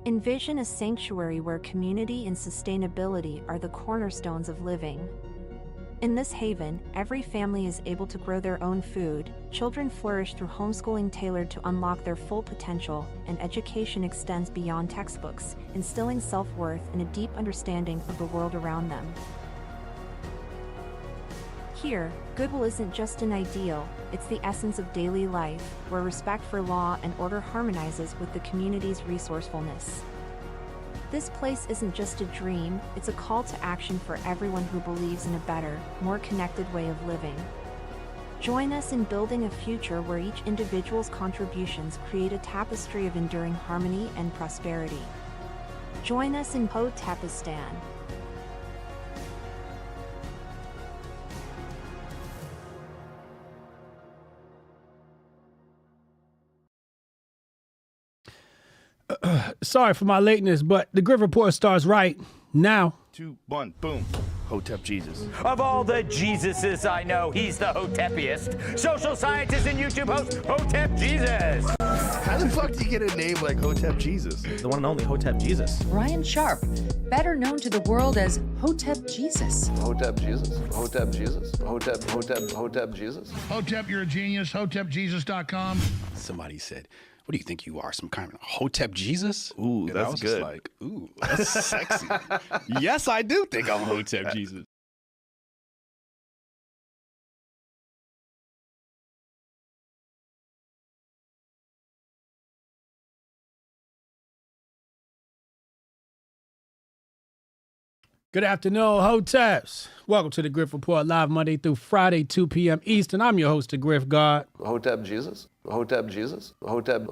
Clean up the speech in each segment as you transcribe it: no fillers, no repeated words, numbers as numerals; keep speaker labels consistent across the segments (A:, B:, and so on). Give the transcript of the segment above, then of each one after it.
A: Envision a sanctuary where community and sustainability are the cornerstones of living. In this haven, every family is able to grow their own food, children flourish through homeschooling tailored to unlock their full potential, and education extends beyond textbooks, instilling self-worth and a deep understanding of the world around them. Here, goodwill isn't just an ideal, it's the essence of daily life, where respect for law and order harmonizes with the community's resourcefulness. This place isn't just a dream, it's a call to action for everyone who believes in a better, more connected way of living. Join us in building a future where each individual's contributions create a tapestry of enduring harmony and prosperity. Join us in Hotepistan.
B: Sorry for my lateness, but the Grift Report starts right now.
C: 2, 1, boom. Hotep Jesus.
D: Of all the Jesuses I know, he's the Hotepiest. Social scientist and YouTube host, Hotep Jesus.
C: How the fuck do you get a name like Hotep Jesus?
E: The one and only Hotep Jesus.
F: Ryan Sharp, better known to the world as Hotep Jesus.
G: Hotep Jesus. Hotep Jesus. Hotep Jesus.
H: Hotep, you're a genius. HotepJesus.com.
I: Somebody said, what do you think you are, some kind of Hotep Jesus?
C: Ooh,
I: And
C: that's
I: I was
C: good.
I: Just like, ooh, that's sexy. Yes, I do think I'm Hotep Jesus.
B: Good afternoon, Hoteps. Welcome to the Grift Report, live Monday through Friday, 2 p.m. Eastern. I'm your host, the Grift God.
G: Hotep Jesus. Hotep Jesus. Hotep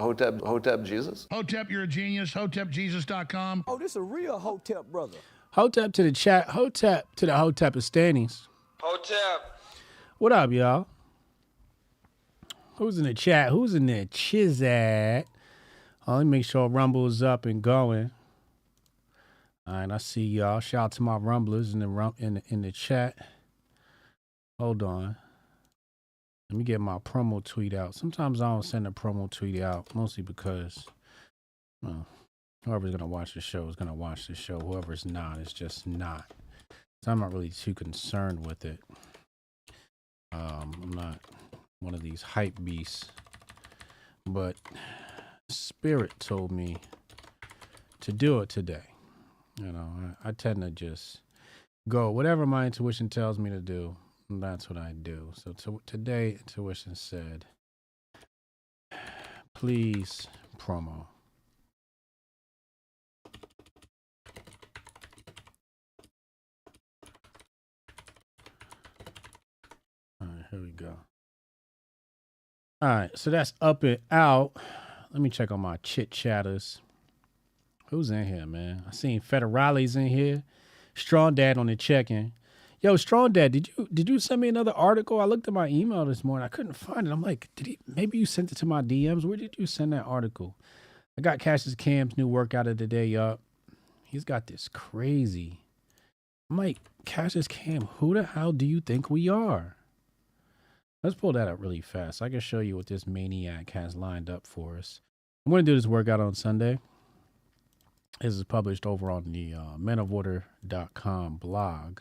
G: Jesus.
H: Hotep, you're a genius. HotepJesus.com.
E: Oh, this a real Hotep brother.
B: Hotep to the chat. Hotep to the Hotepistanis.
J: Hotep.
B: What up, y'all? Who's in the chat? Who's in there? Chizat. Let me make sure Rumble is up and going. All right, I see y'all. Shout out to my Rumblers in the chat. Hold on. Let me get my promo tweet out. Sometimes I don't send a promo tweet out, mostly because whoever's going to watch the show is going to watch the show. Whoever's not is just not. So I'm not really too concerned with it. I'm not one of these hype beasts. But Spirit told me to do it today. You know, I tend to just go whatever my intuition tells me to do. That's what I do. So today, intuition said, please promo. All right, here we go. All right, so that's up and out. Let me check on my chit chatters. Who's in here, man? I seen Federales in here. Strong Dad on the check-in. Yo, Strong Dad, did you send me another article? I looked at my email this morning. I couldn't find it. I'm like, maybe you sent it to my DMs? Where did you send that article? I got Cassius Cam's new workout of the day up. He's got this crazy. I'm like, Cassius Cam, who the hell do you think we are? Let's pull that up really fast. I can show you what this maniac has lined up for us. I'm going to do this workout on Sunday. This is published over on the menofwater.com blog.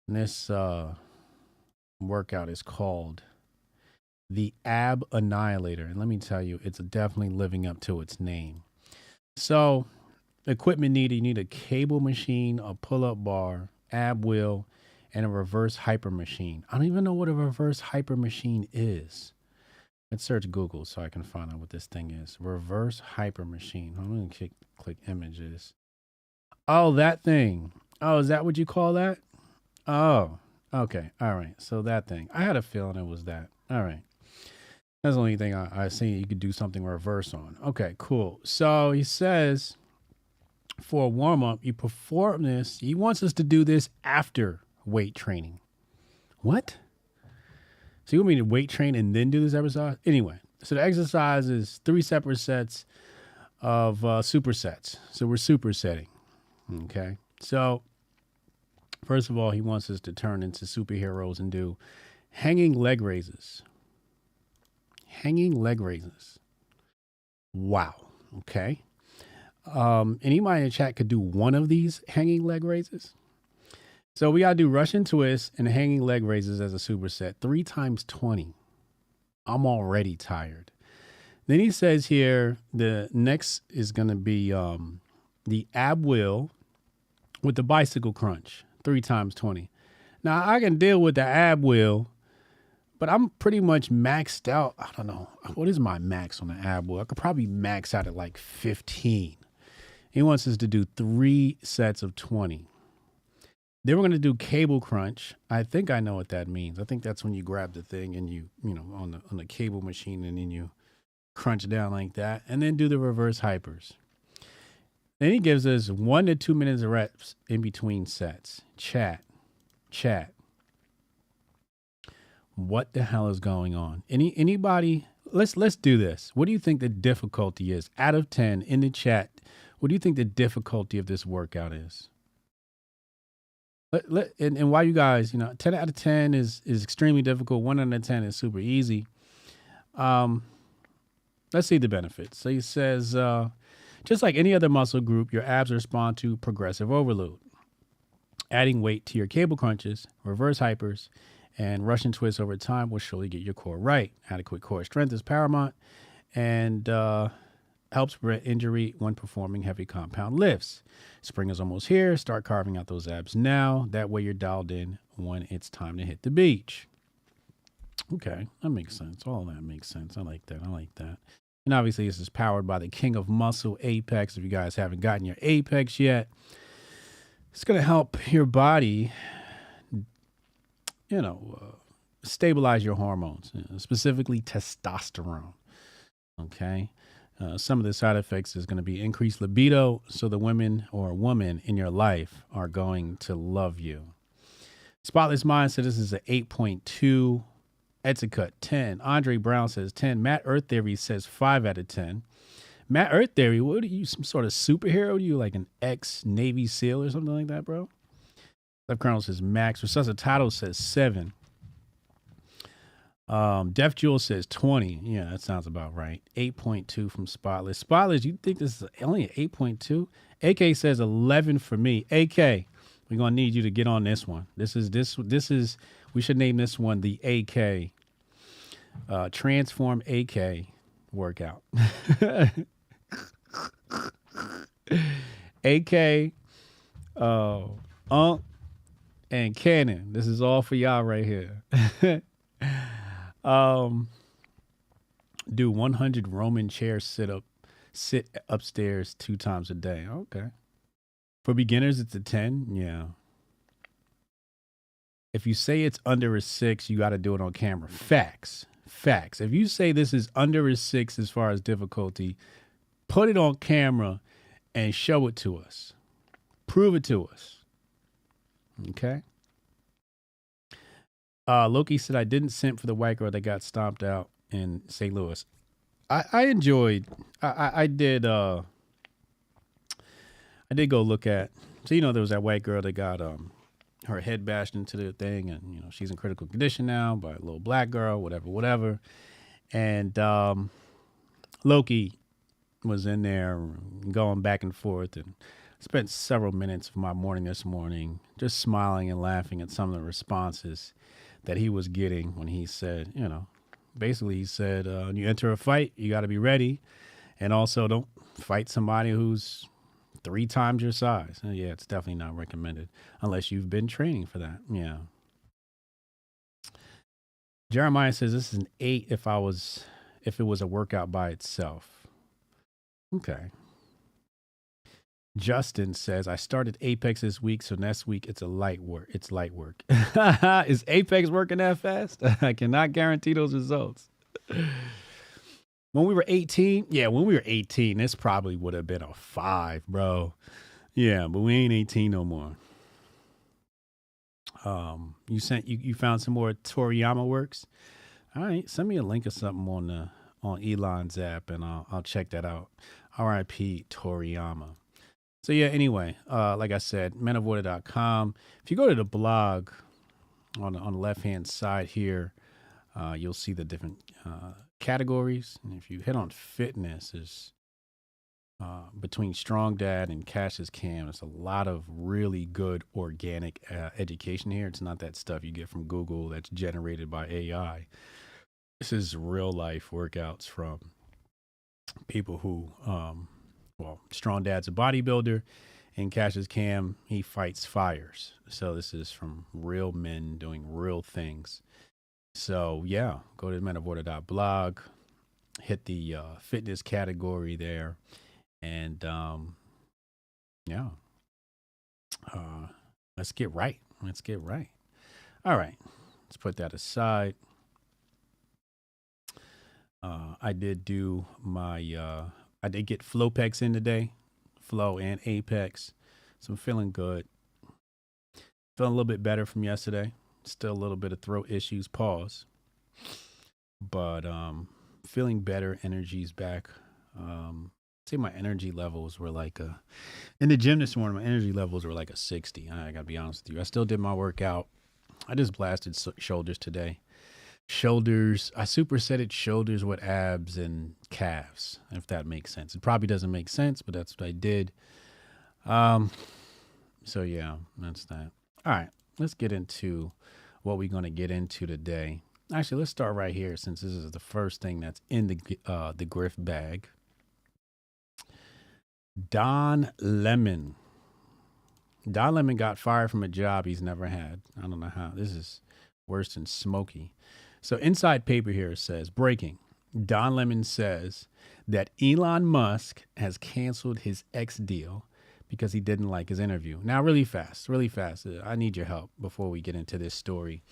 B: And this workout is called the Ab Annihilator. And let me tell you, it's definitely living up to its name. So, equipment needed, you need a cable machine, a pull-up bar, ab wheel, and a reverse hyper machine. I don't even know what a reverse hyper machine is. Let's search Google so I can find out what this thing is. Reverse hyper machine. I'm going to click images. Oh, that thing. Oh, is that what you call that? Oh, okay. All right. So that thing. I had a feeling it was that. All right. That's the only thing I seen you could do something reverse on. Okay, cool. So he says for a warm-up, you perform this. He wants us to do this after weight training. What? So you want me to weight train and then do this exercise? Anyway, so the exercise is 3 separate sets of supersets. So we're supersetting. Okay. So first of all, he wants us to turn into superheroes and do hanging leg raises. Hanging leg raises. Wow. Okay. Anybody in the chat could do one of these hanging leg raises. So we gotta do Russian twist and hanging leg raises as a superset, 3 times 20. I'm already tired. Then he says here the next is gonna be the ab wheel with the bicycle crunch, 3 times 20. Now I can deal with the ab wheel, but I'm pretty much maxed out. I don't know. What is my max on the ab wheel? I could probably max out at like 15. He wants us to do 3 sets of 20. Then we're going to do cable crunch. I think I know what that means. I think that's when you grab the thing and you know, on the cable machine, and then you crunch down like that, and then do the reverse hypers. Then he gives us 1 to 2 minutes of reps in between sets. Chat. What the hell is going on? Anybody? Let's do this. What do you think the difficulty is? Out of 10 in the chat, what do you think the difficulty of this workout is? And why you guys, 10 out of 10 is extremely difficult. 1 out of 10 is super easy. Let's see the benefits. So he says, just like any other muscle group, your abs respond to progressive overload. Adding weight to your cable crunches, reverse hypers, and Russian twists over time will surely get your core right. Adequate core strength is paramount and helps prevent injury when performing heavy compound lifts. Spring is almost here. Start carving out those abs now. That way you're dialed in when it's time to hit the beach. Okay, that makes sense. All that makes sense. I like that. And obviously this is powered by the King of Muscle Apex. If you guys haven't gotten your Apex yet, it's going to help your body, stabilize your hormones, specifically testosterone. Okay. Some of the side effects is going to be increased libido. So the women or woman in your life are going to love you. Spotless Mind said this is an 8.2. Eticut 10. Andre Brown says 10. Matt Earth Theory says 5 out of 10. Matt Earth Theory, what are you, some sort of superhero? Are you like an ex-Navy SEAL or something like that, bro? Left Colonel says Max. Resuscitado says 7. Def Jewel says 20. Yeah, that sounds about right. 8.2 from Spotless. Spotless, you think this is only an 8.2? AK says 11 for me. AK, we're gonna need you to get on this one. This is we should name this one the AK Transform AK workout. AK and Cannon. This is all for y'all right here. Do 100 Roman chair sit upstairs 2 times a day. Okay. For beginners, it's a 10. Yeah. If you say it's under a 6, you got to do it on camera. Facts. If you say this is under a 6 as far as difficulty, put it on camera and show it to us. Prove it to us. Okay. Loki said, I didn't simp for the white girl that got stomped out in St. Louis. I enjoyed, I did go look at, so, there was that white girl that got, her head bashed into the thing, and, she's in critical condition now by a little black girl, whatever. And, Loki was in there going back and forth, and spent several minutes of my morning this morning just smiling and laughing at some of the responses that he was getting when he said, basically he said, when you enter a fight, you got to be ready. And also don't fight somebody who's 3 times your size. And yeah, it's definitely not recommended unless you've been training for that. Yeah. Jeremiah says this is an 8 if it was a workout by itself. Okay. Justin says, I started Apex this week, so next week it's light work. Is Apex working that fast? I cannot guarantee those results. When we were 18, this probably would have been a 5, bro. Yeah, but we ain't 18 no more. You found some more Toriyama works? All right, send me a link or something on Elon's app, and I'll check that out. R.I.P. Toriyama. So yeah, anyway, like I said, menofwater.com. If you go to the blog on the left-hand side here, you'll see the different categories. And if you hit on fitness, there's between Strong Dad and Cash's Cam, there's a lot of really good organic education here. It's not that stuff you get from Google that's generated by AI. This is real life workouts from people who, Strong Dad's a bodybuilder, and Cash's Cam, he fights fires. So this is from real men doing real things. So yeah, go to menoforder.blog, hit the fitness category there, and let's get right. Let's get right. All right, let's put that aside. I did do my, I did get Flopex in today, Flow and Apex. So I'm feeling good. Feeling a little bit better from yesterday. Still a little bit of throat issues, pause. But feeling better, energy's back. Say my energy levels were like in the gym this morning, my energy levels were like a 60. I gotta be honest with you. I still did my workout. I just blasted shoulders today. Shoulders, I supersetted shoulders with abs and calves, if that makes sense. It probably doesn't make sense, but that's what I did. So yeah, that's that. All right, let's get into what we're going to get into today. Actually, let's start right here, since this is the first thing that's in the Grift bag. Don Lemon. Don Lemon got fired from a job he's never had. I don't know how. This is worse than Smokey. So inside paper here says, breaking. Don Lemon says that Elon Musk has canceled his X deal because he didn't like his interview. Now, really fast. I need your help before we get into this story.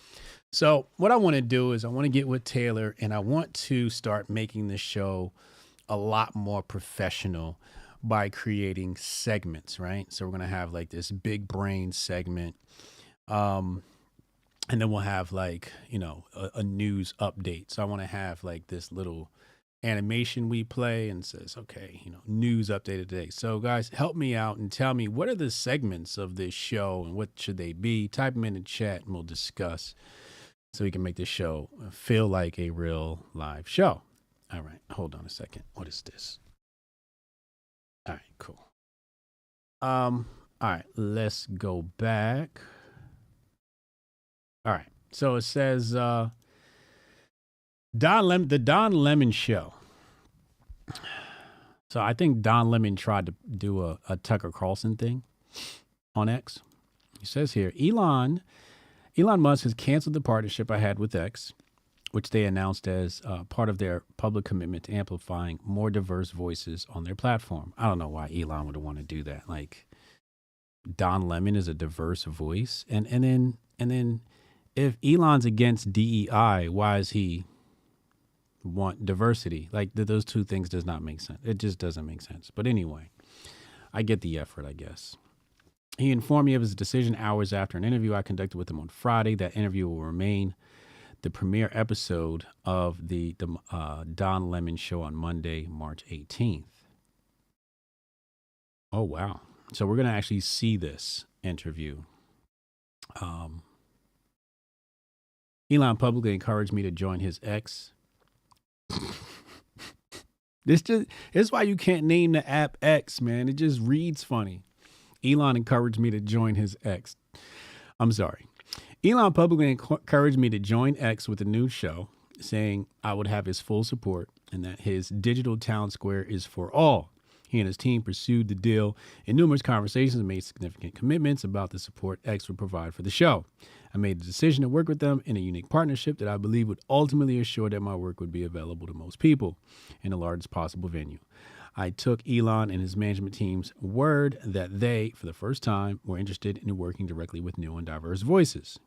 B: So what I want to do is I want to get with Taylor, and I want to start making this show a lot more professional by creating segments, right? So we're going to have like this big brain segment. And then we'll have like, a news update. So I want to have like this little animation we play and says, okay, news update today. So guys, help me out and tell me, what are the segments of this show and what should they be? Type them in the chat and we'll discuss so we can make this show feel like a real live show. All right, hold on a second. What is this? All right, cool. All right, let's go back. All right. So it says the Don Lemon show. So I think Don Lemon tried to do a Tucker Carlson thing on X. He says here, Elon Musk has canceled the partnership I had with X, which they announced as part of their public commitment to amplifying more diverse voices on their platform. I don't know why Elon would want to do that. Like, Don Lemon is a diverse voice, and then if Elon's against DEI, why does he want diversity? Like, those two things does not make sense. It just doesn't make sense. But anyway, I get the effort, I guess. He informed me of his decision hours after an interview I conducted with him on Friday. That interview will remain the premiere episode of the Don Lemon show on Monday, March 18th. Oh, wow. So we're going to actually see this interview. Elon publicly encouraged me to join his X. This is why you can't name the app X, man. It just reads funny. Elon encouraged me to join his X. I'm sorry. Elon publicly encouraged me to join X with a new show, saying I would have his full support and that his digital town square is for all. He and his team pursued the deal in numerous conversations and made significant commitments about the support X would provide for the show. I made the decision to work with them in a unique partnership that I believe would ultimately assure that my work would be available to most people in the largest possible venue. I took Elon and his management team's word that they, for the first time, were interested in working directly with new and diverse voices.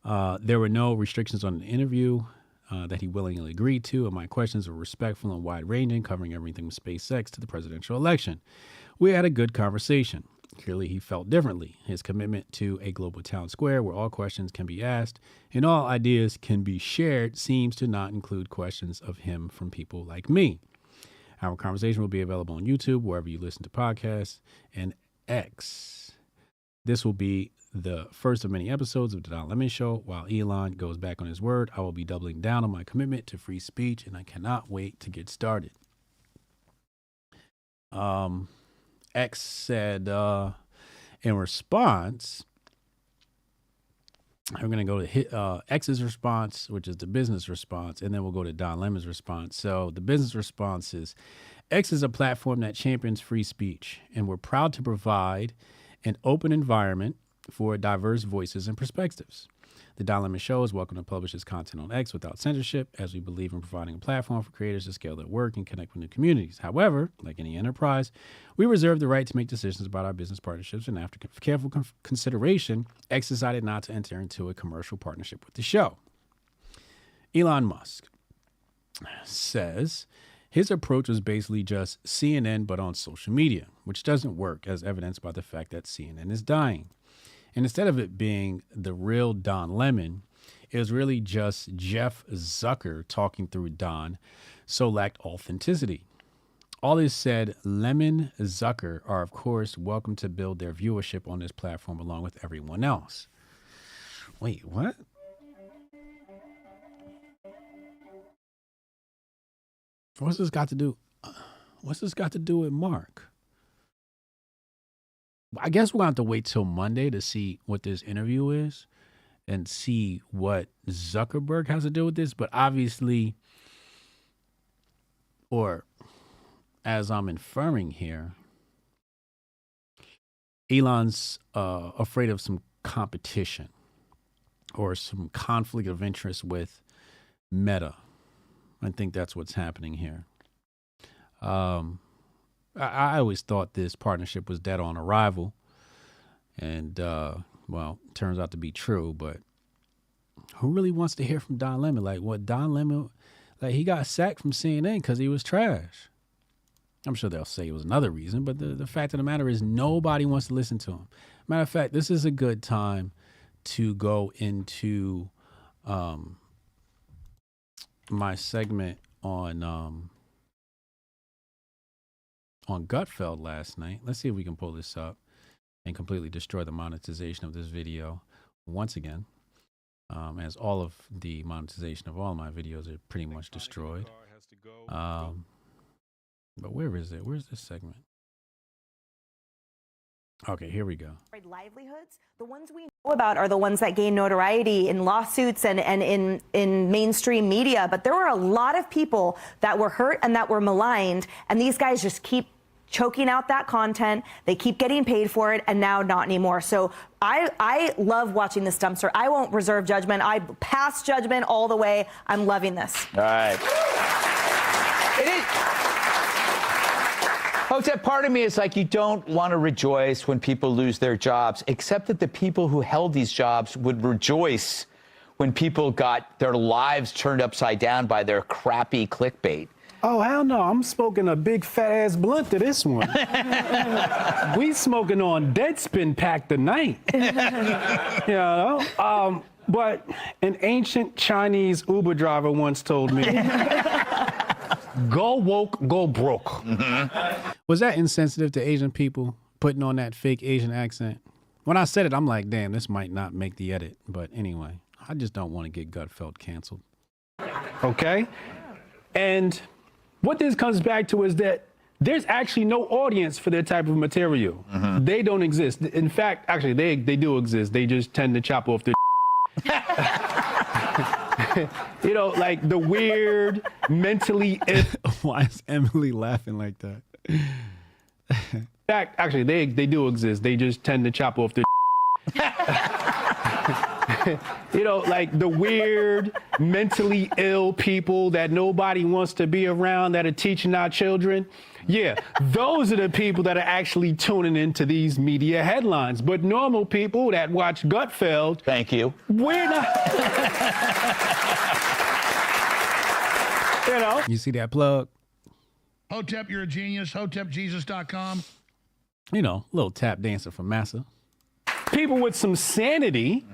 B: There were no restrictions on the interview that he willingly agreed to, and my questions were respectful and wide-ranging, covering everything from SpaceX to the presidential election. We had a good conversation. Clearly, he felt differently. His commitment to a global town square where all questions can be asked and all ideas can be shared seems to not include questions of him from people like me. Our conversation will be available on YouTube, wherever you listen to podcasts, and X. This will be the first of many episodes of The Don Lemon Show. While Elon goes back on his word, I will be doubling down on my commitment to free speech, and I cannot wait to get started. X said in response, we're going to go to X's response, which is the business response, and then we'll go to Don Lemon's response. So the business response is, X is a platform that champions free speech, and we're proud to provide an open environment for diverse voices and perspectives. The Don Lemon Show is welcome to publish its content on X without censorship, as we believe in providing a platform for creators to scale their work and connect with new communities. However, like any enterprise, we reserve the right to make decisions about our business partnerships, and after careful consideration, X decided not to enter into a commercial partnership with the show. Elon Musk says his approach was basically just CNN but on social media, which doesn't work, as evidenced by the fact that CNN is dying. And instead of it being the real Don Lemon, it was really just Jeff Zucker talking through Don, so lacked authenticity. All this said, Lemon Zucker are, of course, welcome to build their viewership on this platform along with everyone else. Wait, what? What's this got to do with Mark? I guess we're going to have to wait till Monday to see what this interview is and see what Zuckerberg has to do with this. But obviously, or as I'm inferring here, Elon's afraid of some competition or some conflict of interest with Meta. I think that's what's happening here. I always thought this partnership was dead on arrival. And, well, turns out to be true. But who really wants to hear from Don Lemon? Like, what Don Lemon, like, he got sacked from CNN because he was trash. I'm sure they'll say it was another reason. But the fact of the matter is nobody wants to listen to him. Matter of fact, this is a good time to go into my segment on Gutfeld last night. Let's see if we can pull this up and completely destroy the monetization of this video once again, as all of the monetization of all my videos are pretty much destroyed. But where is it? Where's this segment? Okay, here we go.
J: Livelihoods, the ones we know about are the ones that gain notoriety in lawsuits and in mainstream media. But there were a lot of people that were hurt and that were maligned. And these guys just keep choking out that content. They keep getting paid for it. And now not anymore. So I love watching this dumpster. I won't reserve judgment. I pass judgment all the way. I'm loving this.
D: All right. It is. Hotep, part of me is like, you don't want to rejoice when people lose their jobs, except that the people who held these jobs would rejoice when people got their lives turned upside down by their crappy clickbait.
K: Oh, hell no. I'm smoking a big fat-ass blunt to this one. We smoking on Deadspin Pack tonight. You know? But an ancient Chinese Uber driver once told me, go woke, go broke.
B: Mm-hmm. Was that insensitive to Asian people, putting on that fake Asian accent? When I said it, I'm like, damn, this might not make the edit. But anyway, I just don't want to get Gutfeld canceled.
K: Okay? And what this comes back to is that there's actually no audience for their type of material. Mm-hmm. They don't exist. In fact, actually, they do exist. They just tend to chop off their you know, like the weird, mentally ill.
B: Why is Emily laughing like that?
K: In fact, actually, they do exist. They just tend to chop off their you know, like the weird, mentally ill people that nobody wants to be around that are teaching our children. Yeah, those are the people that are actually tuning into these media headlines. But normal people that watch Gutfeld.
D: Thank you.
K: We're not. You know?
B: You see that plug?
H: Hotep, you're a genius. HotepJesus.com.
B: You know, little tap dancer from Massa.
K: People with some sanity,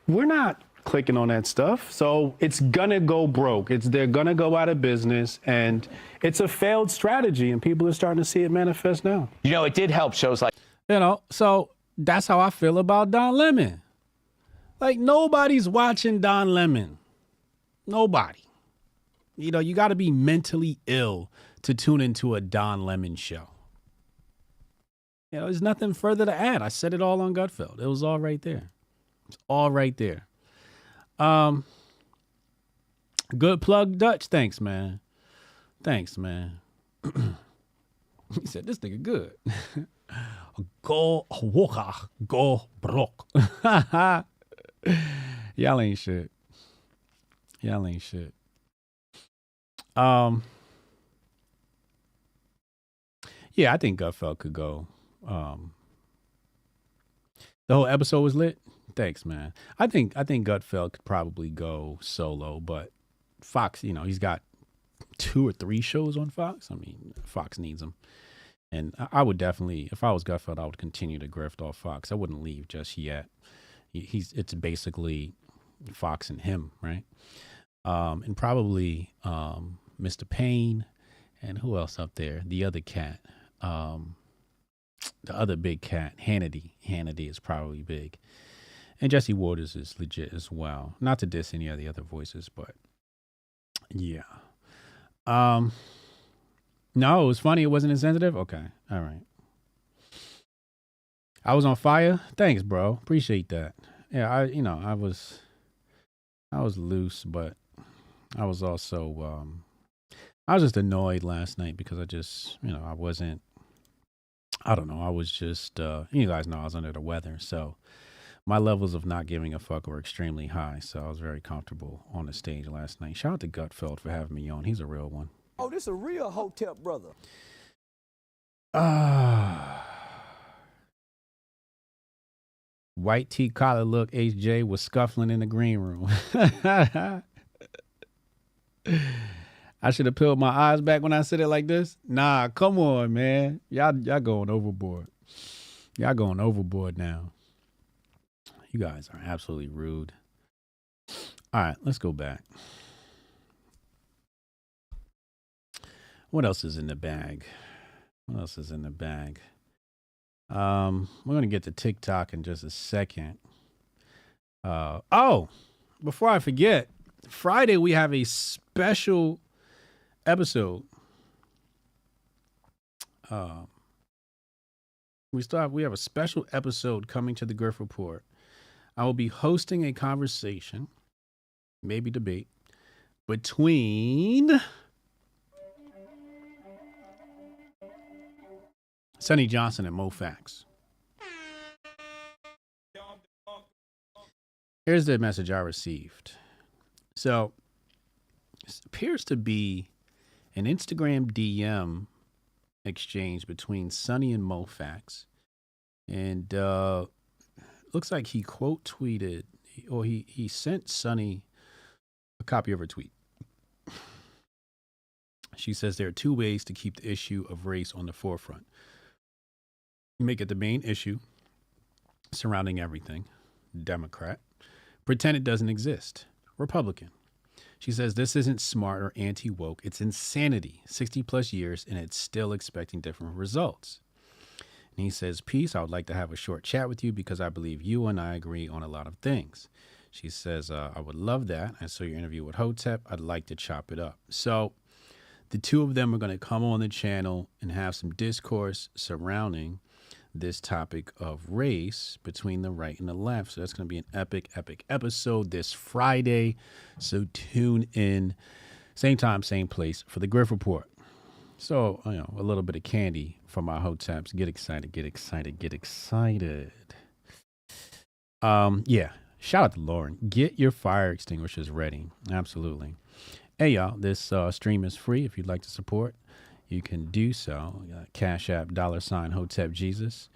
K: we're not clicking on that stuff. So it's gonna go broke. They're gonna go out of business, and it's a failed strategy, and people are starting to see it manifest now.
D: You know, it did help shows like,
B: you know, so that's how I feel about Don Lemon. Like, nobody's watching Don Lemon. Nobody. You know, you got to be mentally ill to tune into a Don Lemon show. there's nothing further to add. I said it all on Gutfeld. It was all right there. It's all right there. Good plug, Dutch. Thanks, man. Thanks, man. He said, this nigga good. Go walker, go broke. Y'all ain't shit. Y'all ain't shit. Yeah, I think Gutfeld could go. The whole episode was lit. Thanks, man. I think Gutfeld could probably go solo, but Fox, he's got 2 or 3 shows on Fox. I mean, Fox needs him. And I would definitely, if I was Gutfeld, I would continue to grift off Fox. I wouldn't leave just yet. It's basically Fox and him, right? And probably Mr. Payne, and who else up there? The other cat, the other big cat, Hannity. Hannity is probably big. And Jesse Waters is legit as well. Not to diss any of the other voices, but yeah. No, it was funny. It wasn't insensitive. Okay. All right. I was on fire. Thanks, bro. Appreciate that. Yeah, I was loose, but I was also, I was just annoyed last night because I just, I wasn't, I don't know. I was just, you guys know I was under the weather. So my levels of not giving a fuck were extremely high. So I was very comfortable on the stage last night. Shout out to Gutfeld for having me on. He's a real one.
E: Oh, this a real Hotep brother.
B: White tee collar look, HJ was scuffling in the green room. I should have peeled my eyes back when I said it like this. Nah, come on, man. Y'all going overboard. Y'all going overboard now. You guys are absolutely rude. All right, let's go back. What else is in the bag? What else is in the bag? We're going to get to TikTok in just a second. Before I forget, Friday we have a special episode. We have a special episode coming to the Grift Report. I will be hosting a conversation, maybe debate, between Sonny Johnson and Mo Fax. Here's the message I received. So, it appears to be an Instagram DM exchange between Sonny and Mo Fax. And looks like he quote tweeted, or he sent Sonny a copy of her tweet. She says there are 2 ways to keep the issue of race on the forefront. Make it the main issue surrounding everything. Democrat. Pretend it doesn't exist. Republican. She says this isn't smart or anti-woke. It's insanity. 60 plus years and it's still expecting different results. And he says, peace. I would like to have a short chat with you because I believe you and I agree on a lot of things. She says, I would love that. I saw your interview with Hotep. I'd like to chop it up. So the 2 of them are going to come on the channel and have some discourse surrounding this topic of race between the right and the left. So that's going to be an epic episode this Friday. So tune in, same time, same place for the Grift Report. So, a little bit of candy from our Hoteps. Get excited, get excited, get excited. Yeah, shout out to Lauren. Get your fire extinguishers ready. Absolutely. Hey, y'all, this stream is free. If you'd like to support, you can do so. Cash App, $ Hotep Jesus.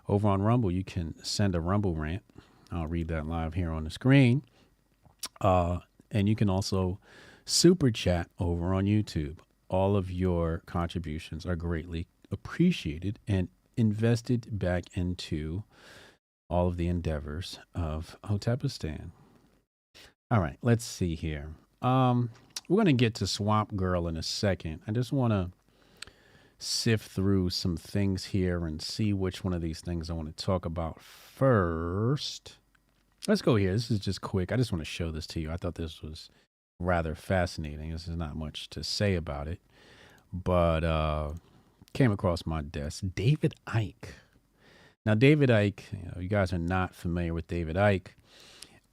B: Over on Rumble, you can send a Rumble rant. I'll read that live here on the screen. And you can also super chat over on YouTube. All of your contributions are greatly appreciated and invested back into all of the endeavors of Hotepistan. All right, let's see here. We're going to get to Swamp Girl in a second. I just want to sift through some things here and see which one of these things I want to talk about first. Let's go here. This is just quick. I just want to show this to you. I thought this was rather fascinating. This is not much to say about it, but came across my desk. David Icke Now, David Icke, you guys are not familiar with David Icke.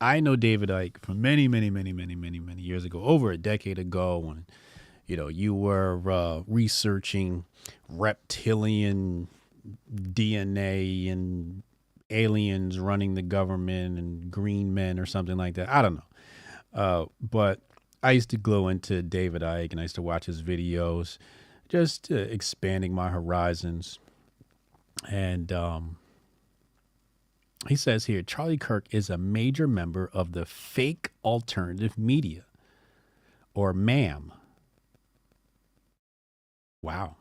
B: I know David Icke from many years ago, over a decade ago, when you were researching reptilian DNA and aliens running the government and green men or something like that. I don't know. But I used to go into David Icke and I used to watch his videos, just expanding my horizons. And he says here, Charlie Kirk is a major member of the fake alternative media, or MAM. Wow.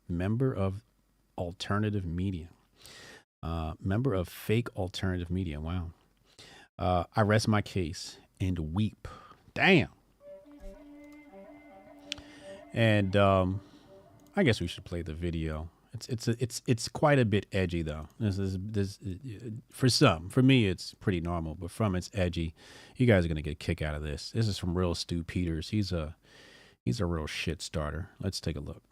B: Member of alternative media. Member of fake alternative media. Wow. I rest my case and weep. Damn. And I guess we should play the video. It's quite a bit edgy though. This for some. For me, it's pretty normal, but from it's edgy. You guys are gonna get a kick out of this. This is from real Stu Peters. He's a real shit starter. Let's take a look.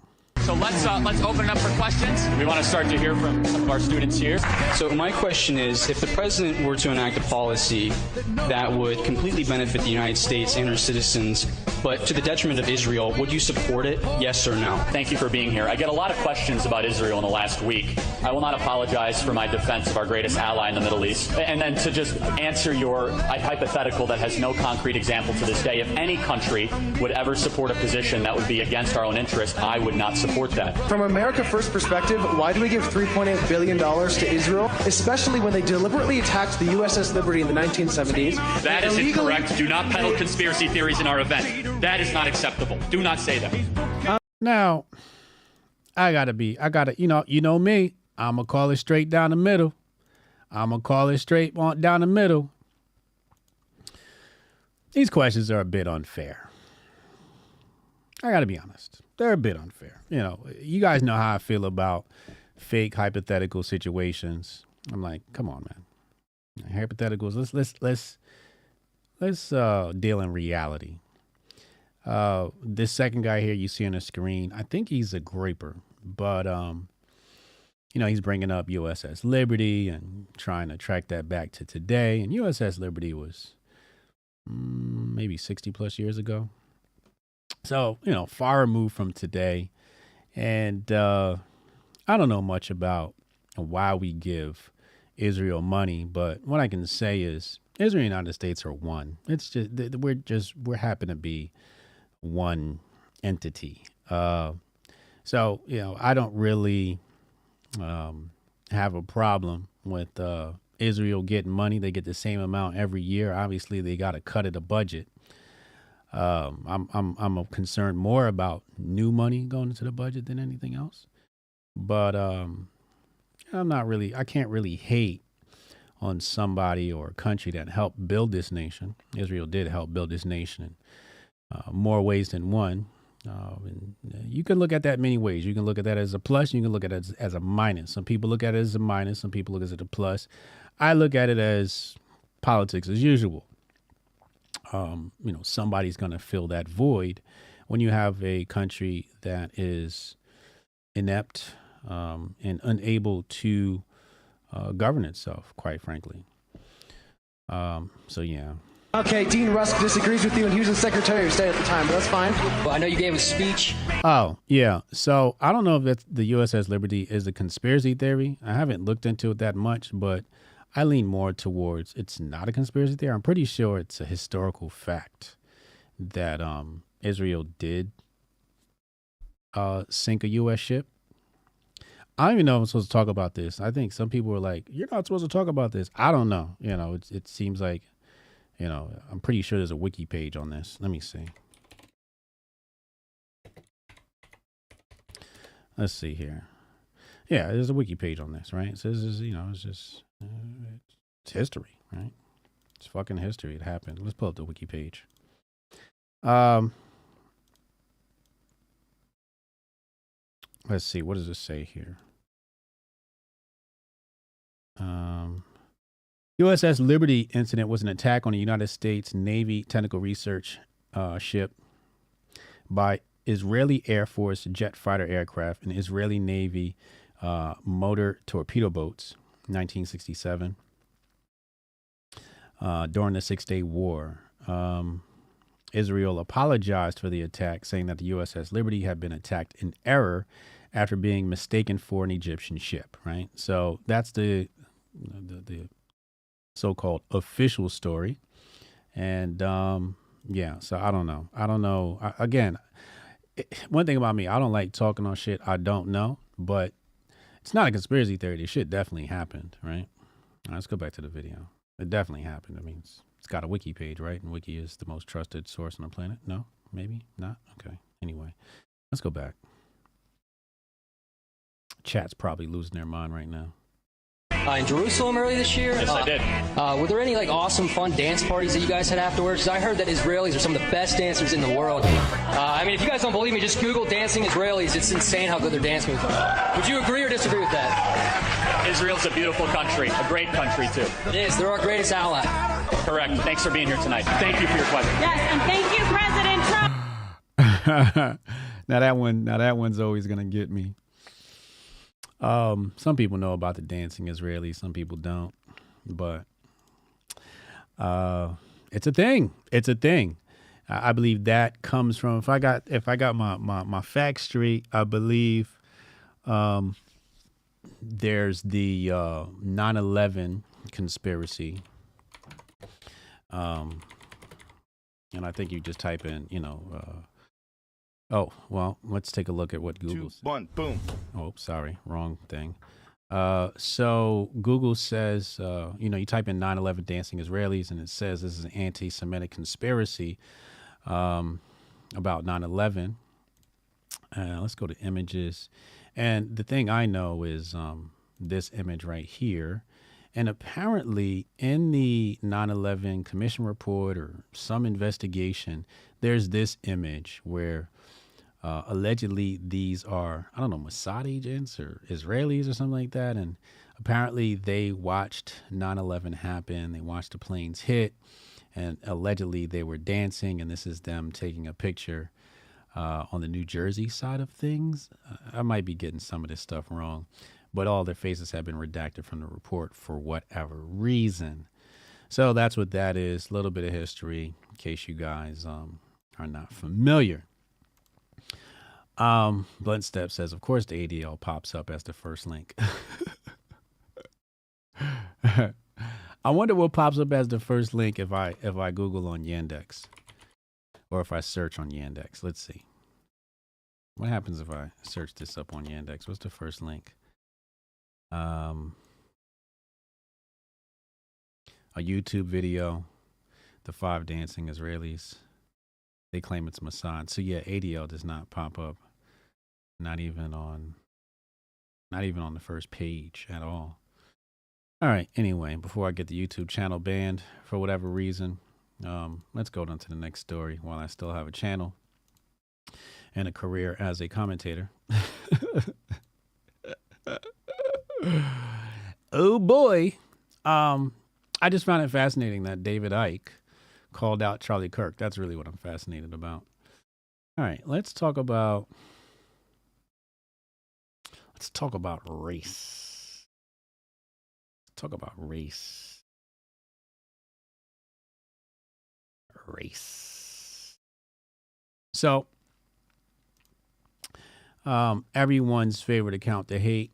L: So let's open it up for questions. We want to start to hear from some of our students here.
M: So my question is, if the president were to enact a policy that would completely benefit the United States and her citizens, but to the detriment of Israel, would you support it? Yes or no?
L: Thank you for being here. I get a lot of questions about Israel in the last week. I will not apologize for my defense of our greatest ally in the Middle East. And then to just answer your hypothetical that has no concrete example to this day, if any country would ever support a position that would be against our own interest, I would not support that.
N: From America First perspective, why do we give $3.8 billion to Israel, especially when they deliberately attacked the USS Liberty in the 1970s?
L: That is incorrect. Do not peddle conspiracy theories in our event. That is not acceptable. Do not say that.
B: Now, you know me, I'm going to call it straight down the middle. These questions are a bit unfair. I got to be honest. They're a bit unfair. You guys know how I feel about fake hypothetical situations. I'm like, come on, man. Hypotheticals. Let's deal in reality. This second guy here you see on the screen, I think he's a graper, but he's bringing up USS Liberty and trying to track that back to today. And USS Liberty was maybe 60 plus years ago. So, far removed from today. And I don't know much about why we give Israel money, but what I can say is Israel and the United States are one. It's just we're happen to be one entity. So, I don't really have a problem with Israel getting money. They get the same amount every year. Obviously, they got to cut it a budget. I'm concerned more about new money going into the budget than anything else. But I can't really hate on somebody or a country that helped build this nation. Israel did help build this nation in more ways than one. And you can look at that many ways. You can look at that as a plus. You can look at it as a minus. Some people look at it as a minus. Some people look at it as a plus. I look at it as politics as usual. Somebody's going to fill that void when you have a country that is inept and unable to govern itself, quite frankly. So, yeah.
N: Okay, Dean Rusk disagrees with you, and he was the Secretary of State at the time, but that's fine.
M: Well, I know you gave a speech.
B: Oh, yeah. So I don't know if that's the USS Liberty is a conspiracy theory. I haven't looked into it that much, but I lean more towards it's not a conspiracy theory. I'm pretty sure it's a historical fact that Israel did sink a U.S. ship. I don't even know if I'm supposed to talk about this. I think some people were like, you're not supposed to talk about this. I don't know. It seems like, I'm pretty sure there's a wiki page on this. Let me see. Let's see here. Yeah, there's a wiki page on this, right? So this is, it's just, it's history, right? It's fucking history. It happened. Let's pull up the wiki page. Let's see. What does it say here? USS Liberty incident was an attack on the United States Navy technical research ship by Israeli Air Force jet fighter aircraft and Israeli Navy motor torpedo boats. 1967. During the Six-Day War, Israel apologized for the attack, saying that the USS Liberty had been attacked in error after being mistaken for an Egyptian ship, right? So that's the so-called official story. And yeah, so I don't know. Again, one thing about me, I don't like talking on shit I don't know, but it's not a conspiracy theory. This shit definitely happened, right? All right, let's go back to the video. It definitely happened. I mean, it's got a wiki page, right? And wiki is the most trusted source on the planet. No, maybe not. Okay. Anyway, let's go back. Chat's probably losing their mind right now.
O: In Jerusalem early this year.
L: Yes, I did.
O: Were there any like awesome, fun dance parties that you guys had afterwards? 'Cause I heard that Israelis are some of the best dancers in the world. I mean, if you guys don't believe me, just Google dancing Israelis. It's insane how good their dance moves are. Would you agree or disagree with that?
L: Israel's a beautiful country, a great country too.
O: It is. They're our greatest ally.
L: Correct. Thanks for being here tonight. Thank you for your question.
P: Yes, and thank you, President Trump.
B: Now that one's always gonna get me. Some people know about the dancing Israelis, some people don't, but it's a thing. It's a thing. I believe that comes from, if I got my facts straight, I believe there's the 9/11 conspiracy. And I think you just type in, oh, well, let's take a look at what Google says.
C: 2, 1, boom.
B: Oh, sorry, wrong thing. So Google says, you type in 9/11 dancing Israelis, and it says this is an anti-Semitic conspiracy about 9/11. Let's go to images. And the thing I know is this image right here. And apparently in the 9/11 commission report or some investigation, there's this image where allegedly these are, I don't know, Mossad agents or Israelis or something like that. And apparently they watched 9/11 happen. They watched the planes hit, and allegedly they were dancing. And this is them taking a picture on the New Jersey side of things. I might be getting some of this stuff wrong, but all their faces have been redacted from the report for whatever reason. So that's what that is. A little bit of history in case you guys are not familiar. Blunt Step says, of course, the ADL pops up as the first link. I wonder what pops up as the first link if I Google on Yandex or if I search on Yandex. Let's see. What happens if I search this up on Yandex? What's the first link? A YouTube video, the 5 dancing Israelis. They claim it's Mossad. So yeah, ADL does not pop up. Not even on the first page at all. All right. Anyway, before I get the YouTube channel banned for whatever reason, let's go on to the next story while I still have a channel and a career as a commentator. Oh boy. I just found it fascinating that David Icke called out Charlie Kirk. That's really what I'm fascinated about. All right, let's talk about race. Let's talk about race. So, everyone's favorite account to hate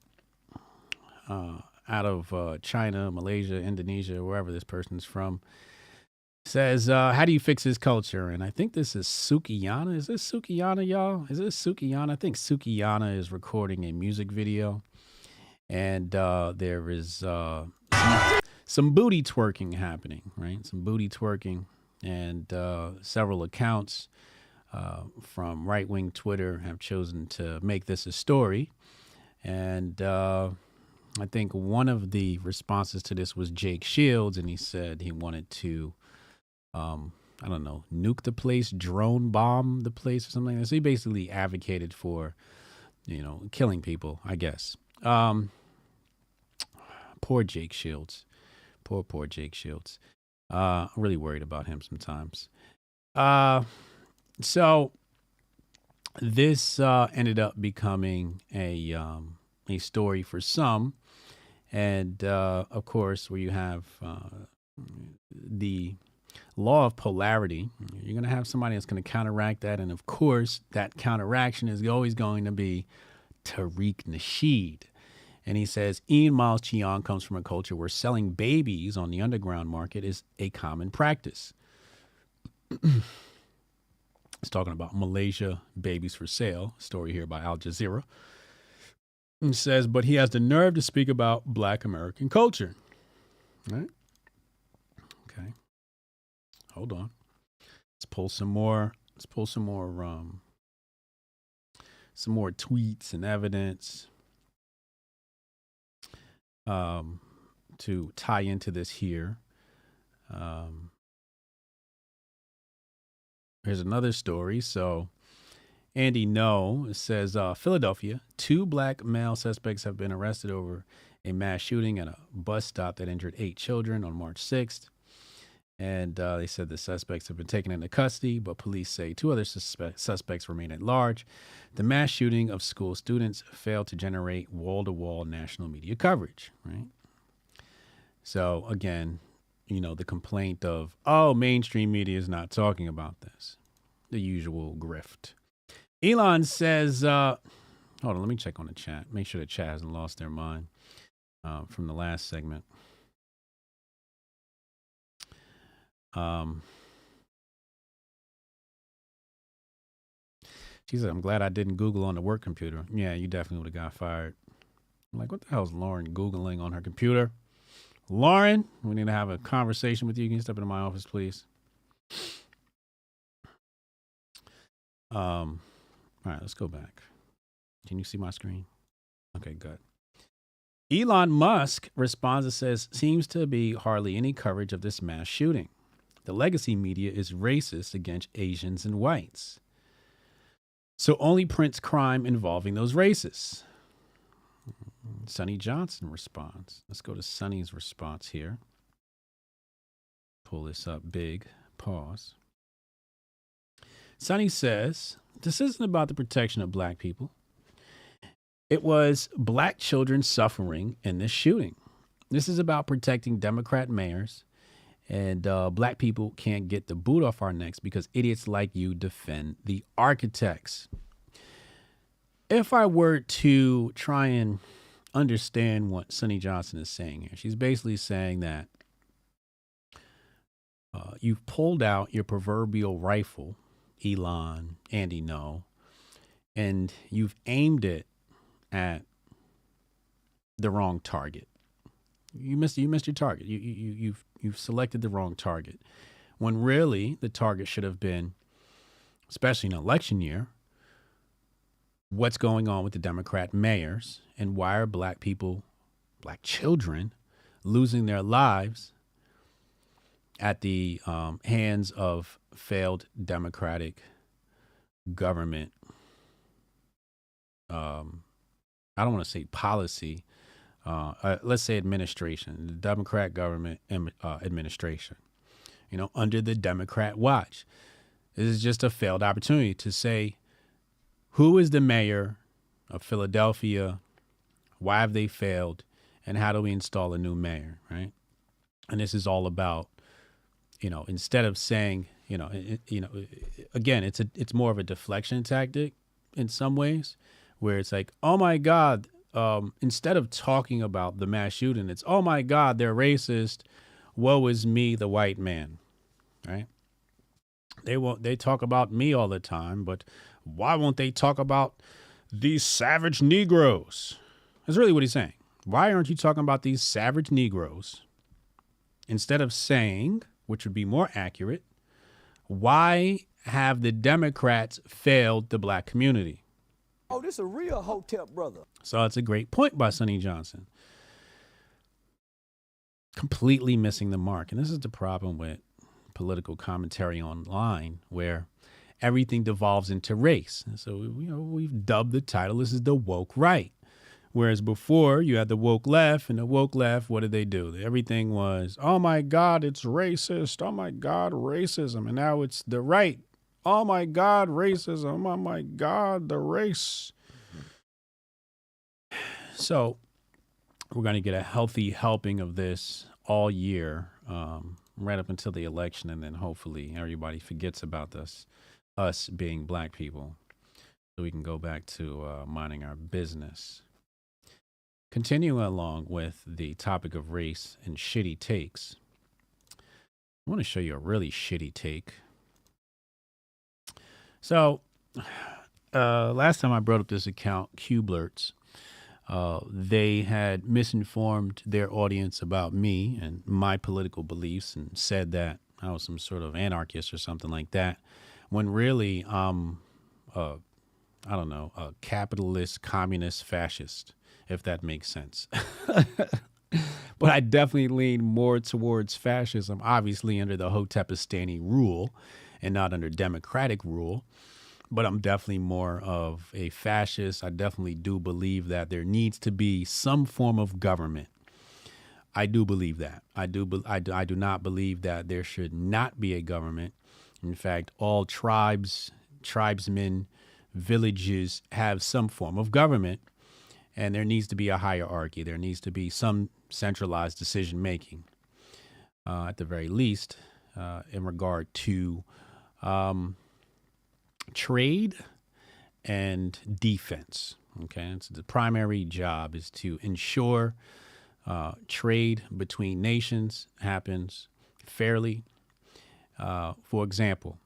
B: out of China, Malaysia, Indonesia, wherever this person's from, says, how do you fix this culture? And I think this is Sukiyana. Is this Sukiyana, y'all? Is this Sukiyana? I think Sukiyana is recording a music video. And there is some booty twerking happening, right? Some booty twerking. And several accounts from right-wing Twitter have chosen to make this a story. And I think one of the responses to this was Jake Shields, and he said he wanted to, I don't know, nuke the place, drone bomb the place or something like that. So he basically advocated for, killing people, I guess. Poor Jake Shields. Poor Jake Shields. I'm really worried about him sometimes. So this ended up becoming a story for some. And, of course, where you have the law of polarity, you're going to have somebody that's going to counteract that. And, of course, that counteraction is always going to be Tariq Nasheed. And he says, Ian Miles Cheong comes from a culture where selling babies on the underground market is a common practice. It's talking about Malaysia, babies for sale, story here by Al Jazeera. And says, but he has the nerve to speak about Black American culture. Right? Okay. Hold on. Let's pull some more. Some more tweets and evidence to tie into this here. Here's another story. So Andy No says, Philadelphia, 2 Black male suspects have been arrested over a mass shooting at a bus stop that injured 8 children on March 6th. And they said the suspects have been taken into custody, but police say 2 other suspects remain at large. The mass shooting of school students failed to generate wall-to-wall national media coverage, right? So, again, you know, the complaint of, oh, mainstream media is not talking about this. The usual grift. Elon says, hold on, let me check on the chat. Make sure the chat hasn't lost their mind from the last segment. She said, I'm glad I didn't Google on the work computer. Yeah, you definitely would have got fired. I'm like, what the hell is Lauren Googling on her computer? Lauren, we need to have a conversation with you. Can you step into my office, please? All right, let's go back. Can you see my screen? Okay, good. Elon Musk responds and says, seems to be hardly any coverage of this mass shooting. The legacy media is racist against Asians and whites. So only prints crime involving those racists. Sonny Johnson responds. Let's go to Sonny's response here. Pull this up big. Pause. Sonny says, this isn't about the protection of Black people. It was Black children suffering in this shooting. This is about protecting Democrat mayors, and Black people can't get the boot off our necks because idiots like you defend the architects. If I were to try and understand what Sonny Johnson is saying here, she's basically saying that you've pulled out your proverbial rifle, Elon, Andy No, and you've aimed it at the wrong target. You missed your target. You've selected the wrong target. When really the target should have been, especially in an election year, what's going on with the Democrat mayors and why are Black people, Black children, losing their lives at the hands of failed Democratic government. I don't want to say policy. Let's say administration, the Democrat government administration, you know, under the Democrat watch. This is just a failed opportunity to say, who is the mayor of Philadelphia? Why have they failed? And how do we install a new mayor, right? And this is all about, you know, instead of saying, again, it's more of a deflection tactic in some ways, where it's like, oh my God, instead of talking about the mass shooting, it's, oh my God, they're racist. Woe is me, the white man, right? They talk about me all the time, but why won't they talk about these savage Negroes? That's really what he's saying. Why aren't you talking about these savage Negroes? Instead of saying, which would be more accurate, why have the Democrats failed the Black community?
E: Oh, this a real Hotep brother.
B: So it's a great point by Sonny Johnson. Completely missing the mark. And this is the problem with political commentary online, where everything devolves into race. And so, we've dubbed the title, this is the woke right. Whereas before you had the woke left, and the woke left, what did they do? Everything was, oh my God, it's racist. Oh my God, racism. And now it's the right. Oh my God, racism. Oh my God, the race. So we're going to get a healthy helping of this all year, right up until the election, and then hopefully everybody forgets about us being black people, so we can go back to minding our business. Continuing along with the topic of race and shitty takes, I want to show you a really shitty take. So, last time I brought up this account, Qblurts, they had misinformed their audience about me and my political beliefs and said that I was some sort of anarchist or something like that, when really I'm, I don't know, a capitalist, communist, fascist, if that makes sense. But I definitely lean more towards fascism, obviously under the Hotepistani rule and not under democratic rule. But I'm definitely more of a fascist. I definitely do believe that there needs to be some form of government. I do believe that. I do not believe that there should not be a government. In fact, all tribesmen, villages have some form of government, and there needs to be a hierarchy. There needs to be some centralized decision making, at the very least, in regard to trade and defense. Okay, so the primary job is to ensure trade between nations happens fairly. For example,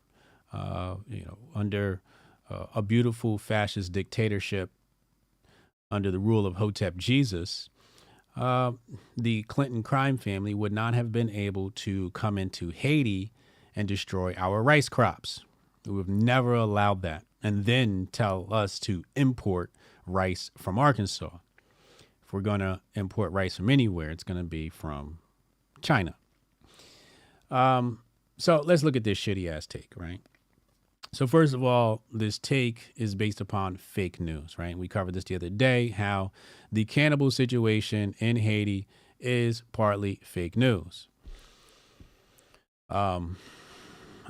B: under a beautiful fascist dictatorship under the rule of Hotep Jesus, the Clinton crime family would not have been able to come into Haiti and destroy our rice crops. We've never allowed that. And then tell us to import rice from Arkansas. If we're going to import rice from anywhere, it's going to be from China. So let's look at this shitty ass take, right? So first of all, this take is based upon fake news, right? We covered this the other day, how the cannibal situation in Haiti is partly fake news. I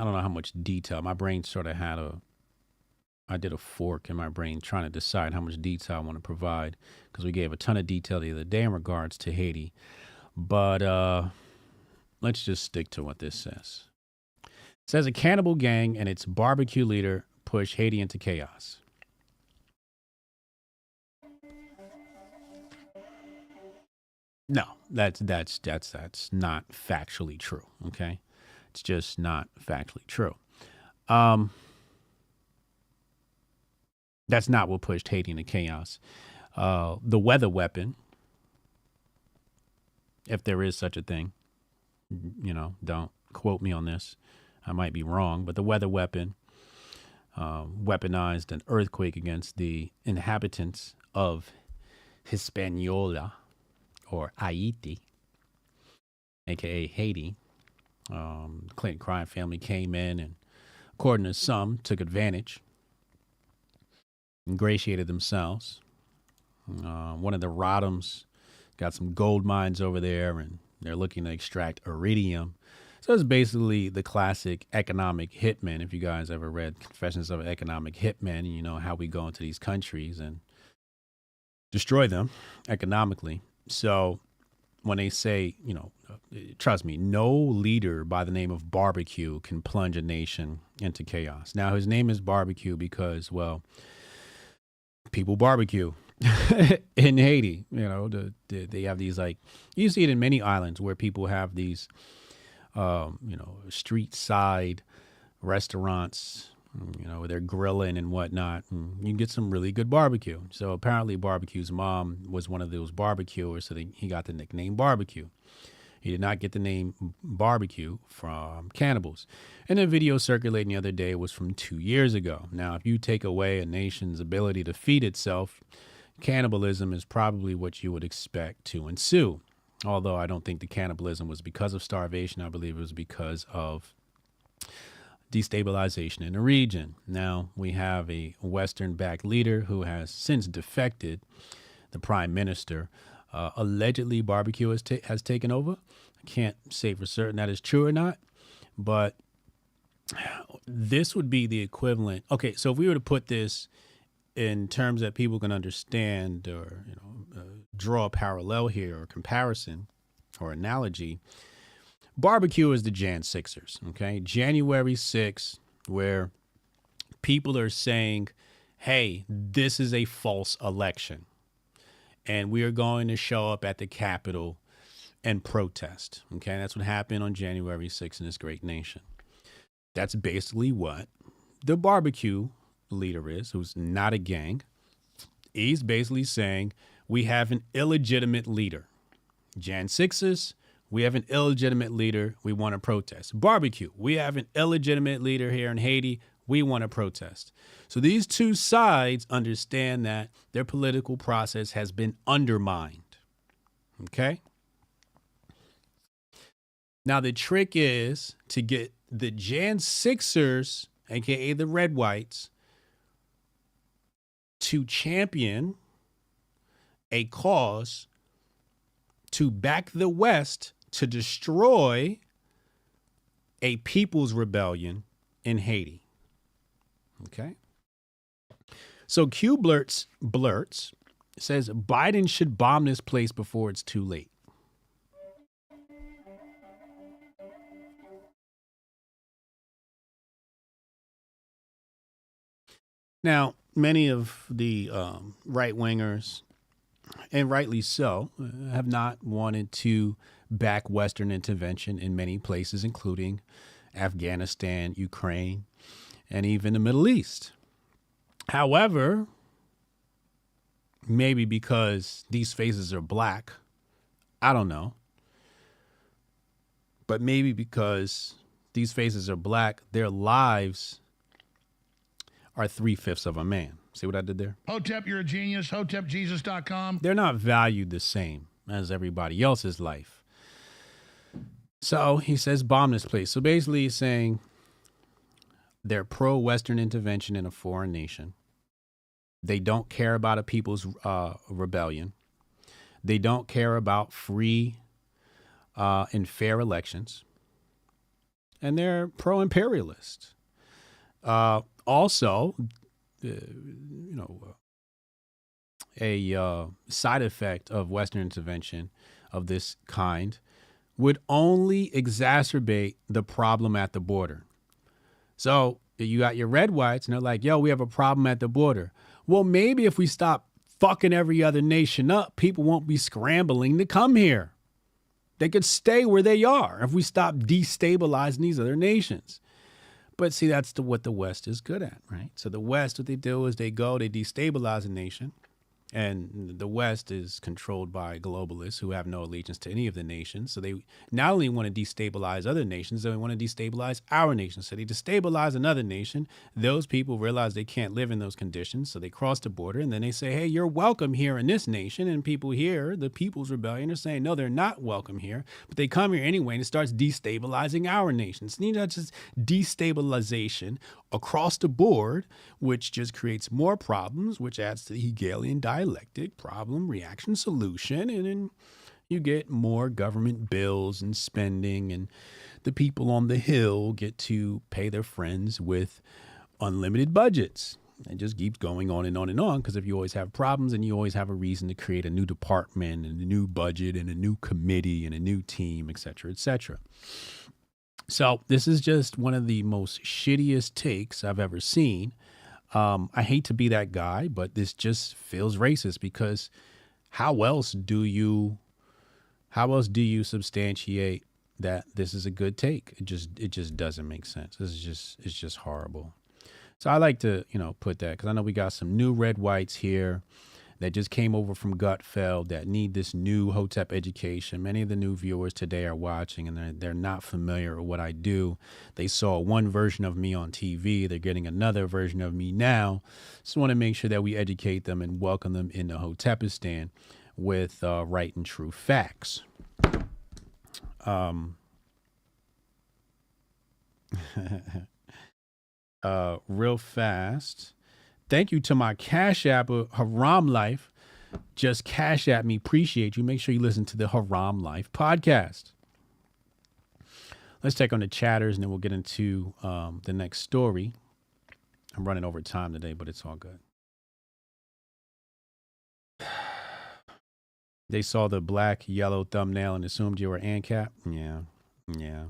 B: don't know how much detail. My brain sort of I did a fork in my brain trying to decide how much detail I want to provide, because we gave a ton of detail the other day in regards to Haiti. But let's just stick to what this says. It says a cannibal gang and its barbecue leader push Haiti into chaos. No, that's not factually true. Okay, it's just not factually true. That's not what pushed Haiti into chaos. The weather weapon, if there is such a thing, don't quote me on this. I might be wrong, but the weather weapon weaponized an earthquake against the inhabitants of Hispaniola, or Haiti, aka Haiti. Clinton crime family came in and, according to some, took advantage, ingratiated themselves. One of the Rodhams got some gold mines over there, and they're looking to extract iridium. So it's basically the classic economic hitman. If you guys ever read Confessions of an Economic Hitman, you know how we go into these countries and destroy them economically. So when they say, trust me, no leader by the name of Barbecue can plunge a nation into chaos. Now, his name is Barbecue because, well, people barbecue in Haiti. They have these, like, you see it in many islands where people have these, street side restaurants, where they're grilling and whatnot, and you can get some really good barbecue. So apparently Barbecue's mom was one of those barbecuers, so he got the nickname Barbecue. He did not get the name Barbecue from cannibals. And a video circulating the other day was from 2 years ago. Now, if you take away a nation's ability to feed itself, cannibalism is probably what you would expect to ensue. Although I don't think the cannibalism was because of starvation. I believe it was because of destabilization in the region. Now, we have a Western-backed leader who has since defected, the prime minister. Allegedly, Barbecue has taken over. I can't say for certain that is true or not, but this would be the equivalent. Okay, so if we were to put this in terms that people can understand, or draw a parallel here or comparison or analogy, barbecue is the Jan 6ers, okay? January 6th, where people are saying, hey, this is a false election, and we are going to show up at the Capitol and protest, okay? That's what happened on January 6th in this great nation. That's basically what the barbecue leader is, who's not a gang. He's basically saying, we have an illegitimate leader. Jan 6ers, we have an illegitimate leader. We want to protest. Barbecue, we have an illegitimate leader here in Haiti. We want to protest. So these two sides understand that their political process has been undermined. Okay? Now, the trick is to get the Jan 6ers, aka the Red Whites, to champion a cause to back the West to destroy a people's rebellion in Haiti. Okay. So Q blurts says Biden should bomb this place before it's too late. Now, many of the right-wingers, and rightly so, have not wanted to back Western intervention in many places, including Afghanistan, Ukraine, and even the Middle East. However, maybe because these faces are black, I don't know. But maybe because these faces are black, their lives are 3/5 of a man. See what I did there?
H: Hotep, you're a genius. HotepJesus.com.
B: They're not valued the same as everybody else's life. So he says, bomb this place. So basically he's saying they're pro-Western intervention in a foreign nation. They don't care about a people's rebellion. They don't care about free and fair elections. And they're pro-imperialist. Also, a side effect of Western intervention of this kind would only exacerbate the problem at the border. So you got your Red Whites and they're like, yo, we have a problem at the border. Well, maybe if we stop fucking every other nation up, people won't be scrambling to come here. They could stay where they are if we stop destabilizing these other nations. But see, that's what the West is good at, right? So the West, what they do is they destabilize a nation. And the West is controlled by globalists who have no allegiance to any of the nations. So they not only want to destabilize other nations, they want to destabilize our nation. So they destabilize another nation. Those people realize they can't live in those conditions. So they cross the border and then they say, hey, you're welcome here in this nation. And people here, the People's Rebellion, are saying, no, they're not welcome here. But they come here anyway and it starts destabilizing our nations. It's not just destabilization across the board, which just creates more problems, which adds to the Hegelian dialectic, problem, reaction, solution, and then you get more government bills and spending, and the people on the Hill get to pay their friends with unlimited budgets. It just keeps going on and on and on, because if you always have problems, and you always have a reason to create a new department and a new budget and a new committee and a new team, et cetera, et cetera. So this is just one of the most shittiest takes I've ever seen. I hate to be that guy, but this just feels racist, because how else do you substantiate that this is a good take? It just doesn't make sense. It's just horrible. So I like to, put that, because I know we got some new Red Whites here that just came over from Gutfeld that need this new Hotep education. Many of the new viewers today are watching and they're not familiar with what I do. They saw one version of me on TV. They're getting another version of me now. Just want to make sure that we educate them and welcome them into Hotepistan with right and true facts. Real fast. Thank you to my Cash App, Haram Life. Just Cash App me. Appreciate you. Make sure you listen to the Haram Life podcast. Let's take on the chatters and then we'll get into the next story. I'm running over time today, but it's all good. They saw the black, yellow thumbnail and assumed you were ANCAP. Yeah. Yeah.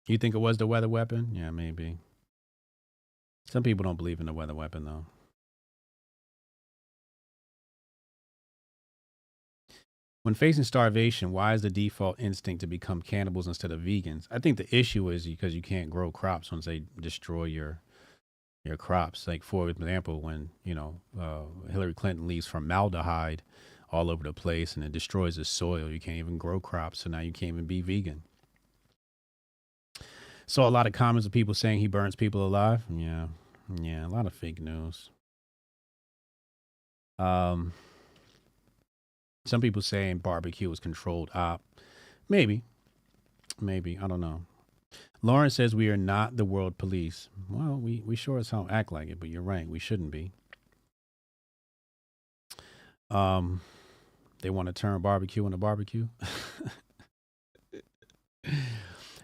B: You think it was the weather weapon? Yeah, maybe. Some people don't believe in the weather weapon, though. When facing starvation, why is the default instinct to become cannibals instead of vegans? I think the issue is because you can't grow crops once they destroy your crops. Like, for example, when, Hillary Clinton leaves formaldehyde all over the place and it destroys the soil, you can't even grow crops. So now you can't even be vegan. Saw a lot of comments of people saying he burns people alive. Yeah, a lot of fake news. Some people saying barbecue is controlled op. Maybe, I don't know. Lauren says we are not the world police. Well, we sure as hell act like it, but you're right. We shouldn't be. They want to turn barbecue into barbecue.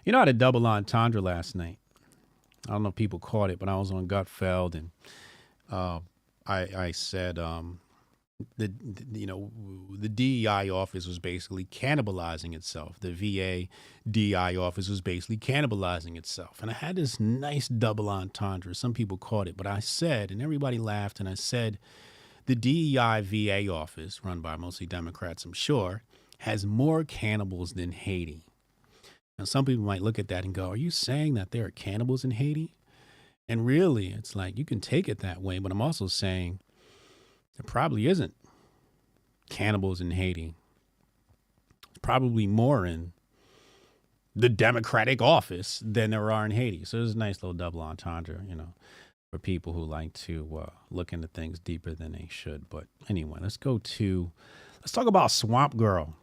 B: I had a double entendre last night. I don't know if people caught it, but I was on Gutfeld and I said the DEI office was basically cannibalizing itself. The VA DEI office was basically cannibalizing itself. And I had this nice double entendre. Some people caught it, but I said, and everybody laughed, and I said, the DEI VA office, run by mostly Democrats, I'm sure, has more cannibals than Haiti. Now, some people might look at that and go, are you saying that there are cannibals in Haiti? And really, it's like, you can take it that way, but I'm also saying there probably isn't cannibals in Haiti. There's probably more in the Democratic office than there are in Haiti. So there's a nice little double entendre, for people who like to look into things deeper than they should. But anyway, let's talk about Swamp Girl.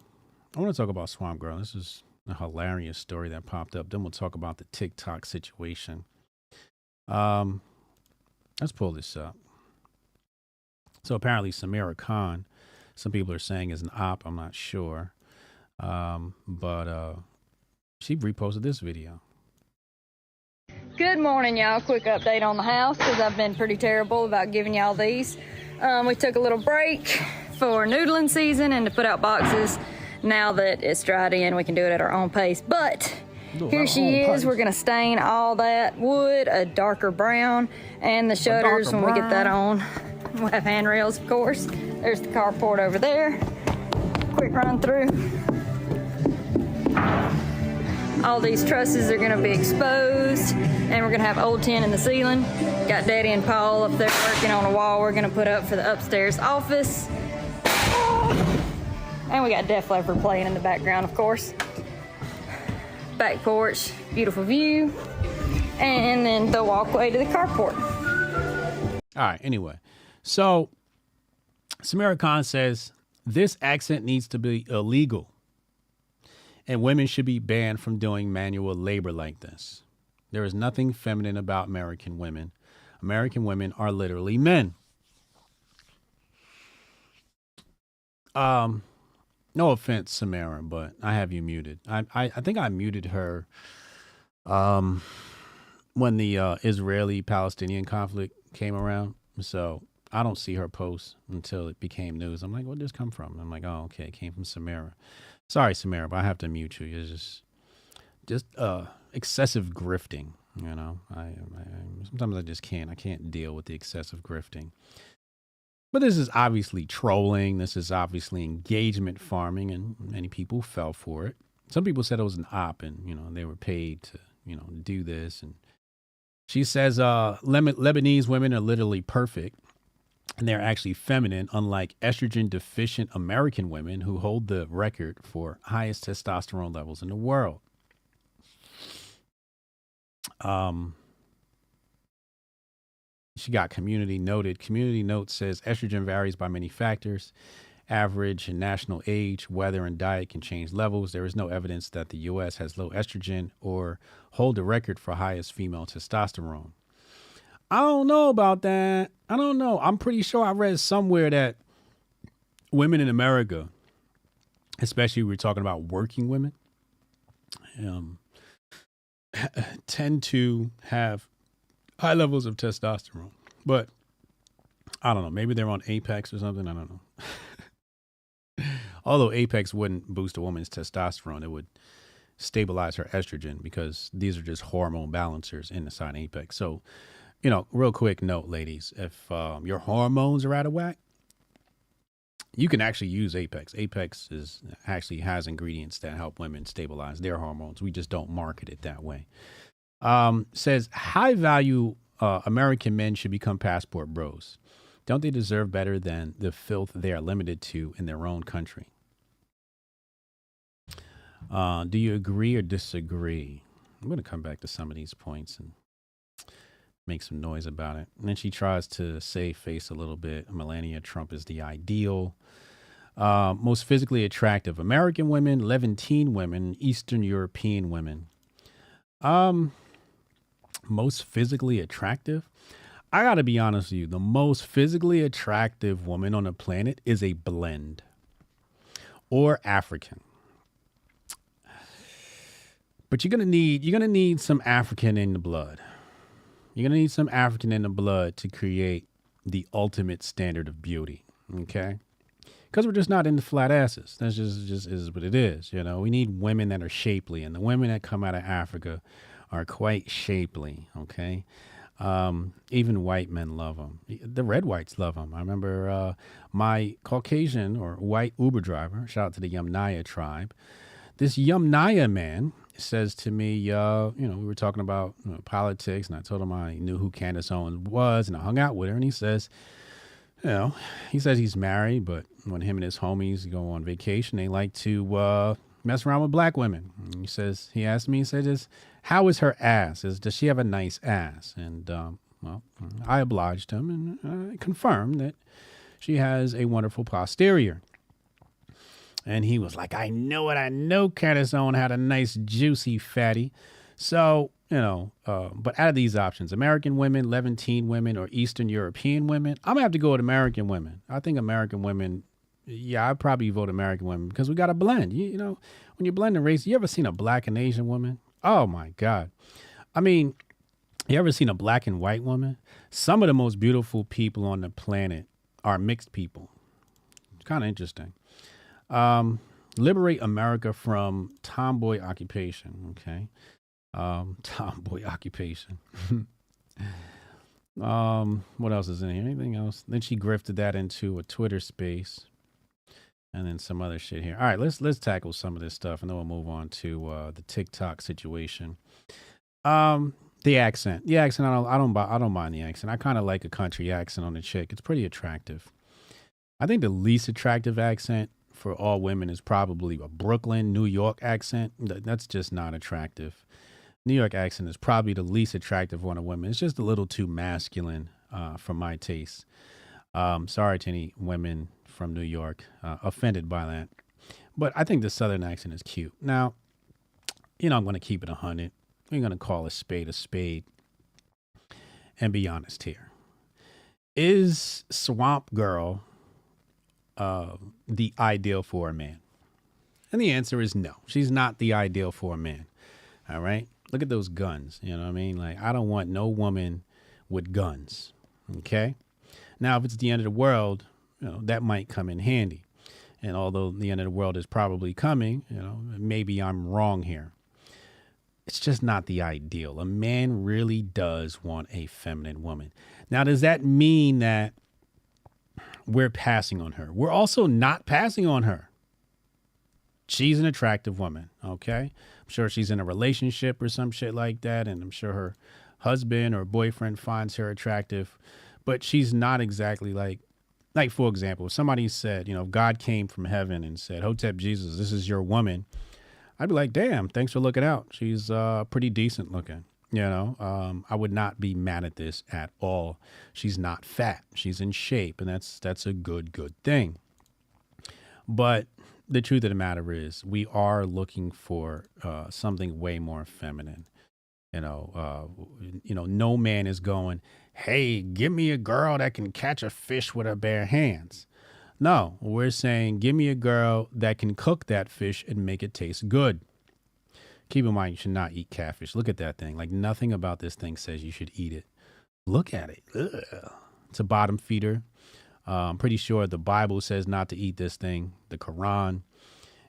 B: I want to talk about Swamp Girl. This is a hilarious story that popped up. Then we'll talk about the TikTok situation. Let's pull this up. So apparently Samira Khan, some people are saying is an op. I'm not sure. But she reposted this video.
P: Good morning, y'all. Quick update on the house because I've been pretty terrible about giving y'all these. We took a little break for noodling season and to put out boxes. Now that it's dried in, we can do it at our own pace. But here she is. We're going to stain all that wood a darker brown and the shutters when we get that on. We'll have handrails, of course. There's the carport over there. Quick run through. All these trusses are going to be exposed, and we're going to have old tin in the ceiling. Got Daddy and Paul up there working on a wall we're going to put up for the upstairs office. And we got Def Leppard playing in the background, of course. Back porch, beautiful view. And then the walkway to the carport.
B: All right, anyway. So, Samira Khan says, this accent needs to be illegal. And women should be banned from doing manual labor like this. There is nothing feminine about American women. American women are literally men. No offense, Samara, but I have you muted. I think I muted her when the Israeli-Palestinian conflict came around. So I don't see her posts until it became news. I'm like, where'd this come from? I'm like, oh, okay, it came from Samara. Sorry, Samara, but I have to mute you. It's just excessive grifting, I sometimes I just can't. I can't deal with the excessive grifting. But this is obviously trolling. This is obviously engagement farming, and many people fell for it. Some people said it was an op, and they were paid to do this. And she says Lebanese women are literally perfect, and they're actually feminine, unlike estrogen deficient American women who hold the record for highest testosterone levels in the world. She got community noted. Community note says estrogen varies by many factors. Average and national age, weather, and diet can change levels. There is no evidence that the U.S. has low estrogen or hold the record for highest female testosterone. I don't know about that. I don't know. I'm pretty sure I read somewhere that women in America, especially we're talking about working women, tend to have high levels of testosterone. But I don't know. Maybe they're on Apex or something. I don't know. Although Apex wouldn't boost a woman's testosterone, it would stabilize her estrogen because these are just hormone balancers inside Apex. So, real quick note, ladies, if your hormones are out of whack, you can actually use Apex. Apex actually has ingredients that help women stabilize their hormones. We just don't market it that way. Says high value American men should become passport bros. Don't they deserve better than the filth they are limited to in their own country? Do you agree or disagree? I'm going to come back to some of these points and make some noise about it. And then she tries to save face a little bit. Melania Trump is the ideal. Most physically attractive American women, Levantine women, Eastern European women. Most physically attractive? I got to be honest with you. The most physically attractive woman on the planet is a blend or African. But you're gonna need some African in the blood. You're gonna need some African in the blood to create the ultimate standard of beauty. Okay, because we're just not into flat asses. That's just is what it is. We need women that are shapely, and the women that come out of Africa are quite shapely. Okay, even white men love them. The red whites love them. I remember my Caucasian or white Uber driver. Shout out to the Yamnaya tribe. This Yamnaya man says to me, we were talking about politics, and I told him I knew who Candace Owens was, and I hung out with her, and he says, he says he's married, but when him and his homies go on vacation, they like to mess around with black women. And he asked me, how is her ass? Does she have a nice ass? And, I obliged him, and I confirmed that she has a wonderful posterior. And he was like, I know it. I know Candace Owens had a nice, juicy fatty. So, but out of these options, American women, Levantine women, or Eastern European women, I'm going to have to go with American women. I think American women, I'd probably vote American women because we got to blend. When you're blending race, you ever seen a black and Asian woman? Oh, my God. I mean, you ever seen a black and white woman? Some of the most beautiful people on the planet are mixed people. It's kind of interesting. Liberate America from tomboy occupation. Okay. Tomboy occupation. What else is in here? Anything else? Then she grifted that into a Twitter space and then some other shit here. All right, let's tackle some of this stuff and then we'll move on to, the TikTok situation. The accent, I don't mind the accent. I kind of like a country accent on the chick. It's pretty attractive. I think the least attractive accent for all women is probably a Brooklyn, New York accent. That's just not attractive. New York accent is probably the least attractive one of women. It's just a little too masculine for my taste. Sorry to any women from New York offended by that. But I think the Southern accent is cute. Now, I'm going to keep it 100. We're going to call a spade and be honest here. Is Swamp Girl the ideal for a man? And the answer is no. She's not the ideal for a man. All right. Look at those guns. You know what I mean? Like, I don't want no woman with guns. Okay. Now, if it's the end of the world, that might come in handy. And although the end of the world is probably coming, maybe I'm wrong here. It's just not the ideal. A man really does want a feminine woman. Now, does that mean that we're passing on her? We're also not passing on her. She's an attractive woman, okay? I'm sure she's in a relationship or some shit like that, and I'm sure her husband or boyfriend finds her attractive, but she's not exactly like, for example, if somebody said, if God came from heaven and said, Hotep Jesus, this is your woman, I'd be like, damn, thanks for looking out. She's pretty decent looking. I would not be mad at this at all. She's not fat. She's in shape, and that's a good thing. But the truth of the matter is, we are looking for something way more feminine. No man is going, hey, give me a girl that can catch a fish with her bare hands. No, we're saying, give me a girl that can cook that fish and make it taste good. Keep in mind, you should not eat catfish. Look at that thing. Like, nothing about this thing says you should eat it. Look at it. Ugh. It's a bottom feeder. I'm pretty sure the Bible says not to eat this thing. The Quran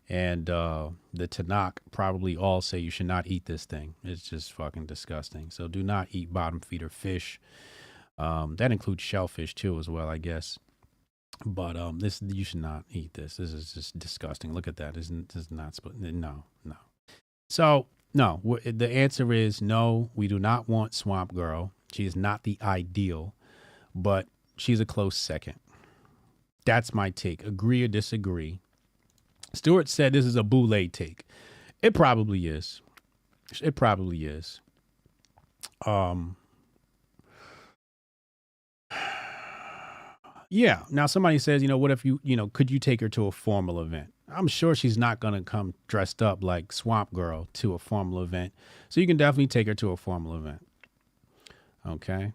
B: and the Tanakh probably all say you should not eat this thing. It's just fucking disgusting. So do not eat bottom feeder fish. That includes shellfish too, as well, I guess. But this, you should not eat this. This is just disgusting. Look at that. This is not no. So no, the answer is no. We do not want Swamp Girl. She is not the ideal, but she's a close second. That's my take. Agree or disagree? Stuart said this is a boule take. It probably is. It probably is. Yeah. Now somebody says, what if could you take her to a formal event? I'm sure she's not going to come dressed up like Swamp Girl to a formal event. So you can definitely take her to a formal event. Okay.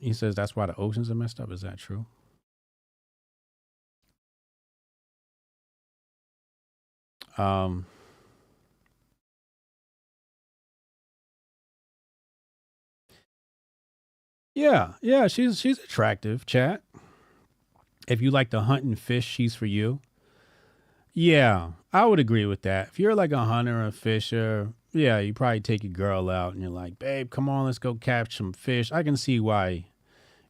B: He says that's why the oceans are messed up. Is that true? Yeah, she's attractive, chat. If you like to hunt and fish, she's for you. Yeah, I would agree with that. If you're like a hunter or a fisher, yeah, you probably take your girl out and you're like, babe, come on, let's go catch some fish. I can see why,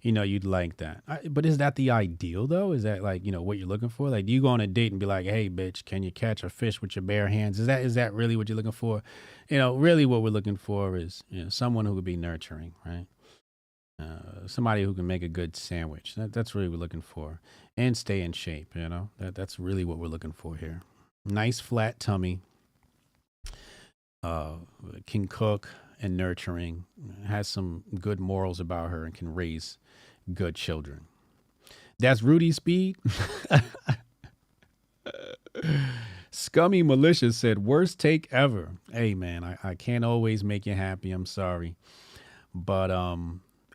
B: you'd like that. But is that the ideal though? Is that like, what you're looking for? Like, do you go on a date and be like, hey, bitch, can you catch a fish with your bare hands? Is that really what you're looking for? Really what we're looking for is, someone who could be nurturing, right? Somebody who can make a good sandwich. That's really what we're looking for. And stay in shape, That's really what we're looking for here. Nice flat tummy. Can cook and nurturing. Has some good morals about her and can raise good children. That's Rudy Speed. Scummy Malicious said, worst take ever. Hey, man, I can't always make you happy. I'm sorry. But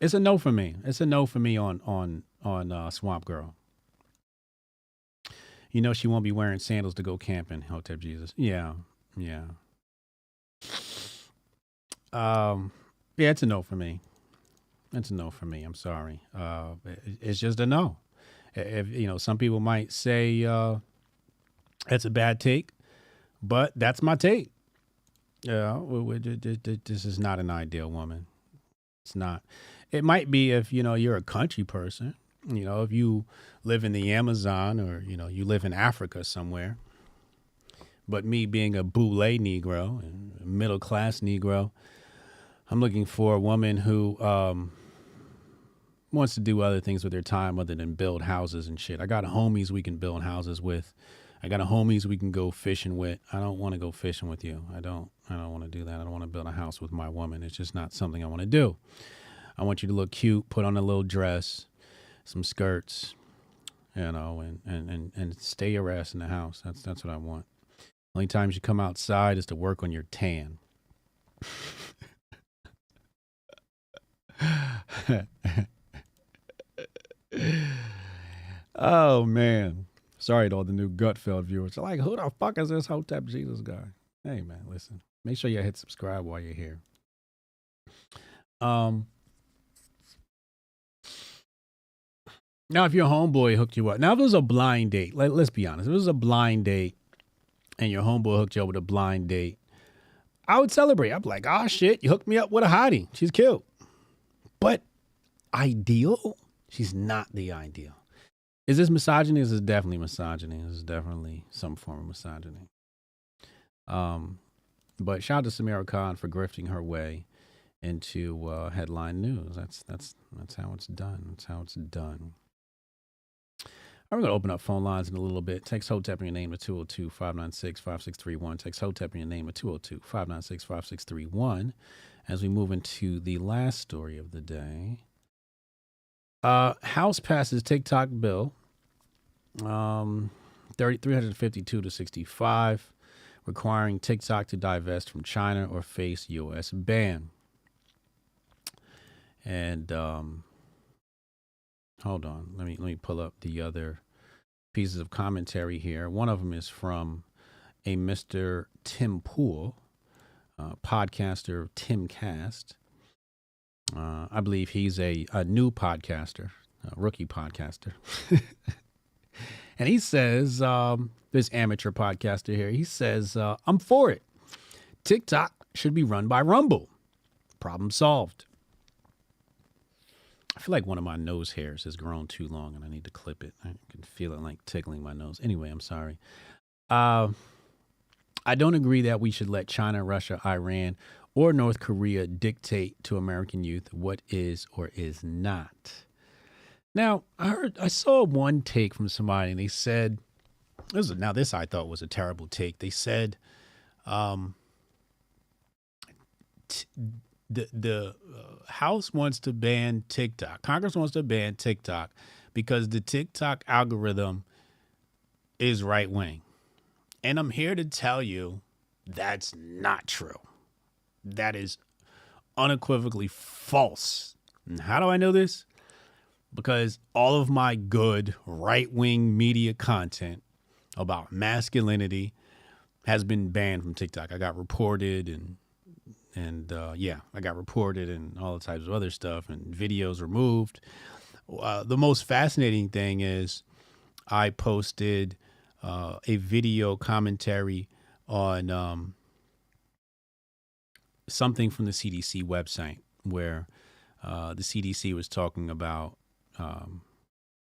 B: it's a no for me. It's a no for me on Swamp Girl. She won't be wearing sandals to go camping, Hotep Jesus. Yeah. Yeah, it's a no for me. It's a no for me. I'm sorry. It's just a no. If some people might say it's a bad take, but that's my take. This is not an ideal woman. It's not. It might be if you're a country person. If you live in the Amazon or you live in Africa somewhere. But me being a boule Negro, a middle class Negro, I'm looking for a woman who wants to do other things with her time other than build houses and shit. I got homies we can build houses with. I got homies we can go fishing with. I don't want to go fishing with you. I don't want to do that. I don't want to build a house with my woman. It's just not something I want to do. I want you to look cute, put on a little dress, some skirts, and stay your ass in the house. That's what I want. Only times you come outside is to work on your tan. Oh, man. Sorry to all the new Gutfeld viewers. They're like, who the fuck is this Hotep Jesus guy? Hey, man, listen. Make sure you hit subscribe while you're here. Now, if your homeboy hooked you up. Now, if it was a blind date, let's be honest. If it was a blind date and your homeboy hooked you up with a blind date, I would celebrate. I'd be like, oh, shit, you hooked me up with a hottie. She's cute. But ideal? She's not the ideal. Is this misogyny? This is definitely misogyny. This is definitely some form of misogyny. But shout out to Samira Khan for grifting her way into headline news. That's how it's done. That's how it's done. I'm going to open up phone lines in a little bit. Text Hotep in your name at 202-596-5631. Text Hotep in your name at 202-596-5631 as we move into the last story of the day. House passes TikTok bill 352 to 65, requiring TikTok to divest from China or face U.S. ban. And hold on, let me pull up the other pieces of commentary here. One of them is from a Mr. Tim Pool, podcaster Tim Cast. I believe he's a new podcaster, a rookie podcaster. And he says, this amateur podcaster here, he says, I'm for it. TikTok should be run by Rumble. Problem solved. I feel like one of my nose hairs has grown too long and I need to clip it. I can feel it like tickling my nose. Anyway, I'm sorry. I don't agree that we should let China, Russia, Iran, or North Korea dictate to American youth what is or is not. Now, I saw one take from somebody and they said, this I thought was a terrible take. They said, the House wants to ban TikTok. Congress wants to ban TikTok because the TikTok algorithm is right wing. And I'm here to tell you that's not true. That is unequivocally false. And how do I know this? Because all of my good right-wing media content about masculinity has been banned from TikTok. I got reported I got reported and all types of other stuff and videos removed. The most fascinating thing is I posted a video commentary on something from the CDC website where the CDC was talking about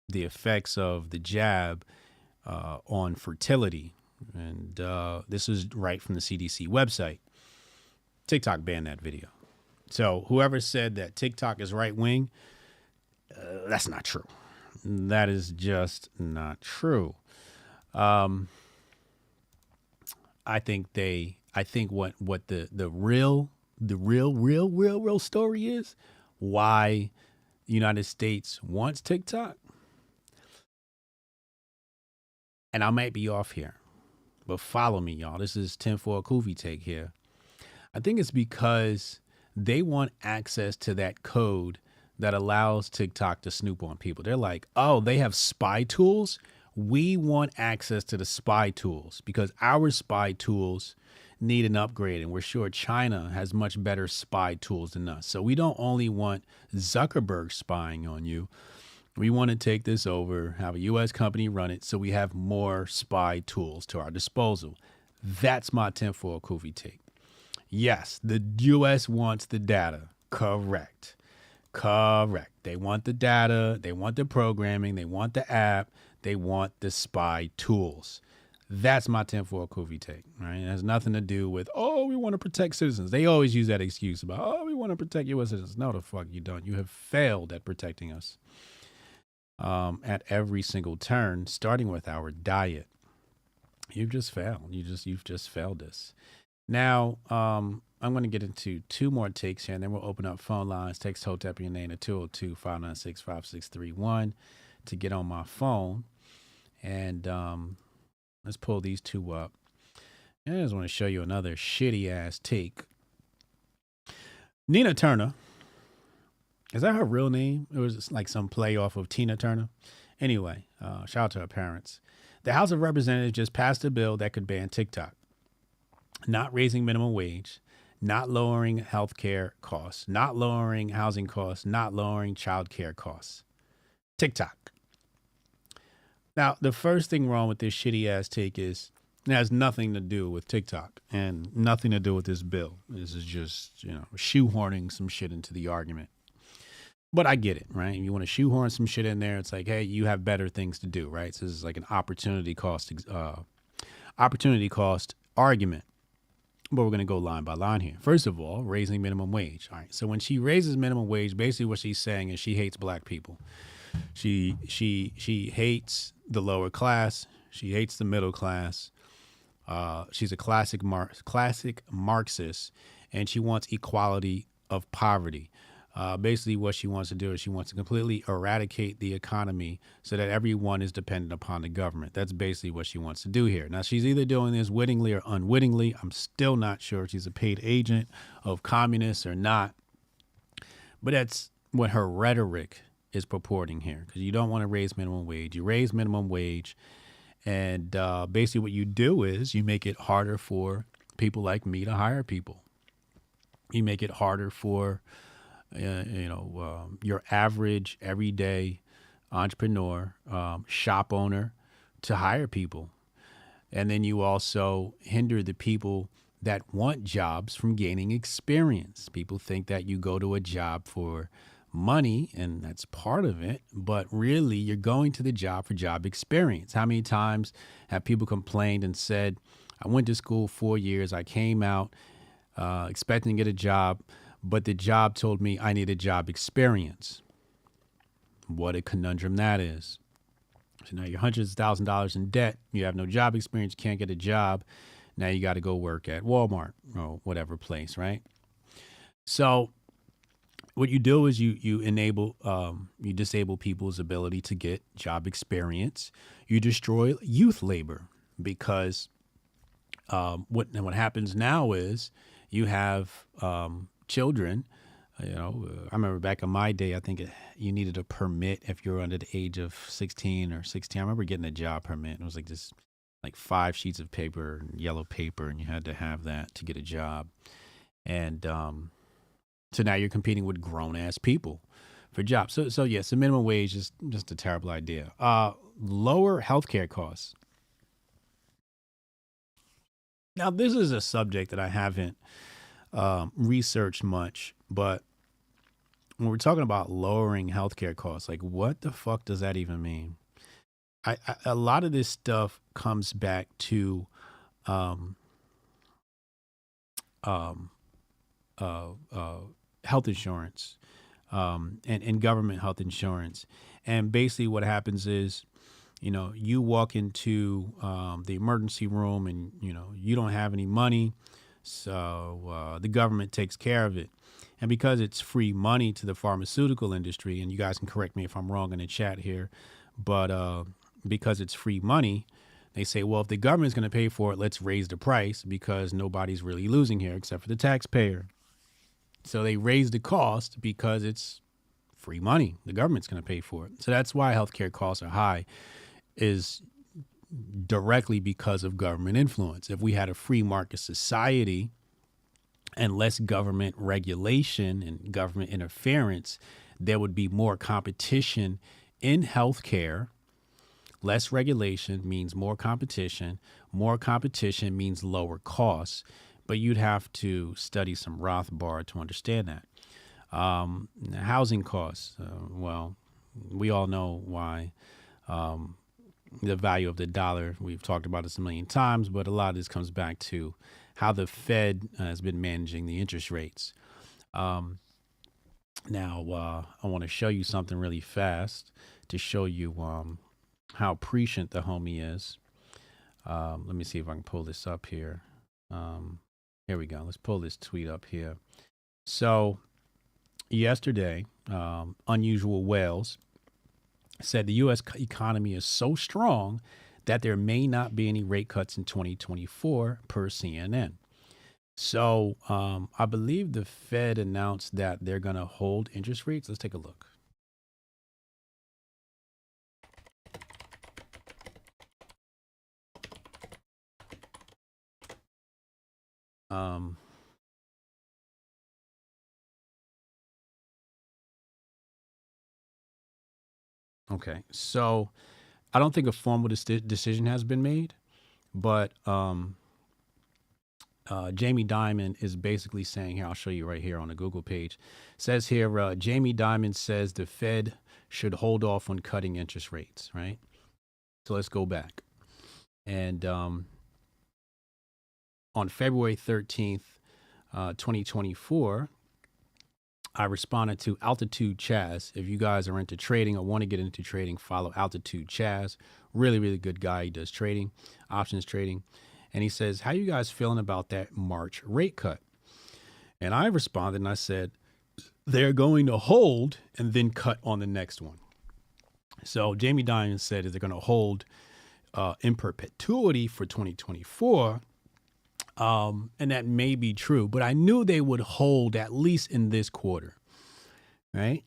B: the effects of the jab on fertility. And this is right from the CDC website. TikTok banned that video. So whoever said that TikTok is right wing, that's not true. That is just not true. I think what the real story is why the United States wants TikTok. And I might be off here, but follow me, y'all. This is 10-4 Koofy take here. I think it's because they want access to that code that allows TikTok to snoop on people. They're like, oh, they have spy tools. We want access to the spy tools because our spy tools need an upgrade. And we're sure China has much better spy tools than us. So we don't only want Zuckerberg spying on you. We want to take this over, have a U.S. company run it so we have more spy tools to our disposal. That's my 10-4 Koofy take. Yes, the U.S. wants the data. Correct. They want the data. They want the programming. They want the app. They want the spy tools. That's my 10-4 Koofy take. Right? It has nothing to do with, we want to protect citizens. They always use that excuse about, we want to protect U.S. citizens. No, the fuck you don't. You have failed at protecting us at every single turn, starting with our diet. You've just failed. You've just failed us. Now, I'm going to get into two more takes here, and then we'll open up phone lines. Text Hotep your name to 202-596-5631 to get on my phone. And let's pull these two up. And I just want to show you another shitty-ass take. Nina Turner. Is that her real name? It was just like some play off of Tina Turner. Anyway, shout out to her parents. The House of Representatives just passed a bill that could ban TikTok. Not raising minimum wage, not lowering health care costs, not lowering housing costs, not lowering child care costs. TikTok. Now, the first thing wrong with this shitty ass take is it has nothing to do with TikTok and nothing to do with this bill. This is just, shoehorning some shit into the argument. But I get it, right? You want to shoehorn some shit in there. It's like, hey, you have better things to do, right? So this is like an opportunity cost argument. But we're going to go line by line here. First of all, raising minimum wage. All right. So when she raises minimum wage, basically what she's saying is she hates black people. She hates the lower class. She hates the middle class. She's a classic Marxist, and she wants equality of poverty. Basically what she wants to do is she wants to completely eradicate the economy so that everyone is dependent upon the government. That's basically what she wants to do here. Now, she's either doing this wittingly or unwittingly. I'm still not sure if she's a paid agent of communists or not. But that's what her rhetoric is purporting here, because you don't want to raise minimum wage. You raise minimum wage, and basically what you do is you make it harder for people like me to hire people. You make it harder for your average everyday entrepreneur, shop owner to hire people. And then you also hinder the people that want jobs from gaining experience. People think that you go to a job for money, and that's part of it, but really you're going to the job for job experience. How many times have people complained and said, I went to school 4 years, I came out expecting to get a job, but the job told me I need a job experience. What a conundrum that is. So now you're hundreds of thousands of dollars in debt. You have no job experience. You can't get a job. Now you got to go work at Walmart or whatever place, right? So what you do is you disable people's ability to get job experience. You destroy youth labor because what happens now is you have children. I remember back in my day, I think you needed a permit if you were under the age of 16 or 16. I remember getting a job permit. It was like 5 sheets of paper, yellow paper, and you had to have that to get a job. And so now you're competing with grown-ass people for jobs. So yes, the minimum wage is just a terrible idea. Lower healthcare costs. Now, this is a subject that I haven't researched much, but when we're talking about lowering healthcare costs, like what the fuck does that even mean? A lot of this stuff comes back to health insurance and government health insurance. And basically what happens is, you walk into the emergency room and, you don't have any money. So the government takes care of it. And because it's free money to the pharmaceutical industry, and you guys can correct me if I'm wrong in the chat here, but because it's free money, they say, well, if the government's going to pay for it, let's raise the price because nobody's really losing here except for the taxpayer. So they raise the cost because it's free money. The government's going to pay for it. So that's why healthcare costs are high, is directly because of government influence. If we had a free market society and less government regulation and government interference, there would be more competition in healthcare. Less regulation means more competition. More competition means lower costs. But you'd have to study some Rothbard to understand that. Housing costs. Well, we all know why the value of the dollar. We've talked about this a million times, but a lot of this comes back to how the Fed has been managing the interest rates. Now, I want to show you something really fast to show you how prescient the homie is. Let me see if I can pull this up here. Here we go. Let's pull this tweet up here. So yesterday, Unusual Whales said the U.S. economy is so strong that there may not be any rate cuts in 2024 per CNN. So I believe the Fed announced that they're going to hold interest rates. Let's take a look. Okay, so I don't think a formal decision has been made, but Jamie Dimon is basically saying here, I'll show you right here on the Google page, says here, Jamie Dimon says the Fed should hold off on cutting interest rates, right? So let's go back. And on February 13th, 2024, I responded to Altitude Chaz. If you guys are into trading or want to get into trading, follow Altitude Chaz. Really, really good guy. He does trading, options trading. And he says, how you guys feeling about that March rate cut? And I responded and I said, they're going to hold and then cut on the next one. So Jamie Dimon said, is they're going to hold in perpetuity for 2024. And that may be true, but I knew they would hold at least in this quarter, right?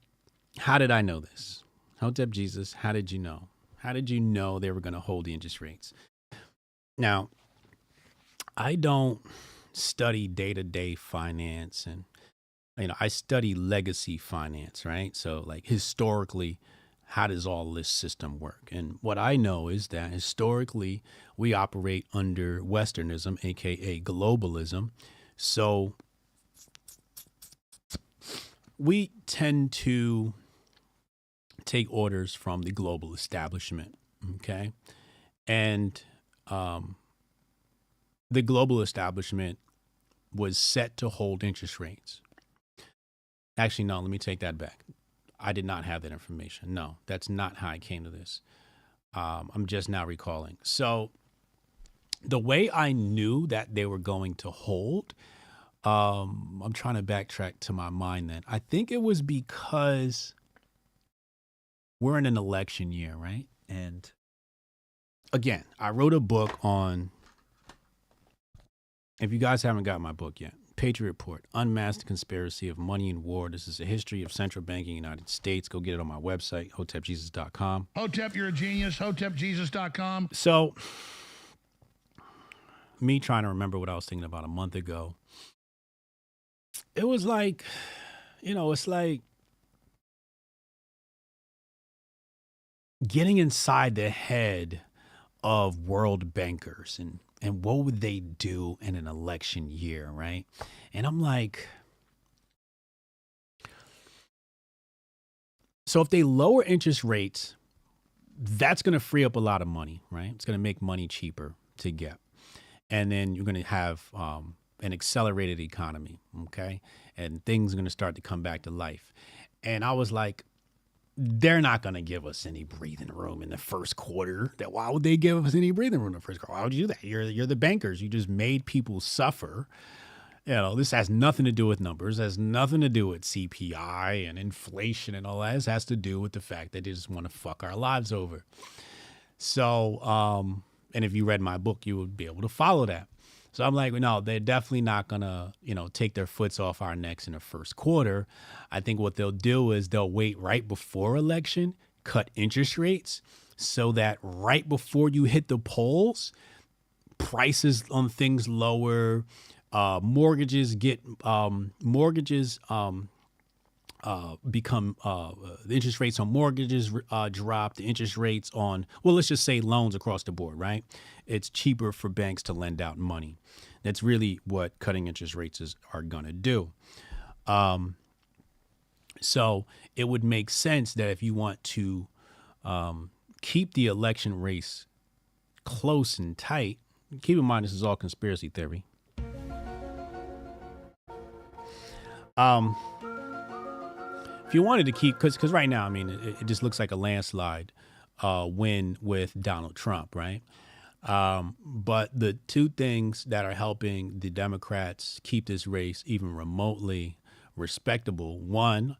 B: How did I know this? Hotep Jesus, how did you know? How did you know they were going to hold the interest rates? Now, I don't study day-to-day finance, and I study legacy finance, right? So like historically, how does all this system work? And what I know is that historically we operate under Westernism, aka globalism. So we tend to take orders from the global establishment, okay? And the global establishment was set to hold interest rates. Actually, no, let me take that back. I did not have that information. No, that's not how I came to this. I'm just now recalling. So the way I knew that they were going to hold, I'm trying to backtrack to my mind then. I think it was because we're in an election year, right? And again, I wrote a book on, if you guys haven't got my book yet, Patriot Report, Unmasked Conspiracy of Money and War. This is a history of central banking in the United States. Go get it on my website, HotepJesus.com.
H: Hotep, you're a genius. HotepJesus.com.
B: So, me trying to remember what I was thinking about a month ago, it was like, it's like getting inside the head of world bankers and what would they do in an election year, right? And I'm like, so if they lower interest rates, that's going to free up a lot of money, right? It's going to make money cheaper to get. And then you're going to have an accelerated economy, okay? And things are going to start to come back to life. And I was like, they're not going to give us any breathing room in the first quarter. Why would they give us any breathing room in the first quarter? Why would you do that? You're the bankers. You just made people suffer. This has nothing to do with numbers. It has nothing to do with CPI and inflation and all that. This has to do with the fact that they just want to fuck our lives over. So, and if you read my book, you would be able to follow that. So I'm like, no, they're definitely not going to, take their foots off our necks in the first quarter. I think what they'll do is they'll wait right before election, cut interest rates so that right before you hit the polls, prices on things lower, mortgages become, the interest rates on mortgages drop, the interest rates on, well, let's just say loans across the board, right? It's cheaper for banks to lend out money. That's really what cutting interest rates are going to do. So it would make sense that if you want to keep the election race close and tight, keep in mind this is all conspiracy theory. If you wanted to keep, because right now, I mean, it just looks like a landslide win with Donald Trump, right? But the two things that are helping the Democrats keep this race even remotely respectable, one,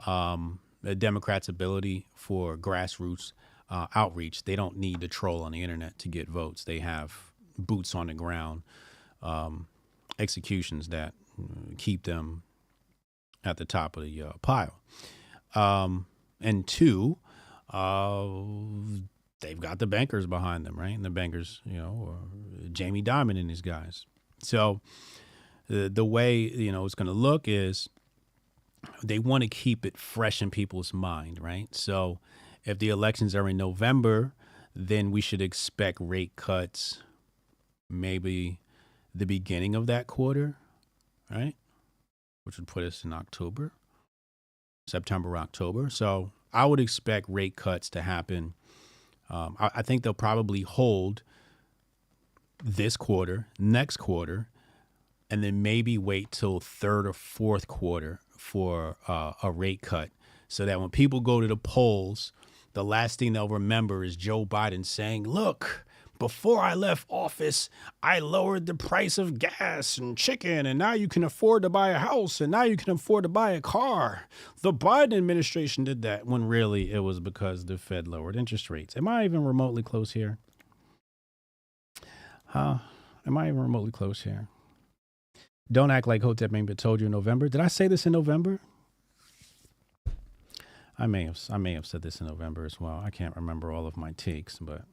B: the Democrats' ability for grassroots outreach. They don't need to troll on the internet to get votes. They have boots on the ground executions that keep them at the top of the pile. And two, they've got the bankers behind them, right? And the bankers, Jamie Dimon and these guys. So the way, it's going to look is they want to keep it fresh in people's mind, right? So if the elections are in November, then we should expect rate cuts maybe the beginning of that quarter, right? Which would put us in October, September, October. So I would expect rate cuts to happen. I think they'll probably hold this quarter, next quarter, and then maybe wait till third or fourth quarter for a rate cut so that when people go to the polls, the last thing they'll remember is Joe Biden saying, look, before I left office, I lowered the price of gas and chicken, and now you can afford to buy a house, and now you can afford to buy a car. The Biden administration did that, when really it was because the Fed lowered interest rates. Am I even remotely close here? Am I even remotely close here? Don't act like Hotep maybe told you in November. Did I say this in November? I may have said this in November as well. I can't remember all of my takes, but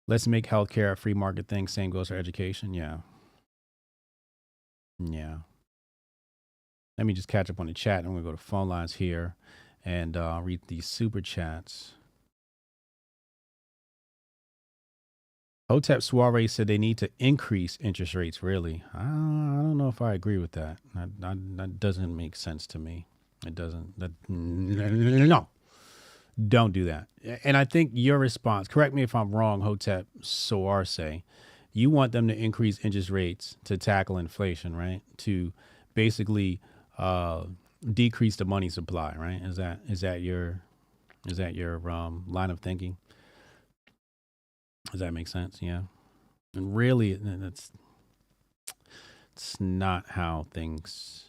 B: Let's make healthcare a free market thing. Same goes for education. Yeah. Yeah. Let me just catch up on the chat. I'm going to go to phone lines here and read these super chats. Hotep Soiree said they need to increase interest rates. Really? I don't know if I agree with that. That doesn't make sense to me. It doesn't. No. Don't do that. And I think your response, correct me if I'm wrong, Hotep Soiree, you want them to increase interest rates to tackle inflation, right? To basically decrease the money supply, right? Is that your line of thinking? Does that make sense? Yeah. And really, it's not how things.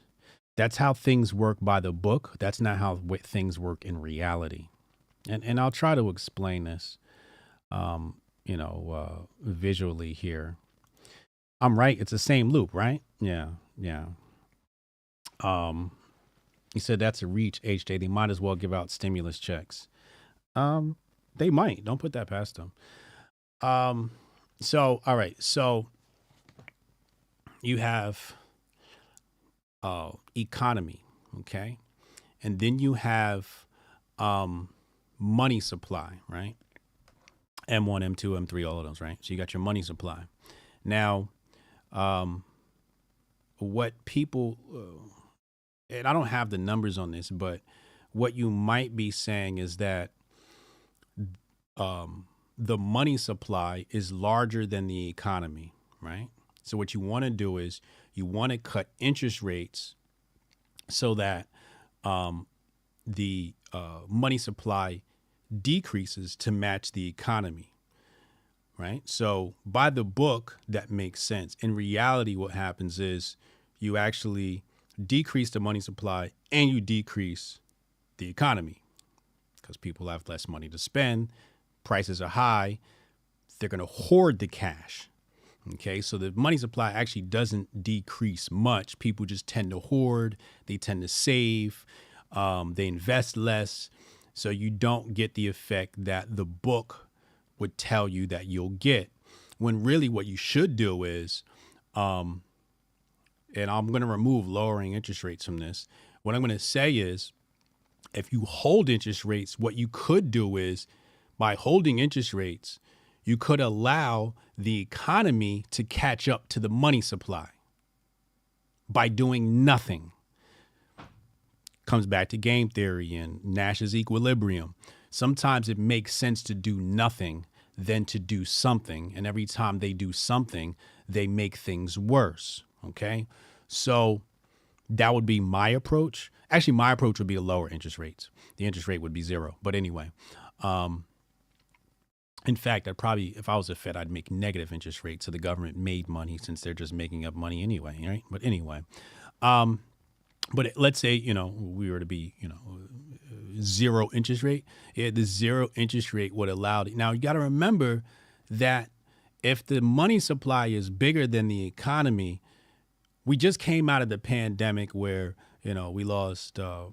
B: That's how things work by the book. That's not how things work in reality. And I'll try to explain this, visually here. I'm right. It's the same loop, right? Yeah. Yeah. He said that's a reach, HJ. They might as well give out stimulus checks. They might. Don't put that past them. So, all right. So you have economy, okay? And then you have money supply, right? M1, M2, M3, all of those, right? So you got your money supply. Now, what people, and I don't have the numbers on this, but what you might be saying is that the money supply is larger than the economy, right? So what you want to do is you want to cut interest rates so that the money supply decreases to match the economy, right? So by the book, that makes sense. In reality, what happens is you actually decrease the money supply and you decrease the economy because people have less money to spend. Prices are high. They're going to hoard the cash. Okay, so the money supply actually doesn't decrease much. People just tend to hoard. They tend to save. They invest less. So you don't get the effect that the book would tell you that you'll get. When really what you should do is, and I'm going to remove lowering interest rates from this. What I'm going to say is, if you hold interest rates, what you could do is, by holding interest rates, you could allow the economy to catch up to the money supply by doing nothing. Comes back to game theory and Nash's equilibrium. Sometimes it makes sense to do nothing than to do something. And every time they do something, they make things worse. Okay. So that would be my approach. Actually, my approach would be to lower interest rates. The interest rate would be zero. But anyway, in fact, I'd probably, if I was a Fed, I'd make negative interest rates so the government made money since they're just making up money anyway, right? But anyway, but let's say, we were to be, zero interest rate. Yeah, the zero interest rate would allow it. Now, you got to remember that if the money supply is bigger than the economy, we just came out of the pandemic where, we lost, I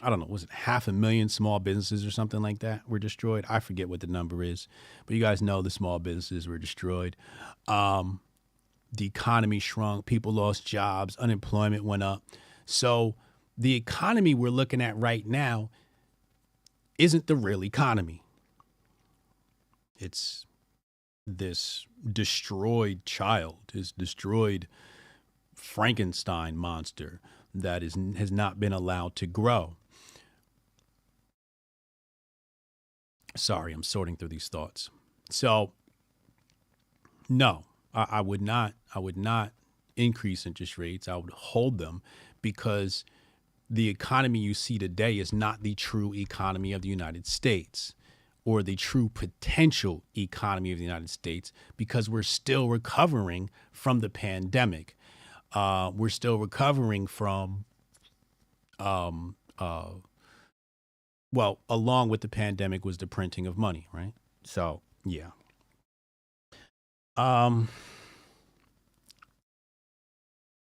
B: don't know, was it 500,000 small businesses or something like that were destroyed? I forget what the number is, but you guys know the small businesses were destroyed. The economy shrunk, people lost jobs, unemployment went up. So the economy we're looking at right now isn't the real economy. It's this destroyed child, this destroyed Frankenstein monster that has not been allowed to grow. Sorry, I'm sorting through these thoughts. So, no, I would not increase interest rates. I would hold them because the economy you see today is not the true economy of the United States or the true potential economy of the United States because we're still recovering from the pandemic. We're still recovering from, well, along with the pandemic was the printing of money, right? So, yeah.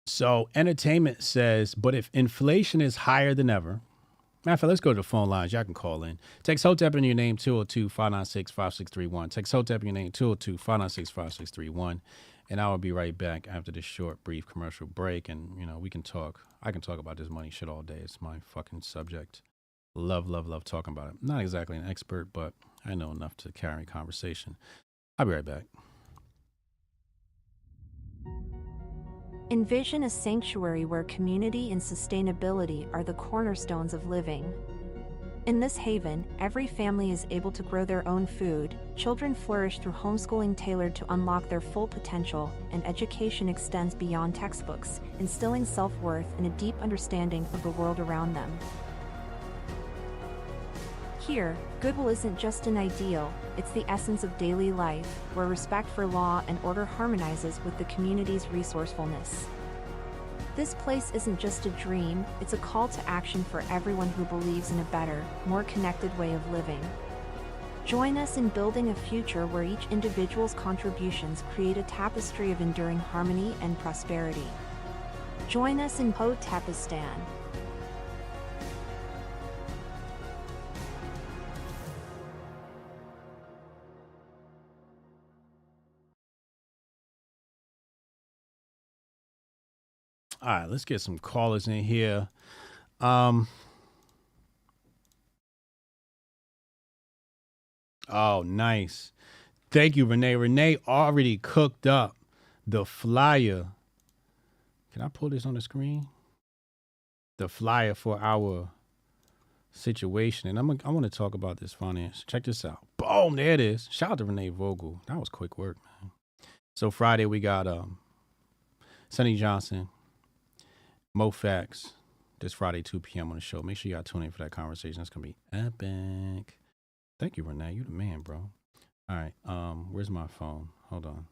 B: So entertainment says, but if inflation is higher than ever, Matter of fact, let's go to the phone lines. Y'all can call in. Text Hotep in your name, 202-596-5631. Text Hotep in your name, 202-596-5631. And I will be right back after this short, brief commercial break. And, you know, we can talk. I can talk about this money shit all day. It's my fucking subject. Love, love, love talking about it. Not exactly an expert, but I know enough to carry conversation. I'll be right back.
A: Envision a sanctuary where community and sustainability are the cornerstones of living. In this haven, every family is able to grow their own food, children flourish through homeschooling tailored to unlock their full potential, and education extends beyond textbooks, instilling self-worth and a deep understanding of the world around them. Here, goodwill isn't just an ideal, it's the essence of daily life, where respect for law and order harmonizes with the community's resourcefulness. This place isn't just a dream, it's a call to action for everyone who believes in a better, more connected way of living. Join us in building a future where each individual's contributions create a tapestry of enduring harmony and prosperity. Join us in Hotepistan.
B: All right, let's get some callers in here. Oh, nice. Thank you, Renee. Renee already cooked up the flyer. Can I pull this on the screen? The flyer for our situation. And I want to talk about this finance. Check this out. Boom, there it is. Shout out to Renee Vogel. That was quick work, man. So Friday we got Sonny Johnson, Mo Fax, this Friday, 2 p.m. on the show. Make sure y'all tune in for that conversation. It's going to be epic. Thank you, Renee. You the man, bro. All right. Where's my phone? Hold on.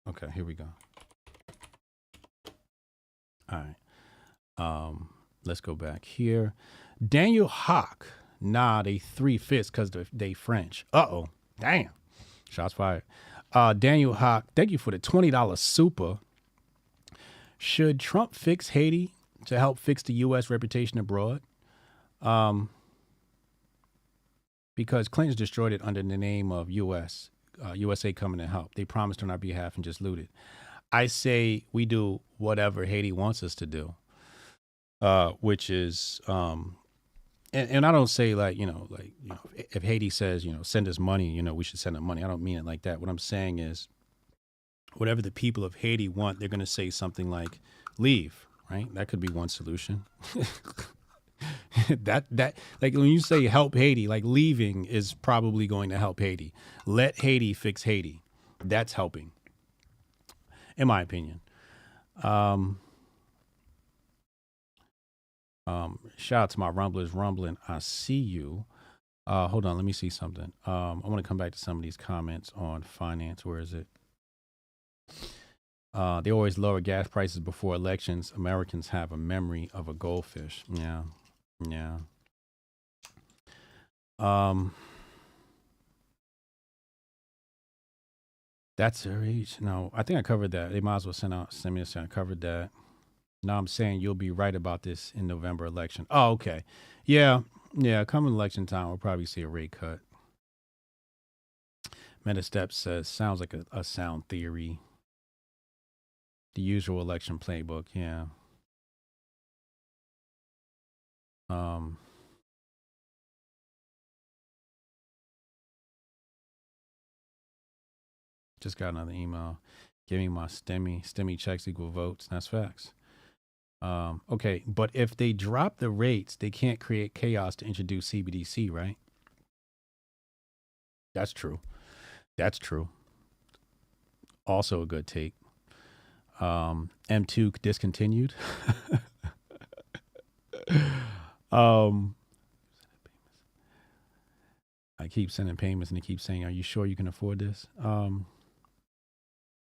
B: Okay, here we go. All right. Let's go back here. Daniel Hawk. Nah, they 3/5 because they French. Uh-oh. Damn. Shots fired. Daniel Hawk, thank you for the $20 super. Should Trump fix Haiti to help fix the U.S. reputation abroad? Because Clinton's destroyed it under the name of USA coming to help. They promised on our behalf and just looted. I say we do whatever Haiti wants us to do, which is, and I don't say if Haiti says, send us money, we should send them money. I don't mean it like that. What I'm saying is whatever the people of Haiti want, they're going to say something like leave, right? That could be one solution. that like when you say help Haiti, like leaving is probably going to help Haiti. Let Haiti fix Haiti. That's helping, in my opinion. Shout out to my rumblers rumbling. I see you. Hold on, let me see something. I want to come back to some of these comments on finance. Where is it? They always lower gas prices before elections. Americans have a memory of a goldfish. Yeah. That's their age. No, I think I covered that. They might as well send me a I covered that. No, I'm saying you'll be right about this in November election. Oh, okay. Yeah. Coming election time, we'll probably see a rate cut. Metastep says, sounds like a sound theory. The usual election playbook, yeah. Just got another email. Give me my STEMI checks equal votes. That's facts. Okay, but if they drop the rates, they can't create chaos to introduce CBDC, right? That's true. Also a good take. M2 discontinued. I keep sending payments and they keep saying, are you sure you can afford this?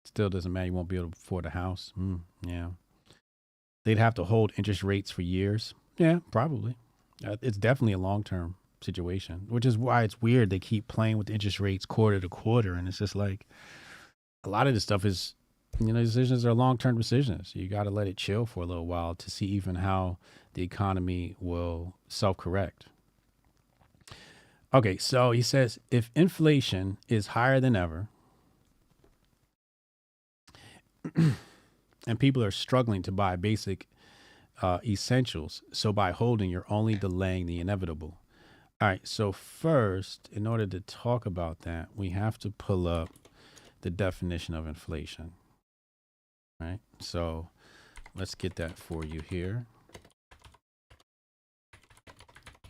B: Still doesn't matter. You won't be able to afford a house. Yeah. They'd have to hold interest rates for years. Yeah, probably. It's definitely a long-term situation, which is why it's weird. They keep playing with interest rates quarter to quarter. And it's just like a lot of this stuff is Decisions are long-term decisions. You got to let it chill for a little while to see even how the economy will self-correct. Okay, so he says if inflation is higher than ever and people are struggling to buy basic essentials, so by holding, you're only delaying the inevitable. All right, so first, in order to talk about that, we have to pull up the definition of inflation. All right, so let's get that for you here.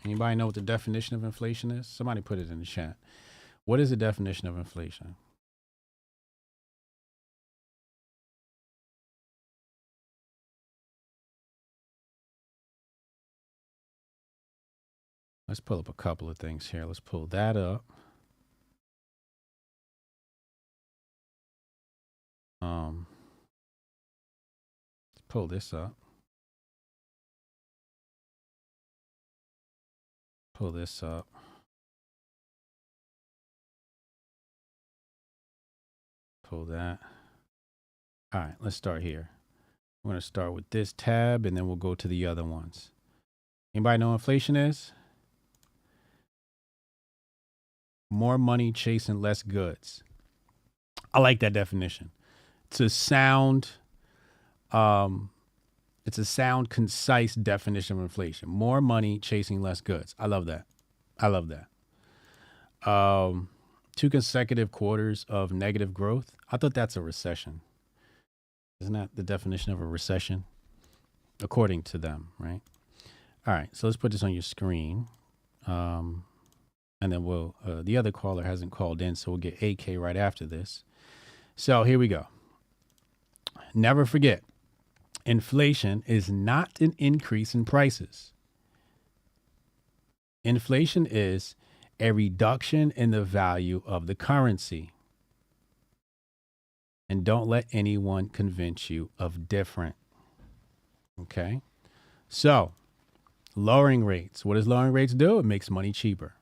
B: Anybody know what the definition of inflation is? Somebody put it in the chat. What is the definition of inflation? Let's pull up a couple of things here. Let's pull that up. Let's pull this up. Pull this up. Pull that. All right, let's start here. We're going to start with this tab, and then we'll go to the other ones. Anybody know what inflation is? More money chasing less goods. I like that definition. It's a sound, concise definition of inflation. More money chasing less goods. I love that. I love that. 2 consecutive quarters of negative growth. I thought that's a recession. Isn't that the definition of a recession? According to them, right? All right, so let's put this on your screen. And then we'll, the other caller hasn't called in, so we'll get AK right after this. So here we go. Never forget, inflation is not an increase in prices. Inflation is a reduction in the value of the currency. And don't let anyone convince you of different. Okay? So, lowering rates. What does lowering rates do? It makes money cheaper.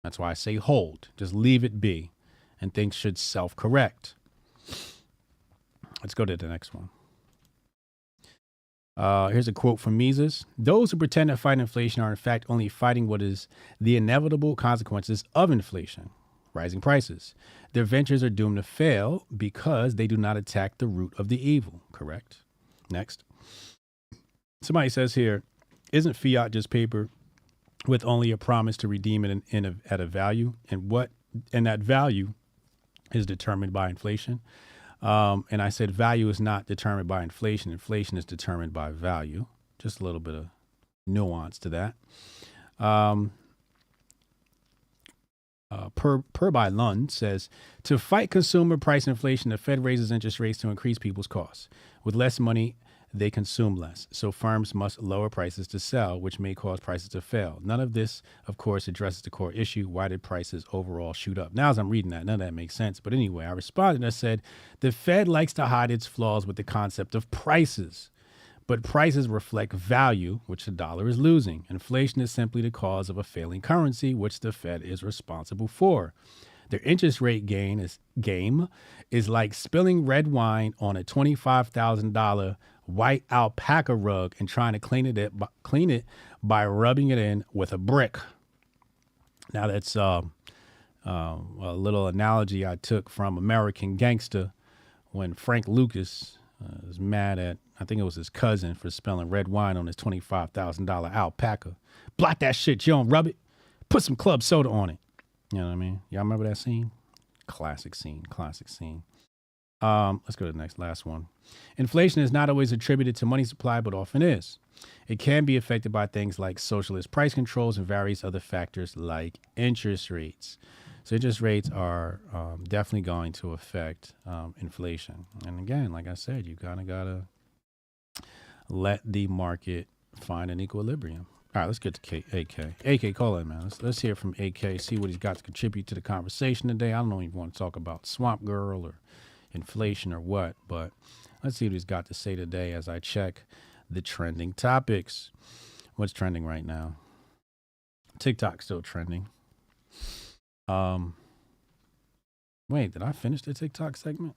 B: That's why I say hold. Just leave it be. And things should self-correct. Let's go to the next one. Here's a quote from Mises. Those who pretend to fight inflation are in fact only fighting what is the inevitable consequences of inflation, rising prices. Their ventures are doomed to fail because they do not attack the root of the evil. Correct. Next. Somebody says here, isn't fiat just paper with only a promise to redeem it at a value? And that value is determined by inflation. And I said value is not determined by inflation. Inflation is determined by value. Just a little bit of nuance to that. Per by Lund says, to fight consumer price inflation, the Fed raises interest rates to increase people's costs. With less money, they consume less. So firms must lower prices to sell, which may cause prices to fail. None of this, of course, addresses the core issue. Why did prices overall shoot up? Now, as I'm reading that, none of that makes sense. But anyway, I responded and I said, the Fed likes to hide its flaws with the concept of prices. But prices reflect value, which the dollar is losing. Inflation is simply the cause of a failing currency, which the Fed is responsible for. Their interest rate game is like spilling red wine on a $25,000 white alpaca rug and trying to clean it by rubbing it in with a brick. Now that's a little analogy I took from American Gangster when Frank Lucas was mad at, I think it was his cousin, for spilling red wine on his $25,000 alpaca. Blot that shit, you don't rub it. Put some club soda on it. You know what I mean? Y'all remember that scene? Classic scene. Let's go to the last one. Inflation is not always attributed to money supply, but often is. It can be affected by things like socialist price controls and various other factors like interest rates. So interest rates are definitely going to affect inflation. And again, like I said, you kind of got to let the market find an equilibrium. All right, let's get to AK. AK, call in, man. Let's hear from AK, see what he's got to contribute to the conversation today. I don't know if you want to talk about Swamp Girl or inflation or what, but let's see what he's got to say today as I check the trending topics. What's trending right now? TikTok's still trending. Wait, did I finish the TikTok segment?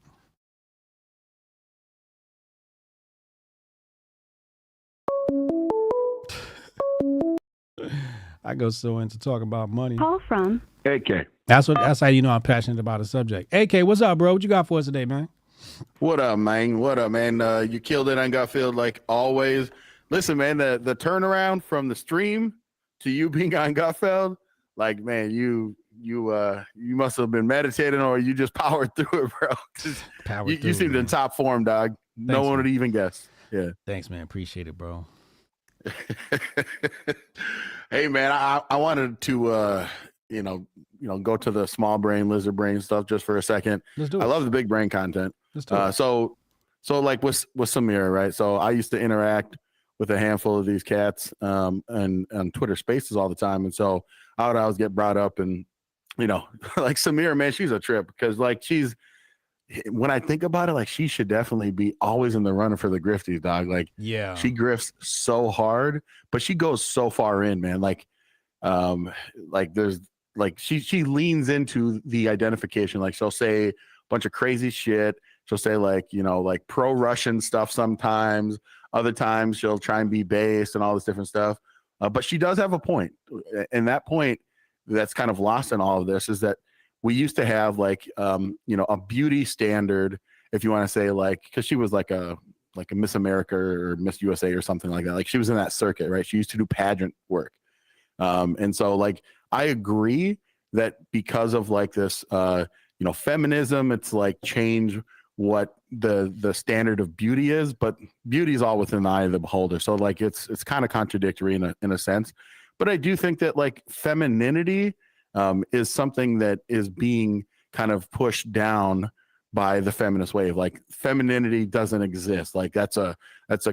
B: I go so into talking about money.
Q: Call from
C: AK.
B: That's how you know I'm passionate about a subject. AK, what's up, bro? What you got for us today, man?
C: What up, man? What up, man? You killed it on Gutfield like always. Listen, man, the turnaround from the stream to you being on Gutfeld, like, man, you must have been meditating or you just powered through it, bro. You seemed in top form, dog. No one would even guess. Yeah.
B: Thanks, man. Appreciate it, bro.
C: Hey, man, I wanted to go to the small brain, lizard brain stuff just for a second.
B: Let's do it.
C: I love the big brain content.
B: Let's do it.
C: So like with Samir, right? So I used to interact with a handful of these cats and on Twitter Spaces all the time, and so I would always get brought up, and like Samir, man, she's a trip because like when I think about it, like she should definitely be always in the running for the grifties, dog. Like,
B: yeah,
C: she grifts so hard, but she goes so far in, man. Like there's like she leans into the identification. Like she'll say a bunch of crazy shit. She'll say like pro-Russian stuff sometimes. Other times she'll try and be based and all this different stuff. But she does have a point, and that point that's kind of lost in all of this is that we used to have like a beauty standard, if you want to say, like, because she was like a Miss America or Miss USA or something like that. Like she was in that circuit, right? She used to do pageant work, and so like I agree that because of like this feminism, it's like change what the standard of beauty is, but beauty is all within the eye of the beholder. So like it's kind of contradictory in a sense, but I do think that like femininity is something that is being kind of pushed down by the feminist wave. Like femininity doesn't exist. Like that's a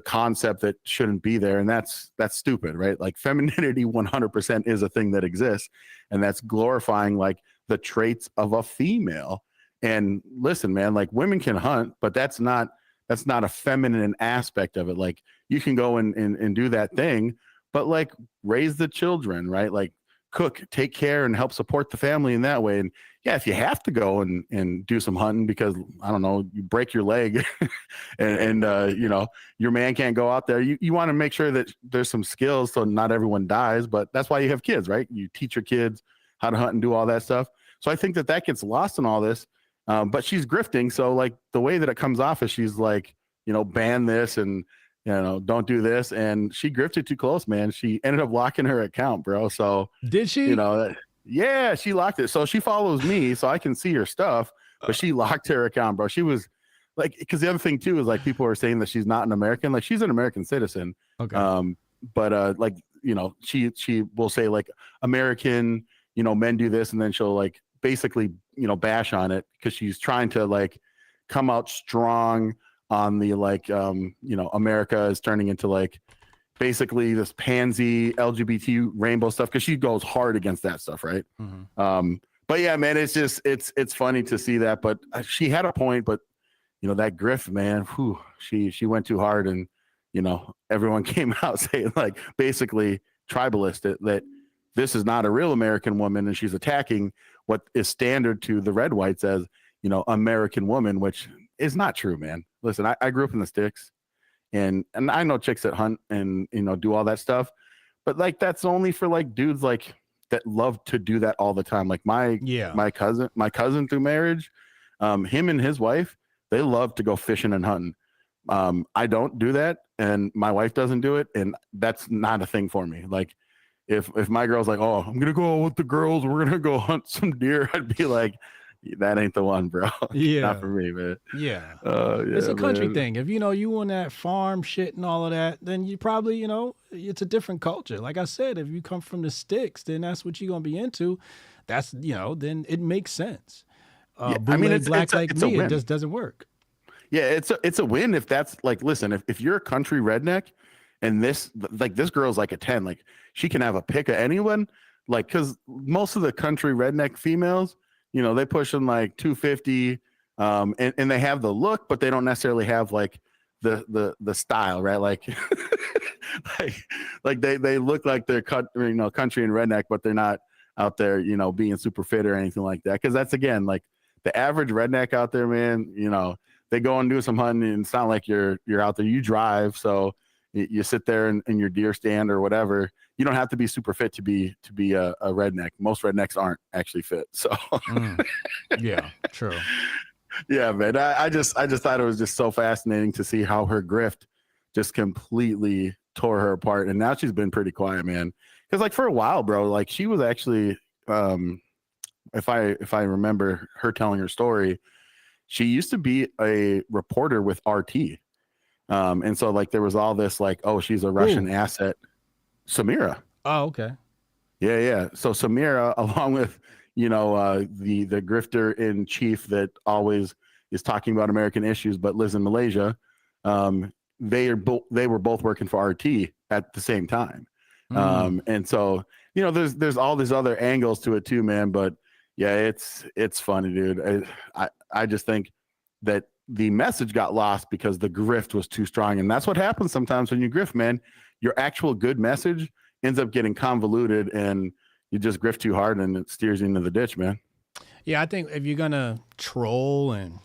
C: concept that shouldn't be there, and that's stupid, right? Like femininity 100% is a thing that exists, and that's glorifying like the traits of a female. And listen, man, like women can hunt, but that's not a feminine aspect of it. Like you can go and do that thing, but like raise the children, right? Like cook, take care, and help support the family in that way. And yeah, if you have to go and do some hunting because I don't know, you break your leg and your man can't go out there, you want to make sure that there's some skills so not everyone dies. But that's why you have kids, right? You teach your kids how to hunt and do all that stuff. So I think that gets lost in all this. But she's grifting, so like the way that it comes off is she's like, ban this and don't do this, and she grifted too close, man. She ended up locking her account, bro. So
B: did she?
C: Yeah, she locked it. So she follows me, so I can see her stuff, but she locked her account, bro. She was like, because the other thing too is like people are saying that she's not an American, like she's an American citizen.
B: Okay.
C: But she will say like American, men do this, and then she'll like basically bash on it because she's trying to like come out strong on the like America is turning into like basically this pansy LGBT rainbow stuff because she goes hard against that stuff, right?
B: Mm-hmm.
C: But yeah, man, it's just it's funny to see that. But she had a point, but that grift, man, whew, she went too hard, and everyone came out saying like basically tribalist that this is not a real American woman, and she's attacking what is standard to the red whites as American woman, which is not true, man. Listen, I grew up in the sticks, and I know chicks that hunt and do all that stuff, but like that's only for like dudes like that love to do that all the time. Like my cousin through marriage, him and his wife, they love to go fishing and hunting. I don't do that, and my wife doesn't do it, and that's not a thing for me. Like if my girl's like, oh, I'm gonna go with the girls, we're gonna go hunt some deer, I'd be like, that ain't the one, bro.
B: Yeah,
C: not for me, man.
B: Yeah,
C: yeah,
B: it's a country
C: man.
B: thing. If you on that farm shit and all of that, then you probably it's a different culture. Like I said, if you come from the sticks, then that's what you're gonna be into. That's then it makes sense.
C: Yeah, I mean, it's
B: black
C: like
B: me, it just doesn't work.
C: Yeah, it's a win if that's like, listen, if you're a country redneck and this girl's like a 10, like she can have a pick of anyone, like because most of the country redneck females, they push them like 250, and they have the look, but they don't necessarily have like the style, right? Like like they look like they're country and redneck, but they're not out there being super fit or anything like that, because that's again like the average redneck out there, man, you know, they go and do some hunting, and it's not like you're out there. You drive, so you sit there in your deer stand or whatever. You don't have to be super fit to be a redneck. Most rednecks aren't actually fit. So
B: yeah, true.
C: Yeah, man. I just thought it was just so fascinating to see how her grift just completely tore her apart. And now she's been pretty quiet, man. Because like for a while, bro, like she was actually, if I remember her telling her story, she used to be a reporter with RT. And so like there was all this like, oh, she's a Russian asset. Samira.
B: Oh, okay.
C: Yeah. So Samira, along with, you know, the grifter in chief that always is talking about American issues but lives in Malaysia, they were both working for RT at the same time. And so, you know, there's all these other angles to it too, man. But yeah, it's funny, dude. I just think that the message got lost because the grift was too strong. And that's what happens sometimes when you grift, man. Your actual good message ends up getting convoluted, and you just grift too hard and it steers you into the ditch, man.
B: Yeah, I think if you're gonna troll and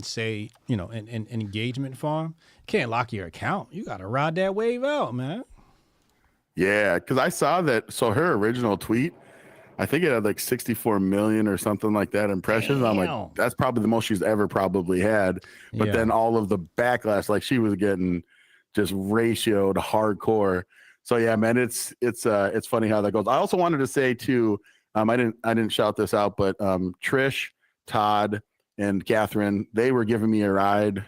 B: say, you know, an engagement farm, can't lock your account. You gotta ride that wave out, man.
C: Yeah, because I saw that. So her original tweet, I think it had like 64 million or something like that impressions.
B: Damn.
C: I'm like, that's probably the most she's ever probably had. But then all of the backlash, like she was getting just ratioed hardcore. So yeah, man, it's funny how that goes. I also wanted to say too, I didn't shout this out, but Trish, Todd, and Catherine, they were giving me a ride.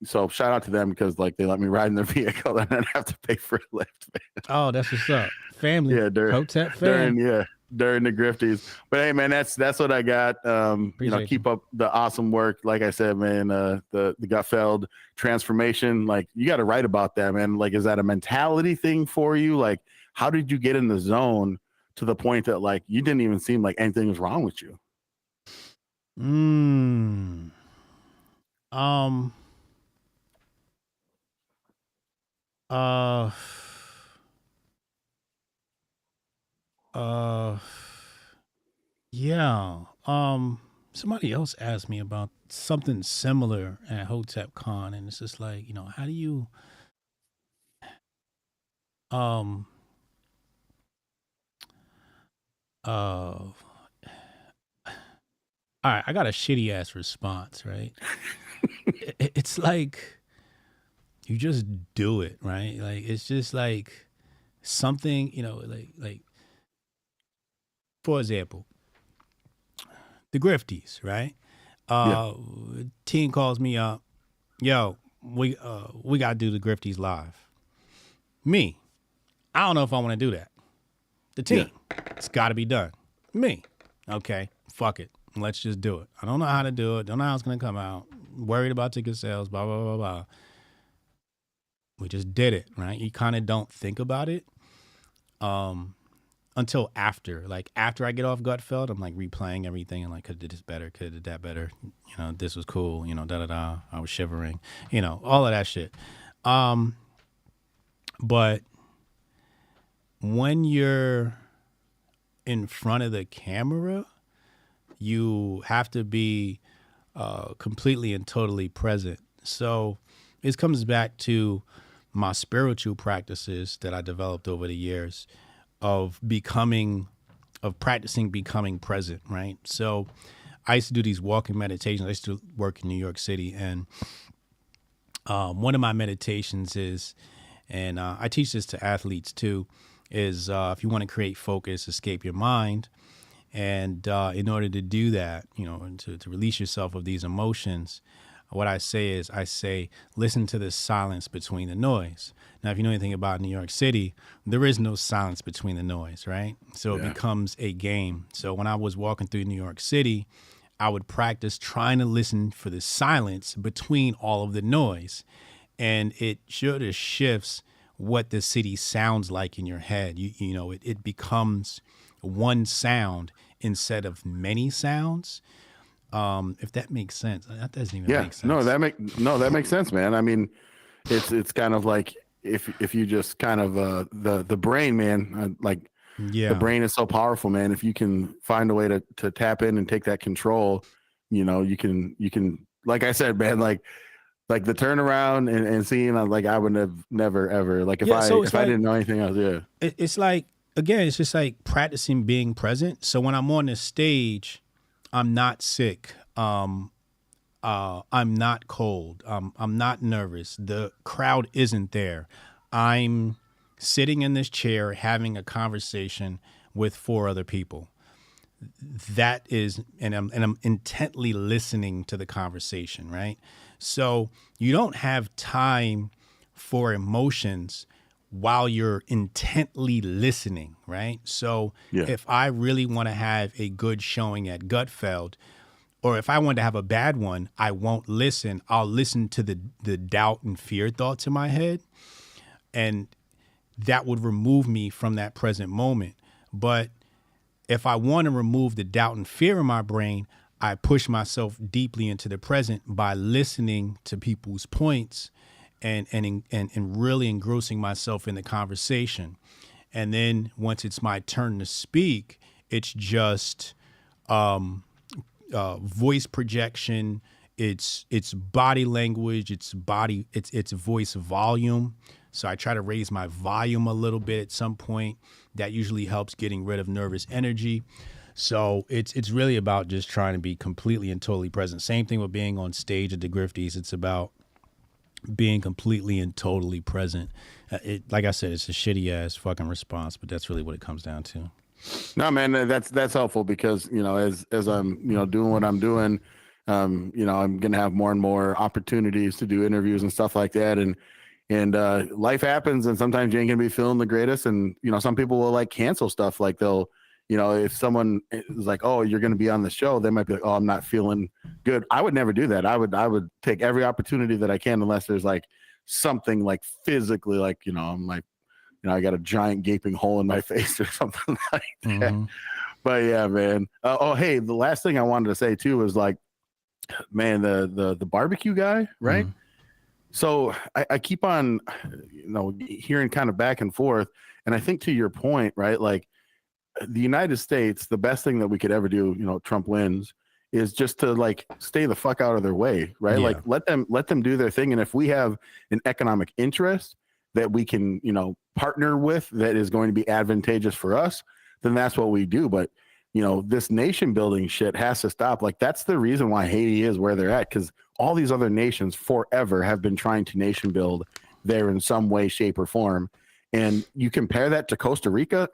C: So shout out to them because like they let me ride in their vehicle and I didn't have to pay for a lift, man.
B: Oh, that's what's up. Family.
C: Yeah,
B: Hotep fam.
C: During the grifties. But hey, man, that's what I got. You know, keep up the awesome work. Like I said, man, the Gutfeld transformation, like you got to write about that, man. Like, is that a mentality thing for you? Like, how did you get in the zone to the point that like you didn't even seem like anything was wrong with you?
B: Yeah. Somebody else asked me about something similar at Hotep Con, and it's just like, you know, how do you all right, I got a shitty ass response, right? It's like you just do it, right? Like it's just like something, you know, like for example, the grifties, right? Team calls me up, yo, we gotta do the grifties live. Me, I don't know if I want to do that. The team, it's got to be done. Me, okay, fuck it, let's just do it. I don't know how to do it. Don't know how it's gonna come out. Worried about ticket sales. Blah blah blah blah. We just did it, right? You kind of don't think about it. Until after I get off Gutfeld, I'm like replaying everything and like, could have did this better, could have did that better. You know, this was cool, you know, da-da-da. I was shivering, you know, all of that shit. But when you're in front of the camera, you have to be completely and totally present. So it comes back to my spiritual practices that I developed over the years of practicing becoming present, right? So I used to do these walking meditations. I used to work in New York City, and one of my meditations is, and I teach this to athletes too, is if you want to create focus, escape your mind. And in order to do that, you know, and to release yourself of these emotions, what I say is, listen to the silence between the noise. Now, if you know anything about New York City, there is no silence between the noise, right? So it becomes a game. So when I was walking through New York City, I would practice trying to listen for the silence between all of the noise. And it sort of shifts what the city sounds like in your head. You know, it becomes one sound instead of many sounds. If that makes sense. That doesn't even make sense.
C: No, that makes sense, man. I mean, it's kind of like if you just kind of the brain, man, the brain is so powerful, man. If you can find a way to tap in and take that control, you know, you can, like I said, man, like the turnaround and seeing, like, I would have never, ever, like, if I didn't know anything else. Yeah.
B: It's like, again, it's just like practicing being present. So when I'm on the stage, I'm not sick. I'm not cold. I'm not nervous. The crowd isn't there. I'm sitting in this chair having a conversation with 4 other people. That is, and I'm intently listening to the conversation, right? So you don't have time for emotions while you're intently listening, right? So if I really want to have a good showing at Gutfeld, or if I want to have a bad one, I won't listen. I'll listen to the doubt and fear thoughts in my head, and that would remove me from that present moment. But if I want to remove the doubt and fear in my brain, I push myself deeply into the present by listening to people's points and really engrossing myself in the conversation. And then once it's my turn to speak, it's just voice projection, it's body language, it's voice volume. So I try to raise my volume a little bit at some point. That usually helps getting rid of nervous energy. So it's really about just trying to be completely and totally present. Same thing with being on stage at the Grifties. It's about being completely and totally present. Like I said, it's a shitty ass fucking response, but that's really what it comes down to.
C: No, man, that's helpful because, you know, as I'm, you know, doing what I'm doing, you know, I'm going to have more and more opportunities to do interviews and stuff like that. And life happens, and sometimes you ain't gonna be feeling the greatest. And, you know, some people will like cancel stuff. Like they'll, you know, if someone is like, oh, you're going to be on the show, they might be like, oh, I'm not feeling good. I would never do that. I would take every opportunity that I can, unless there's like something like physically, like, you know, I'm like, you know, I got a giant gaping hole in my face or something like that. Mm-hmm. But yeah, man. Oh, hey, the last thing I wanted to say too is like, man, the barbecue guy, right? Mm-hmm. So I keep on, you know, hearing kind of back and forth. And I think to your point, right, like the United States, the best thing that we could ever do, you know, Trump wins, is just to like stay the fuck out of their way, right? Yeah. Like let them do their thing. And if we have an economic interest that we can, you know, partner with that is going to be advantageous for us, then that's what we do. But, you know, this nation building shit has to stop. Like that's the reason why Haiti is where they're at, because all these other nations forever have been trying to nation build there in some way, shape, or form. And you compare that to Costa Rica,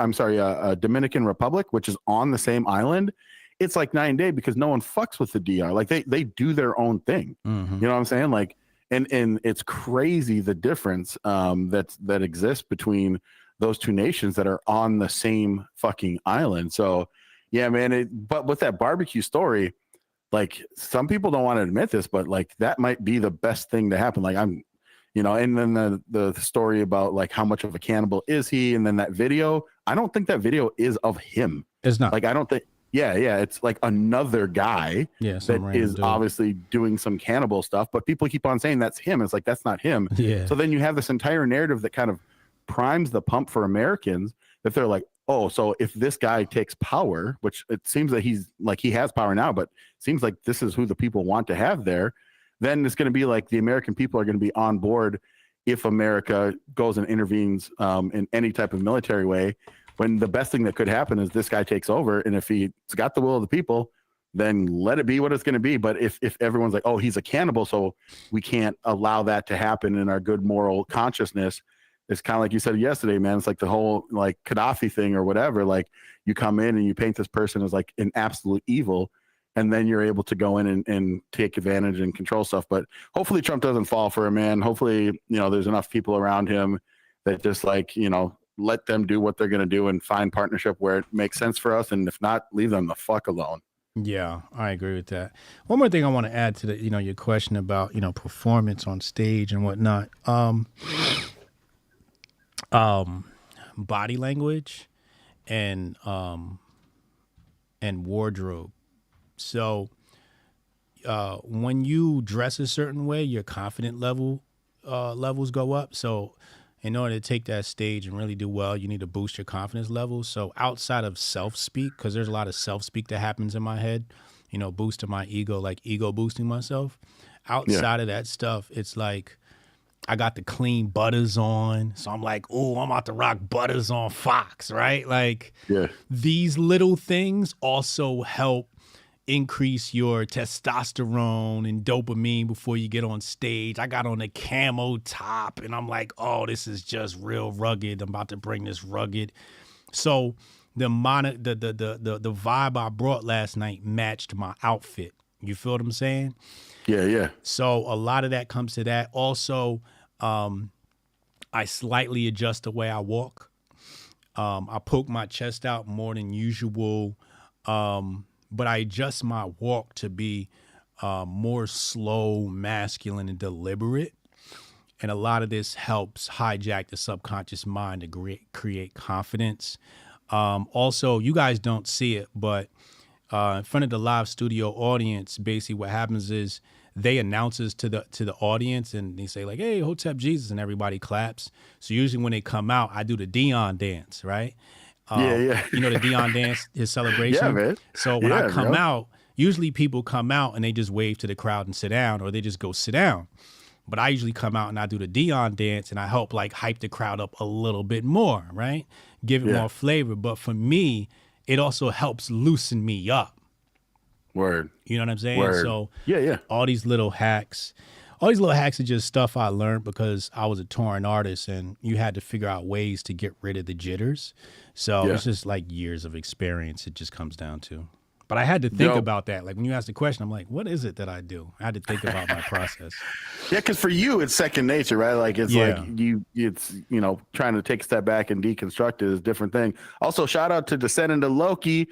C: Dominican Republic, which is on the same island. It's like 9 days because no one fucks with the DR. Like they do their own thing. Mm-hmm. You know what I'm saying? Like, and it's crazy the difference that exists between those two nations that are on the same fucking island. So yeah, man. But with that barbecue story, like some people don't want to admit this, but like that might be the best thing to happen. Like I'm, you know, and then the story about like how much of a cannibal is he, and then that video. I don't think that video is of him.
B: It's not.
C: Like I don't think. Yeah, it's like another guy that is obviously doing some cannibal stuff, but people keep on saying that's him. It's like that's not him. Yeah. So then you have this entire narrative that kind of primes the pump for Americans that they're like, oh, so if this guy takes power, which it seems that he has power now, but it seems like this is who the people want to have there, then it's going to be like the American people are going to be on board if America goes and intervenes in any type of military way, when the best thing that could happen is this guy takes over. And if he's got the will of the people, then let it be what it's going to be. But if everyone's like, oh, he's a cannibal, so we can't allow that to happen in our good moral consciousness, it's kind of like you said yesterday, man. It's like the whole like Gaddafi thing or whatever. Like you come in and you paint this person as like an absolute evil, and then you're able to go in and take advantage and control stuff. But hopefully Trump doesn't fall for it, man. Hopefully, you know, there's enough people around him that just like, you know, let them do what they're going to do and find partnership where it makes sense for us. And if not, leave them the fuck alone.
B: Yeah, I agree with that. One more thing I want to add to the, you know, your question about, you know, performance on stage and whatnot. Body language and wardrobe. So when you dress a certain way, your confidence levels go up. So in order to take that stage and really do well, you need to boost your confidence levels. So outside of self-speak, because there's a lot of self-speak that happens in my head, boosting my ego, like ego boosting myself. Outside of that stuff, it's like I got the clean butters on. So I'm like, oh, I'm about to rock butters on Fox, right? Like these little things also help increase your testosterone and dopamine before you get on stage. I got on a camo top and I'm like, oh, this is just real rugged. I'm about to bring this rugged. So the vibe I brought last night matched my outfit. You feel what I'm saying?
C: Yeah.
B: So a lot of that comes to that. Also, I slightly adjust the way I walk. I poke my chest out more than usual. But I adjust my walk to be more slow, masculine, and deliberate. And a lot of this helps hijack the subconscious mind to create confidence. Also, you guys don't see it, but in front of the live studio audience, basically what happens is they announces to the audience and they say like, hey, Hotep Jesus, and everybody claps. So usually when they come out, I do the Dion dance, right?
C: Yeah.
B: You know the Dion dance, his celebration?
C: Yeah, man.
B: So when I come out, usually people come out and they just wave to the crowd and sit down, or they just go sit down. But I usually come out and I do the Dion dance and I help like hype the crowd up a little bit more, right? Give it more flavor. But for me, it also helps loosen me up.
C: Word.
B: You know what I'm saying?
C: Word.
B: So
C: yeah.
B: all these little hacks are just stuff I learned because I was a touring artist and you had to figure out ways to get rid of the jitters. So it's just like years of experience it just comes down to. But I had to think about that. Like when you asked the question, I'm like, what is it that I do? I had to think about my process.
C: Yeah, because for you, it's second nature, right? Like it's like it's trying to take a step back and deconstruct it is a different thing. Also, shout out to Descendant of Loki,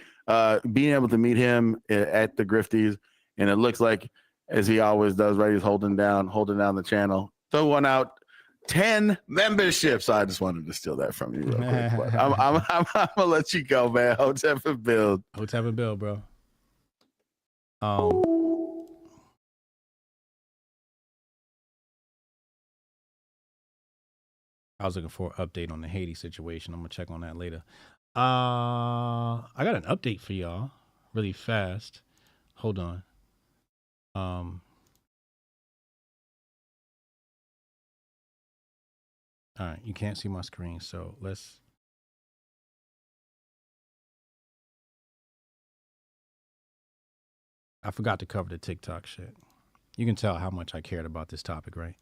C: being able to meet him at the Grifties, and it looks like, as he always does, right? He's holding down the channel. So won out 10 memberships. I just wanted to steal that from you real quick. But I'm gonna let you go, man. Hotep and build.
B: Hotep and build, bro. I was looking for an update on the Haiti situation. I'm gonna check on that later. I got an update for y'all really fast. Hold on. All right, you can't see my screen, so let's. I forgot to cover the TikTok shit. You can tell how much I cared about this topic, right?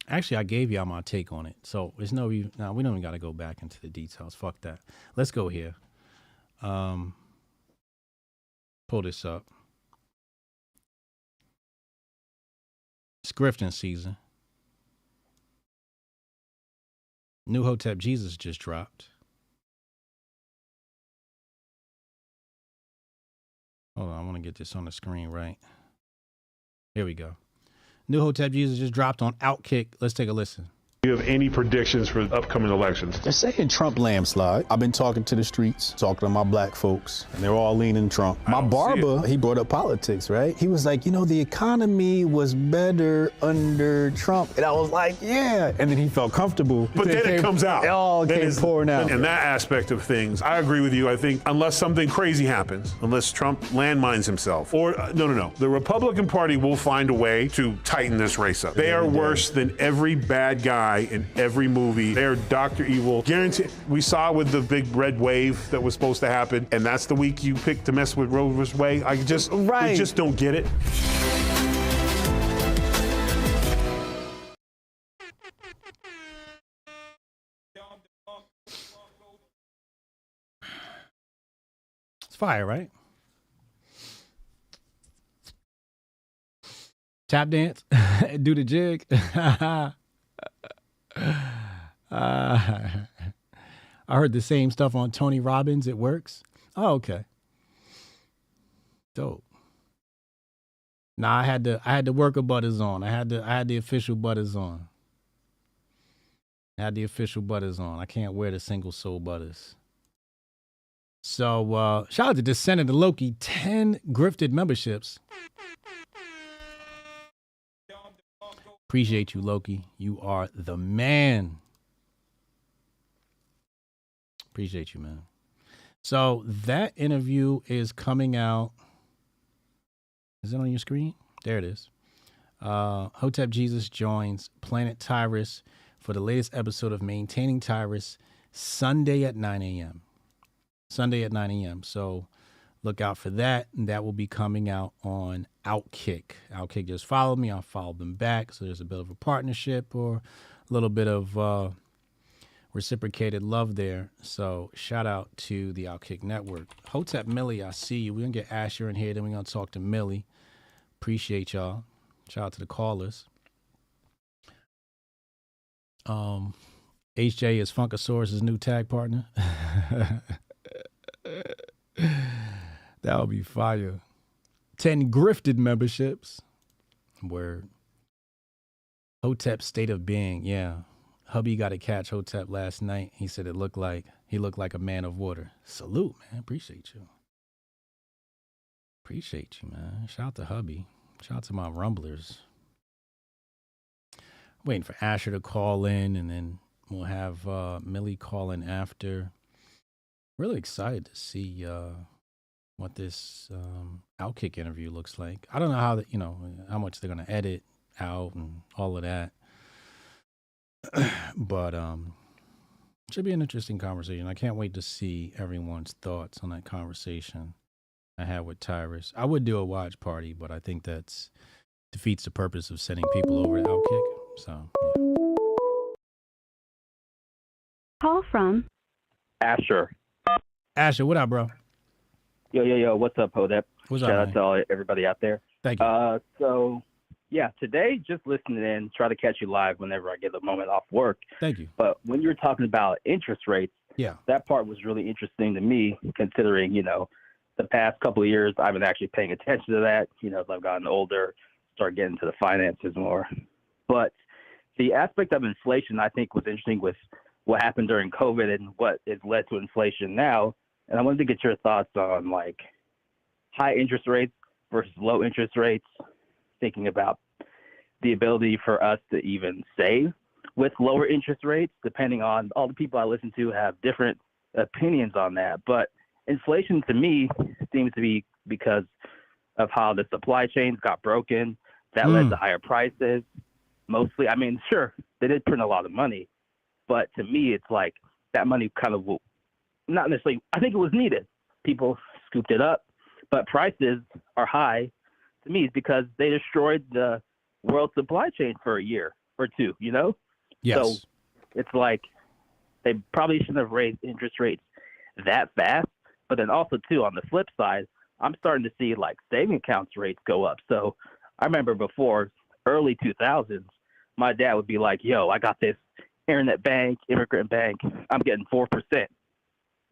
B: Actually, I gave y'all my take on it, so there's no. We don't even got to go back into the details. Fuck that. Let's go here. Pull this up. It's grifting season. New Hotep Jesus just dropped. Hold on, I want to get this on the screen right. Here we go. New Hotep Jesus just dropped on Outkick. Let's take a listen.
Q: Do you have any predictions for upcoming elections?
R: They're saying Trump landslide. I've been talking to the streets, talking to my black folks, and they're all leaning Trump. My barber, he brought up politics, right? He was like, the economy was better under Trump. And I was like, yeah. And then he felt comfortable.
Q: But then it comes out.
R: It all came pouring out.
Q: In that aspect of things, I agree with you. I think unless something crazy happens, unless Trump landmines himself, or no. The Republican Party will find a way to tighten this race up. They are worse than every bad guy in every movie. They're Dr. Evil. Guarantee. We saw with the big red wave that was supposed to happen, and that's the week you picked to mess with Roe vs. Wade. We just don't get it.
B: It's fire, right? Tap dance, do the jig. I heard the same stuff on Tony Robbins. It works. Oh, okay. Dope. Nah, I had the worker butters on. I had the official butters on. I can't wear the single sole butters. So shout out to Descendant of Loki, 10 grifted memberships. Appreciate you, Loki. You are the man. Appreciate you, man. So that interview is coming out. Is it on your screen? There it is. Hotep Jesus joins Planet Tyrus for the latest episode of Maintaining Tyrus Sunday at 9 a.m. Sunday at 9 a.m. So look out for that. And that will be coming out on Outkick. Outkick just followed me. I'll follow them back. So there's a bit of a partnership or a little bit of reciprocated love there. So shout out to the Outkick Network. Hotep Millie, I see you. We're going to get Asher in here. Then we're going to talk to Millie. Appreciate y'all. Shout out to the callers. HJ is Funkasaurus's new tag partner. That would be fire. 10 grifted memberships. Word. Hotep State of Being. Yeah. Hubby got to catch Hotep last night. He said he looked like a man of water. Salute, man. Appreciate you. Appreciate you, man. Shout out to Hubby. Shout out to my rumblers. Waiting for Asher to call in, and then we'll have Millie call in after. Really excited to see what this Outkick interview looks like. I don't know how much they're gonna edit out and all of that, but should be an interesting conversation. I can't wait to see everyone's thoughts on that conversation I had with Tyrus. I would do a watch party, but I think that's defeats the purpose of sending people over to Outkick. So, yeah.
S: Call from
T: Asher.
B: Asher, what up, bro?
T: Yo, what's up, Hotep?
B: What's
T: Shout
B: up,
T: out to everybody out there.
B: Thank you.
T: So, yeah, today, just listening in, try to catch you live whenever I get a moment off work.
B: Thank you.
T: But when you were talking about interest rates,
B: yeah,
T: that part was really interesting to me, considering, the past couple of years, I've been actually paying attention to that, as I've gotten older, start getting into the finances more. But the aspect of inflation, I think, was interesting with what happened during COVID and what has led to inflation now. And I wanted to get your thoughts on, like, high interest rates versus low interest rates, thinking about the ability for us to even save with lower interest rates, depending on all the people I listen to have different opinions on that. But inflation to me seems to be because of how the supply chains got broken. That led to higher prices. Mostly, I mean, sure, they did print a lot of money, but to me, it's like that money kind of not necessarily, I think it was needed. People scooped it up, but prices are high to me because they destroyed the world supply chain for a year or two,
B: Yes.
T: So it's like they probably shouldn't have raised interest rates that fast. But then also, too, on the flip side, I'm starting to see, like, saving accounts rates go up. So I remember before, early 2000s, my dad would be like, yo, I got this internet bank, immigrant bank. I'm getting 4%,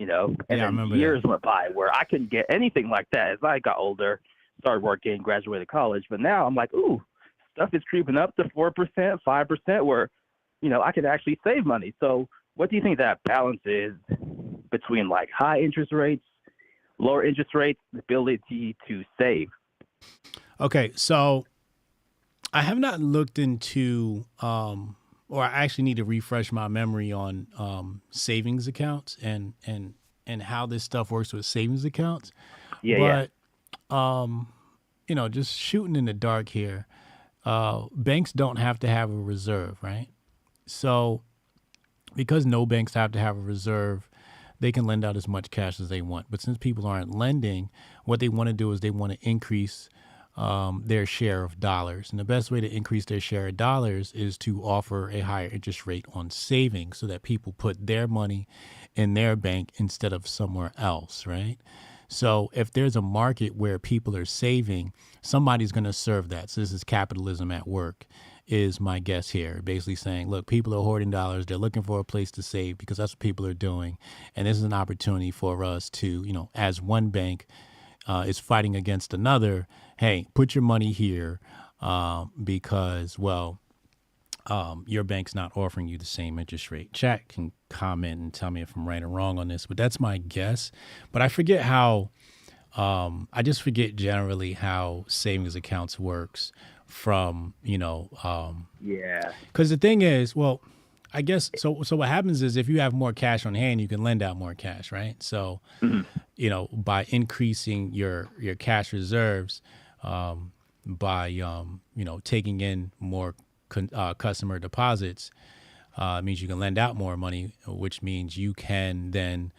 T: And then years went by where I couldn't get anything like that as I got older, started working, graduated college. But now I'm like, ooh, stuff is creeping up to 4%, 5%, where, I could actually save money. So what do you think that balance is between, like, high interest rates, lower interest rates, the ability to save?
B: Okay, so I have not looked into, or I actually need to refresh my memory on savings accounts and how this stuff works with savings accounts.
T: Yeah.
B: Just shooting in the dark here. Banks don't have to have a reserve, right? So because no banks have to have a reserve, they can lend out as much cash as they want. But since people aren't lending, what they want to do is they want to increase their share of dollars. And the best way to increase their share of dollars is to offer a higher interest rate on savings so that people put their money in their bank instead of somewhere else, right? So if there's a market where people are saving, somebody's going to serve that. So this is capitalism at work, is my guess here. Basically saying, look, people are hoarding dollars. They're looking for a place to save because that's what people are doing. And this is an opportunity for us to, as one bank is fighting against another, hey, put your money here because, your bank's not offering you the same interest rate. Chat can comment and tell me if I'm right or wrong on this, but that's my guess. But I forget how, I just forget generally how savings accounts works from,
T: Yeah.
B: Because the thing is, I guess so. So what happens is if you have more cash on hand, you can lend out more cash, right? So, you know, by increasing your cash reserves, by you know, taking in more customer deposits, means you can lend out more money, which means you can then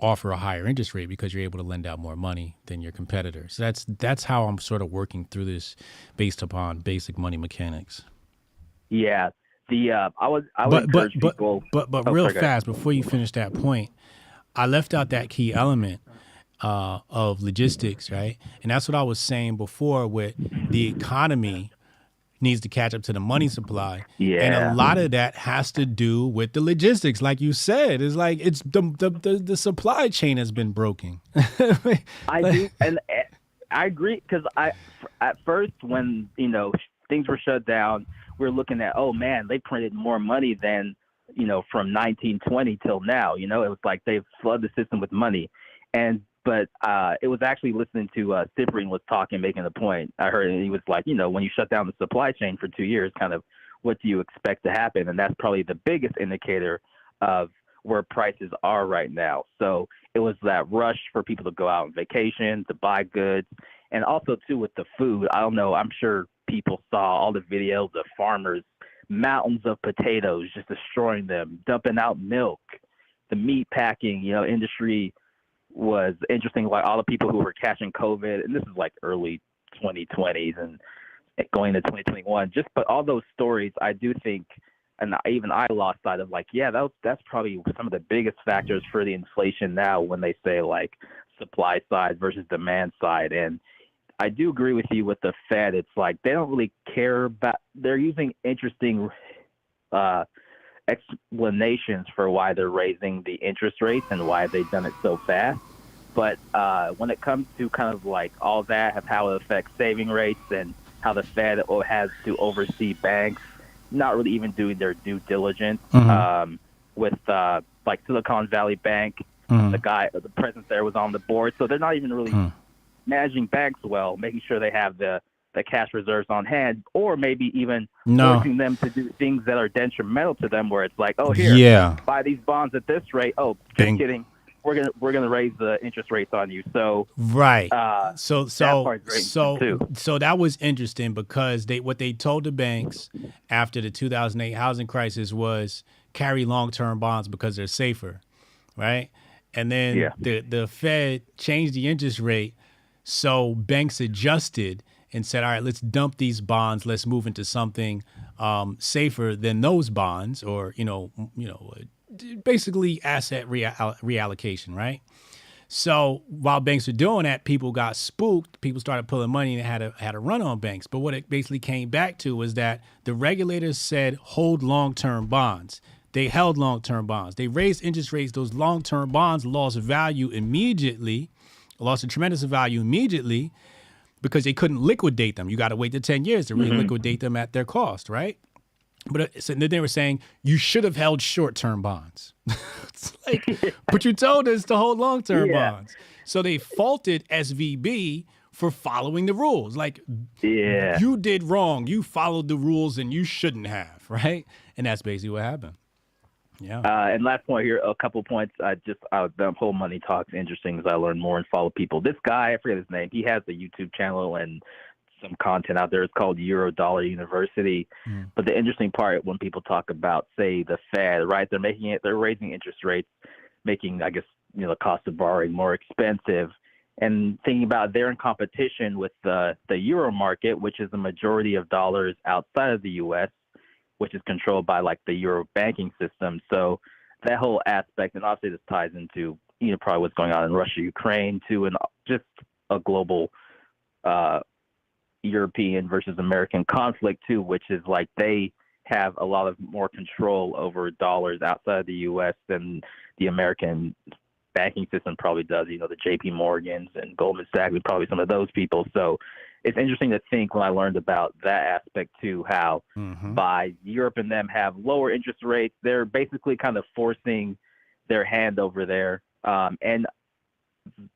B: offer a higher interest rate because you're able to lend out more money than your competitors. So that's how I'm sort of working through this based upon basic money mechanics.
T: Yeah. I would encourage people.
B: But real fast before you finish that point, I left out that key element of logistics, right? And that's what I was saying before with the economy needs to catch up to the money supply.
T: Yeah.
B: And a lot of that has to do with the logistics. Like you said, it's like it's the supply chain has been broken.
T: I do, and I agree, because at first when, you know, things were shut down, we were looking at, oh man, they printed more money than, you know, from 1920 till now. You know, it was like they've flooded the system with money. But it was actually listening to Cyprian was talking, making a point. I heard, and he was like, you know, when you shut down the supply chain for 2 years, kind of what do you expect to happen? And that's probably the biggest indicator of where prices are right now. So it was that rush for people to go out on vacation, to buy goods, and also too with the food. I don't know, I'm sure people saw all the videos of farmers, mountains of potatoes, just destroying them, dumping out milk. The meat packing, you know, industry was interesting, like all the people who were catching COVID, and this is like early 2020s and going into 2021. But all those stories, I do think, and even I lost sight of, like, yeah, that's probably some of the biggest factors for the inflation now when they say like supply side versus demand side. And I do agree with you with the Fed. It's like they don't really care about. They're using interesting explanations for why they're raising the interest rates and why they've done it so fast. But when it comes to kind of like all that, of how it affects saving rates and how the Fed has to oversee banks, not really even doing their due diligence, with like Silicon Valley Bank, the president there was on the board. So they're not even really managing banks well, making sure they have the cash reserves on hand, or maybe even forcing them to do things that are detrimental to them, where it's like, oh, here, buy these bonds at this rate. Oh, just kidding. We're gonna raise the interest rates on you. So
B: right. So that was interesting, because what they told the banks after the 2008 housing crisis was carry long-term bonds because they're safer, right? And then the Fed changed the interest rate, so banks adjusted and said, all right, let's dump these bonds. Let's move into something safer than those bonds, or, basically asset reallocation, right? So while banks were doing that, people got spooked. People started pulling money and had a run on banks. But what it basically came back to was that the regulators said, hold long-term bonds. They held long-term bonds. They raised interest rates. Those long-term bonds lost value immediately, lost a tremendous value immediately, because they couldn't liquidate them. You got to wait the 10 years to really liquidate them at their cost, right? But so then they were saying you should have held short-term bonds. It's like, but you told us to hold long-term bonds. So they faulted SVB for following the rules. Like, you did wrong. You followed the rules and you shouldn't have, right? And that's basically what happened. Yeah.
T: And last point here, a couple points. The whole money talk's interesting as I learn more and follow people. This guy, I forget his name, he has a YouTube channel and some content out there. It's called Eurodollar University. But the interesting part, when people talk about, say, the Fed, right, they're raising interest rates, making, I guess, the cost of borrowing more expensive, and thinking about they're in competition with the Euro market, which is the majority of dollars outside of the U.S., which is controlled by like the Euro banking system. So that whole aspect, and obviously this ties into, probably what's going on in Russia, Ukraine too, and just a global European versus American conflict too, which is like they have a lot of more control over dollars outside of the U.S. than the American banking system probably does. The JP Morgans and Goldman Sachs, and probably some of those people. So it's interesting to think, when I learned about that aspect too, how by Europe and them have lower interest rates, they're basically kind of forcing their hand over there. And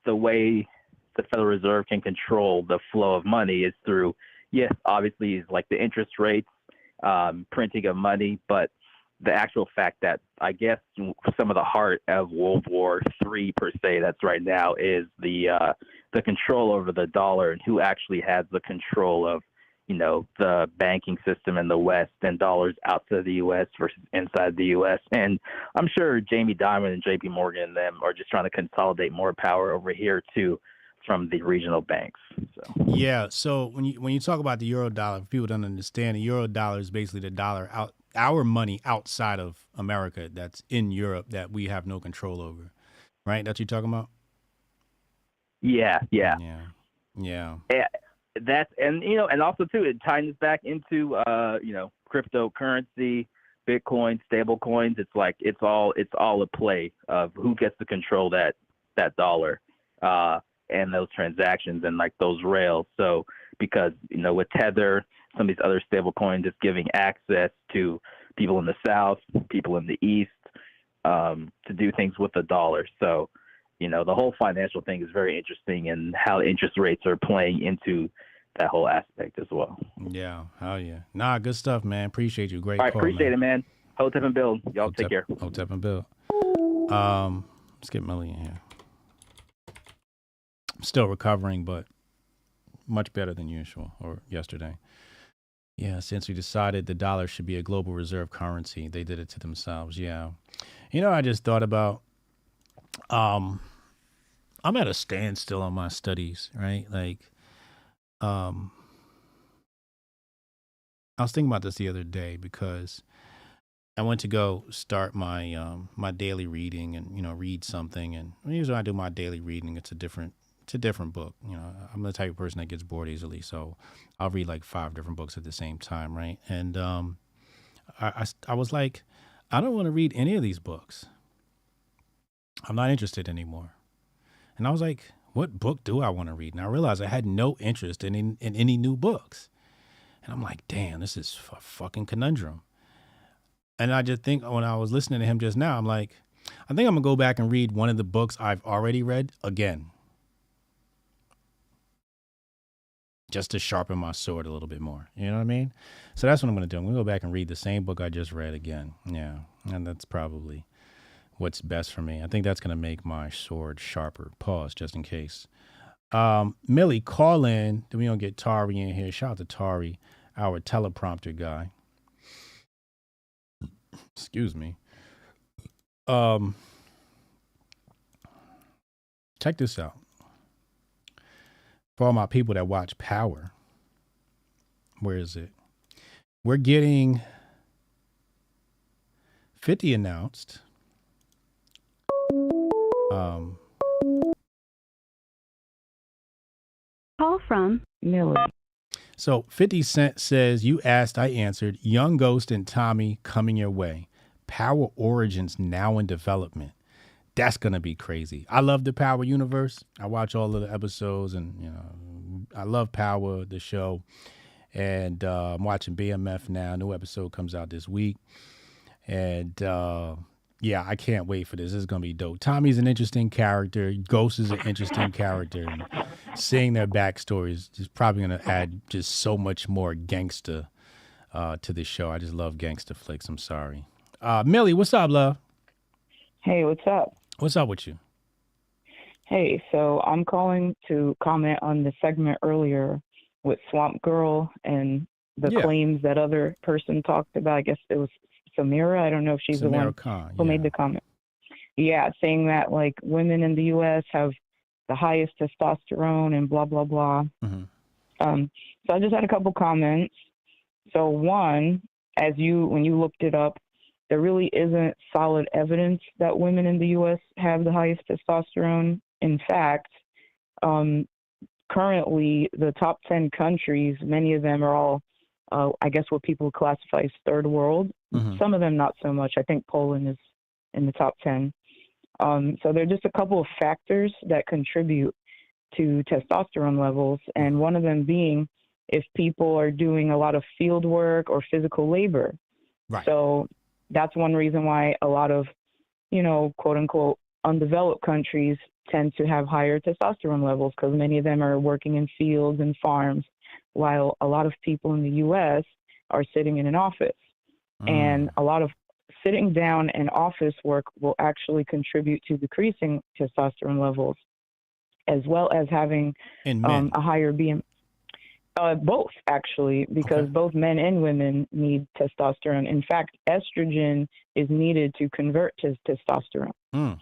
T: the way the Federal Reserve can control the flow of money is through, obviously, is like the interest rates, printing of money, but the actual fact that I guess some of the heart of World War III per se that's right now is the control over the dollar and who actually has the control of, you know, the banking system in the West and dollars outside of the U.S. versus inside the U.S. And I'm sure Jamie Dimon and J.P. Morgan and them are just trying to consolidate more power over here too from the regional banks. So.
B: Yeah. So when you talk about the euro dollar, if people don't understand, the euro dollar is basically the dollar out. Our money outside of America that's in Europe that we have no control over, right? That's what you're talking about?
T: Yeah. That's, and, you know, and also too, it ties back into, you know, cryptocurrency, Bitcoin, stable coins. It's like, it's all a play of who gets to control that dollar, and those transactions and like those rails. So, because, you know, with Tether, some of these other stable coins, it's giving access to people in the South, people in the East, to do things with the dollar. So, you know, the whole financial thing is very interesting and how interest rates are playing into that whole aspect as well.
B: Yeah. Hell yeah. Nah, good stuff, man. Appreciate you. Great
T: All right,
B: call,
T: appreciate it, man. Hotep and Bill. Y'all take care.
B: Hotep and Bill. Let's get Millie in here. I'm still recovering, but much better than usual or yesterday. Yeah, since we decided the dollar should be a global reserve currency, they did it to themselves. Yeah. You know, I just thought about, I'm at a standstill on my studies, right? Like, I was thinking about this the other day because I went to go start my my daily reading and, you know, read something. And usually when I do my daily reading, it's a different book. You know, I'm the type of person that gets bored easily, so I'll read like 5 different books at the same time, right? And I was like, I don't want to read any of these books. I'm not interested anymore. And I was like, what book do I want to read? And I realized I had no interest in any new books. And I'm like, damn, this is a fucking conundrum. And I just think when I was listening to him just now, I'm like, I think I'm going to go back and read one of the books I've already read again. Just to sharpen my sword a little bit more. You know what I mean? So that's what I'm going to do. I'm going to go back and read the same book I just read again. Yeah. And that's probably what's best for me. I think that's going to make my sword sharper. Pause, just in case. Millie, call in. Then we don't get Tari in here. Shout out to Tari, our teleprompter guy. Excuse me. Check this out. For all my people that watch Power, where is it? We're getting 50 announced.
S: Call from Millie.
B: So 50 Cent says, you asked, I answered. Young Ghost and Tommy coming your way. Power Origins now in development. That's going to be crazy. I love the Power universe. I watch all of the episodes and, you know, I love Power, the show. And I'm watching BMF now. New episode comes out this week. And yeah, I can't wait for this. This is going to be dope. Tommy's an interesting character. Ghost is an interesting character. And seeing their backstories is probably going to add just so much more gangster to this show. I just love gangster flicks. I'm sorry. Millie, what's up, love?
U: Hey, what's up?
B: What's up with you?
U: Hey, so I'm calling to comment on the segment earlier with Swamp Girl and the claims that other person talked about. I guess it was Samira. I don't know if she's the one
B: Khan,
U: who made the comment. Yeah, saying that like women in the U.S. have the highest testosterone and blah, blah, blah.
B: Mm-hmm.
U: So I just had a couple comments. So one, when you looked it up, there really isn't solid evidence that women in the U.S. have the highest testosterone. In fact, currently the top 10 countries, many of them are all, I guess what people classify as third world.
B: Mm-hmm.
U: Some of them not so much. I think Poland is in the top 10. So there are just a couple of factors that contribute to testosterone levels, and one of them being if people are doing a lot of field work or physical labor.
B: Right.
U: So that's one reason why a lot of, quote unquote, undeveloped countries tend to have higher testosterone levels because many of them are working in fields and farms, while a lot of people in the U.S. are sitting in an office. And a lot of sitting down and office work will actually contribute to decreasing testosterone levels, as well as having a higher BMI. Both, actually, because both men and women need testosterone. In fact, estrogen is needed to convert to testosterone.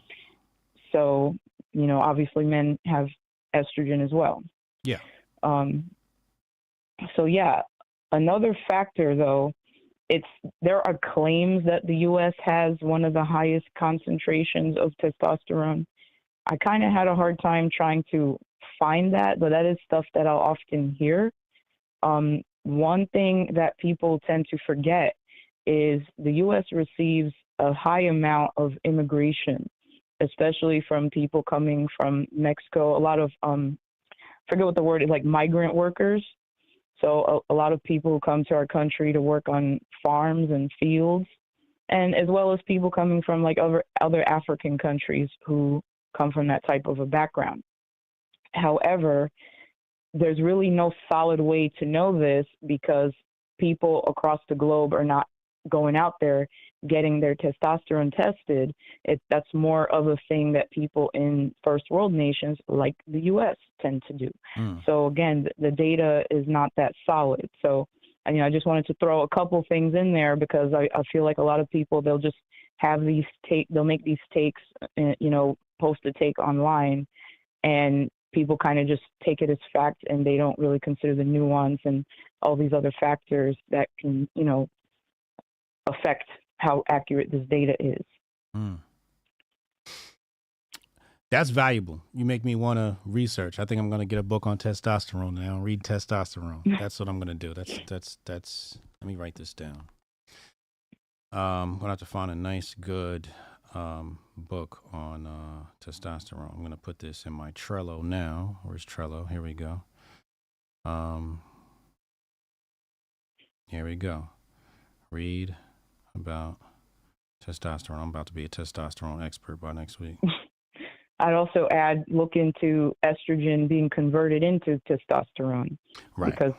U: So, you know, obviously men have estrogen as well.
B: Yeah.
U: So, yeah, another factor, though, there are claims that the U.S. has one of the highest concentrations of testosterone. I kind of had a hard time trying to find that, but that is stuff that I'll often hear. One thing that people tend to forget is the U.S. receives a high amount of immigration, especially from people coming from Mexico. A lot of, I forget what the word is, like migrant workers. So a lot of people who come to our country to work on farms and fields, and as well as people coming from like other African countries who come from that type of a background. However, there's really no solid way to know this because people across the globe are not going out there getting their testosterone tested. That's more of a thing that people in first world nations like the U.S. tend to do. So again, the data is not that solid. So I just wanted to throw a couple things in there because I feel like a lot of people, they'll just have they'll make these takes, post a take online, and people kind of just take it as fact, and they don't really consider the nuance and all these other factors that can, affect how accurate this data is.
B: That's valuable. You make me want to research. I think I'm going to get a book on testosterone now and read testosterone. That's what I'm going to do. That's. Let me write this down. I'm going to have to find a nice, good book on testosterone. I'm going to put this in my Trello now. Where's Trello? Here we go. Here we go. Read about testosterone. I'm about to be a testosterone expert by next week.
U: I'd also add, look into estrogen being converted into testosterone,
B: right?
U: Because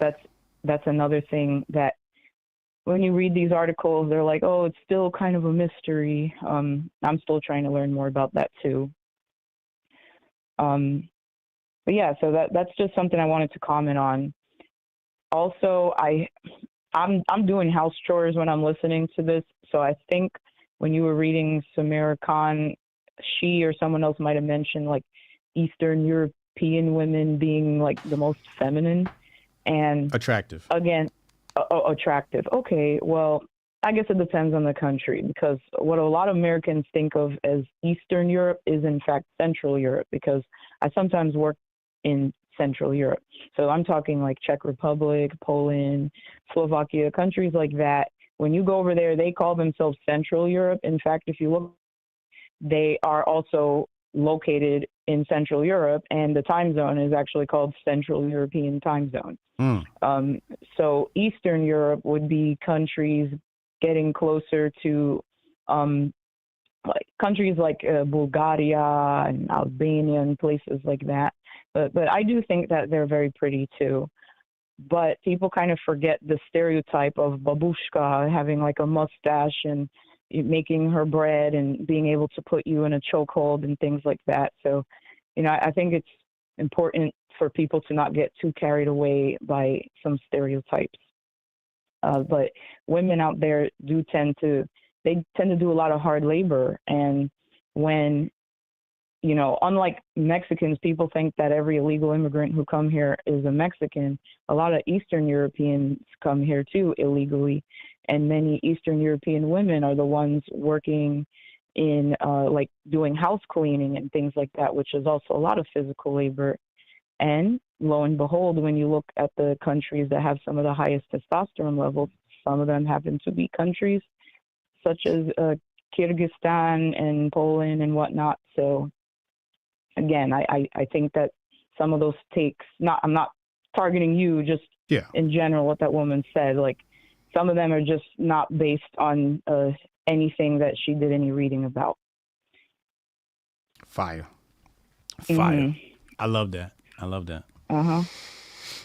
U: that's another thing that when you read these articles, they're like, oh, it's still kind of a mystery. I'm still trying to learn more about that too. But yeah, so that's just something I wanted to comment on. Also, I'm doing house chores when I'm listening to this, so I think when you were reading Samira Khan, she or someone else might have mentioned like Eastern European women being like the most feminine and
B: attractive.
U: Again, attractive. Okay, well, I guess it depends on the country, because what a lot of Americans think of as Eastern Europe is in fact Central Europe, because I sometimes work in Central Europe. So I'm talking like Czech Republic, Poland, Slovakia, countries like that. When you go over there, they call themselves Central Europe. In fact, if you look, they are also located in Central Europe, and the time zone is actually called Central European Time Zone. So Eastern Europe would be countries getting closer to like countries like Bulgaria and Albania and places like that. But I do think that they're very pretty too. But people kind of forget the stereotype of babushka having like a mustache and making her bread and being able to put you in a chokehold and things like that. So, I think it's important for people to not get too carried away by some stereotypes. But women out there tend to do a lot of hard labor. And when, unlike Mexicans, people think that every illegal immigrant who come here is a Mexican. A lot of Eastern Europeans come here too illegally. And many Eastern European women are the ones working in like doing house cleaning and things like that, which is also a lot of physical labor. And lo and behold, when you look at the countries that have some of the highest testosterone levels, some of them happen to be countries such as Kyrgyzstan and Poland and whatnot. So again, I think that some of those takes, I'm not targeting you, just in general what that woman said, like some of them are just not based on anything that she did any reading about.
B: Fire. I love that.
U: Uh-huh.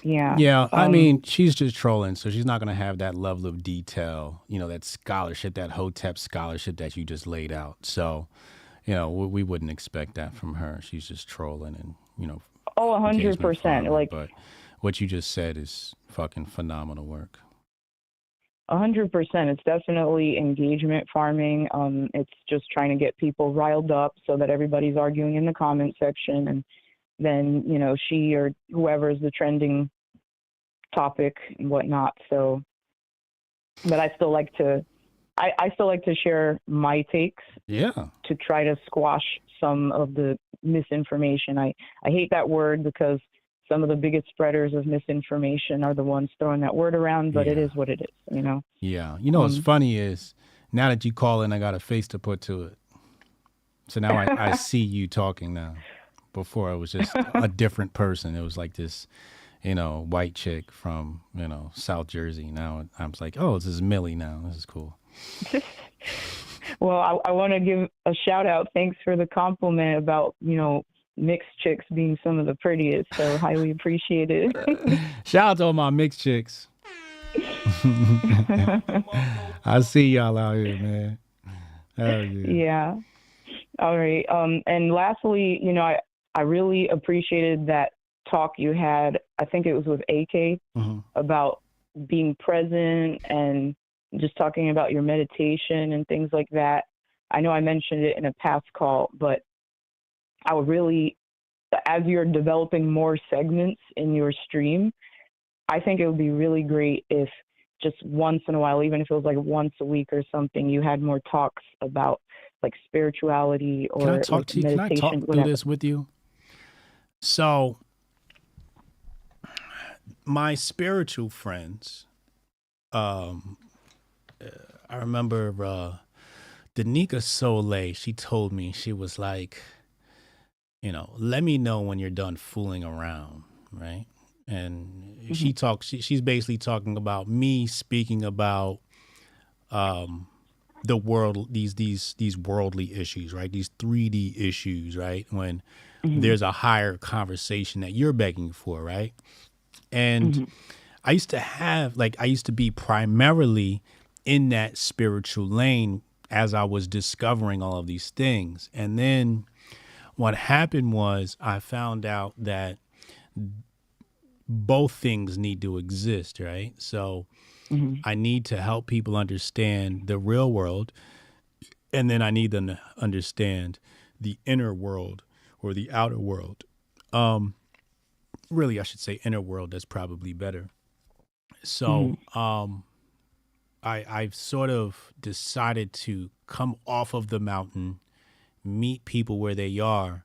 U: Yeah.
B: Yeah, I mean, she's just trolling, so she's not going to have that level of detail, that scholarship, that Hotep scholarship that you just laid out. So, we wouldn't expect that from her. She's just trolling and,
U: Oh,
B: engagement
U: 100%.
B: farming.
U: Like,
B: But what you just said is fucking phenomenal work.
U: 100%. It's definitely engagement farming. It's just trying to get people riled up so that everybody's arguing in the comment section, and then she or whoever is the trending topic and whatnot. So, but I still like to share my takes.
B: Yeah.
U: To try to squash some of the misinformation. I hate that word because some of the biggest spreaders of misinformation are the ones throwing that word around, but it is what it is,
B: Yeah. What's funny is now that you call in, I got a face to put to it. So now I see you talking now. Before it was just a different person. It was like this, white chick from, South Jersey. Now I'm like, oh, this is Millie now. This is cool.
U: Well, I want to give a shout out. Thanks for the compliment about, mixed chicks being some of the prettiest. So highly appreciated.
B: Shout out to all my mixed chicks. I see y'all out here, man. Hell yeah.
U: Yeah. All right. And lastly, I really appreciated that talk you had. I think it was with AK about being present and just talking about your meditation and things like that. I know I mentioned it in a past call, but I would really, as you're developing more segments in your stream, I think it would be really great if just once in a while, even if it was like once a week or something, you had more talks about like spirituality or
B: Can I talk to you? Can I talk
U: meditation,
B: through
U: whatever.
B: this with you? So, my spiritual friends, I remember Danica Soleil, she told me, she was like, let me know when you're done fooling around, right? And she's basically talking about me speaking about the world, these worldly issues, right? These 3D issues, right? When there's a higher conversation that you're begging for, right? And I used to be primarily in that spiritual lane as I was discovering all of these things. And then what happened was I found out that both things need to exist, right? So I need to help people understand the real world, and then I need them to understand the inner world or the outer world. Really, I should say inner world. That's probably better. So I've sort of decided to come off of the mountain, meet people where they are,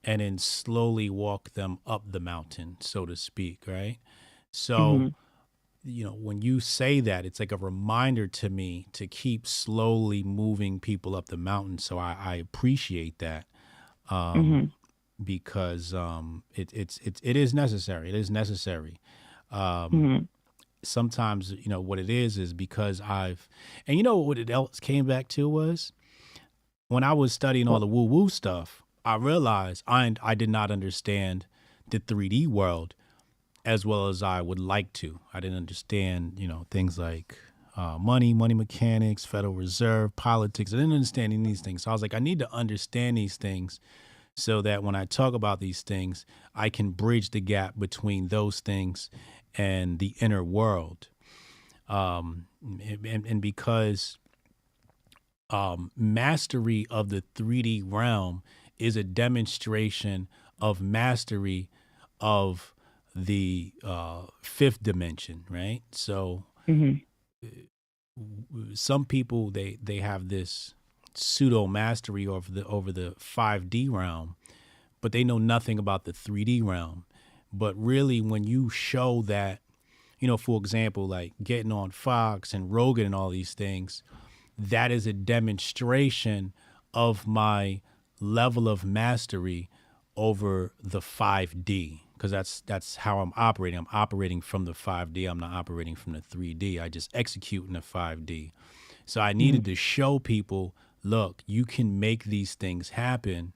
B: and then slowly walk them up the mountain, so to speak, right? So, when you say that, it's like a reminder to me to keep slowly moving people up the mountain. So I appreciate that. Because it is necessary. It is necessary. Sometimes, what it is because and what it else came back to was when I was studying all the woo-woo stuff, I realized I did not understand the 3D world as well as I would like to. I didn't understand, things like money mechanics, Federal Reserve, politics. I didn't understand any of these things. So I was like, I need to understand these things so that when I talk about these things, I can bridge the gap between those things and the inner world. And because mastery of the 3D realm is a demonstration of mastery of the fifth dimension, right? So some people, they have this pseudo mastery over the 5D realm, but they know nothing about the 3D realm. But really, when you show that, for example, like getting on Fox and Rogan and all these things, that is a demonstration of my level of mastery over the 5D, because that's how I'm operating. I'm operating from the 5D. I'm not operating from the 3D. I just execute in the 5D. So I needed to show people, look, you can make these things happen,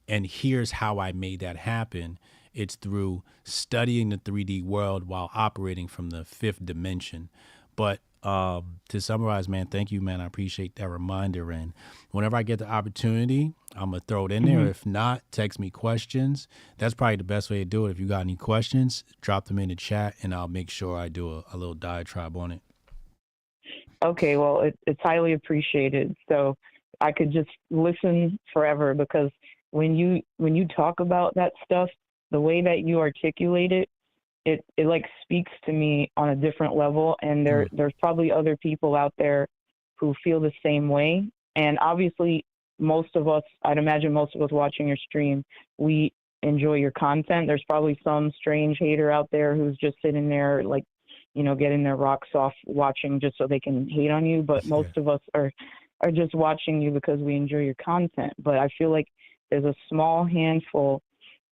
B: and here's how I made that happen. It's through studying the 3D world while operating from the 5th dimension. But to summarize, man, thank you, man. I appreciate that reminder. And whenever I get the opportunity, I'm going to throw it in there. If not, text me questions. That's probably the best way to do it. If you got any questions, drop them in the chat, and I'll make sure I do a little diatribe on it.
U: Okay, well, it's highly appreciated. So I could just listen forever, because when you talk about that stuff, the way that you articulate it, it like speaks to me on a different level. And there's probably other people out there who feel the same way. And obviously, most of us, I'd imagine most of us watching your stream, we enjoy your content. There's probably some strange hater out there who's just sitting there, like, you know, getting their rocks off watching just so they can hate on you. But most of us are just watching you because we enjoy your content. But I feel like there's a small handful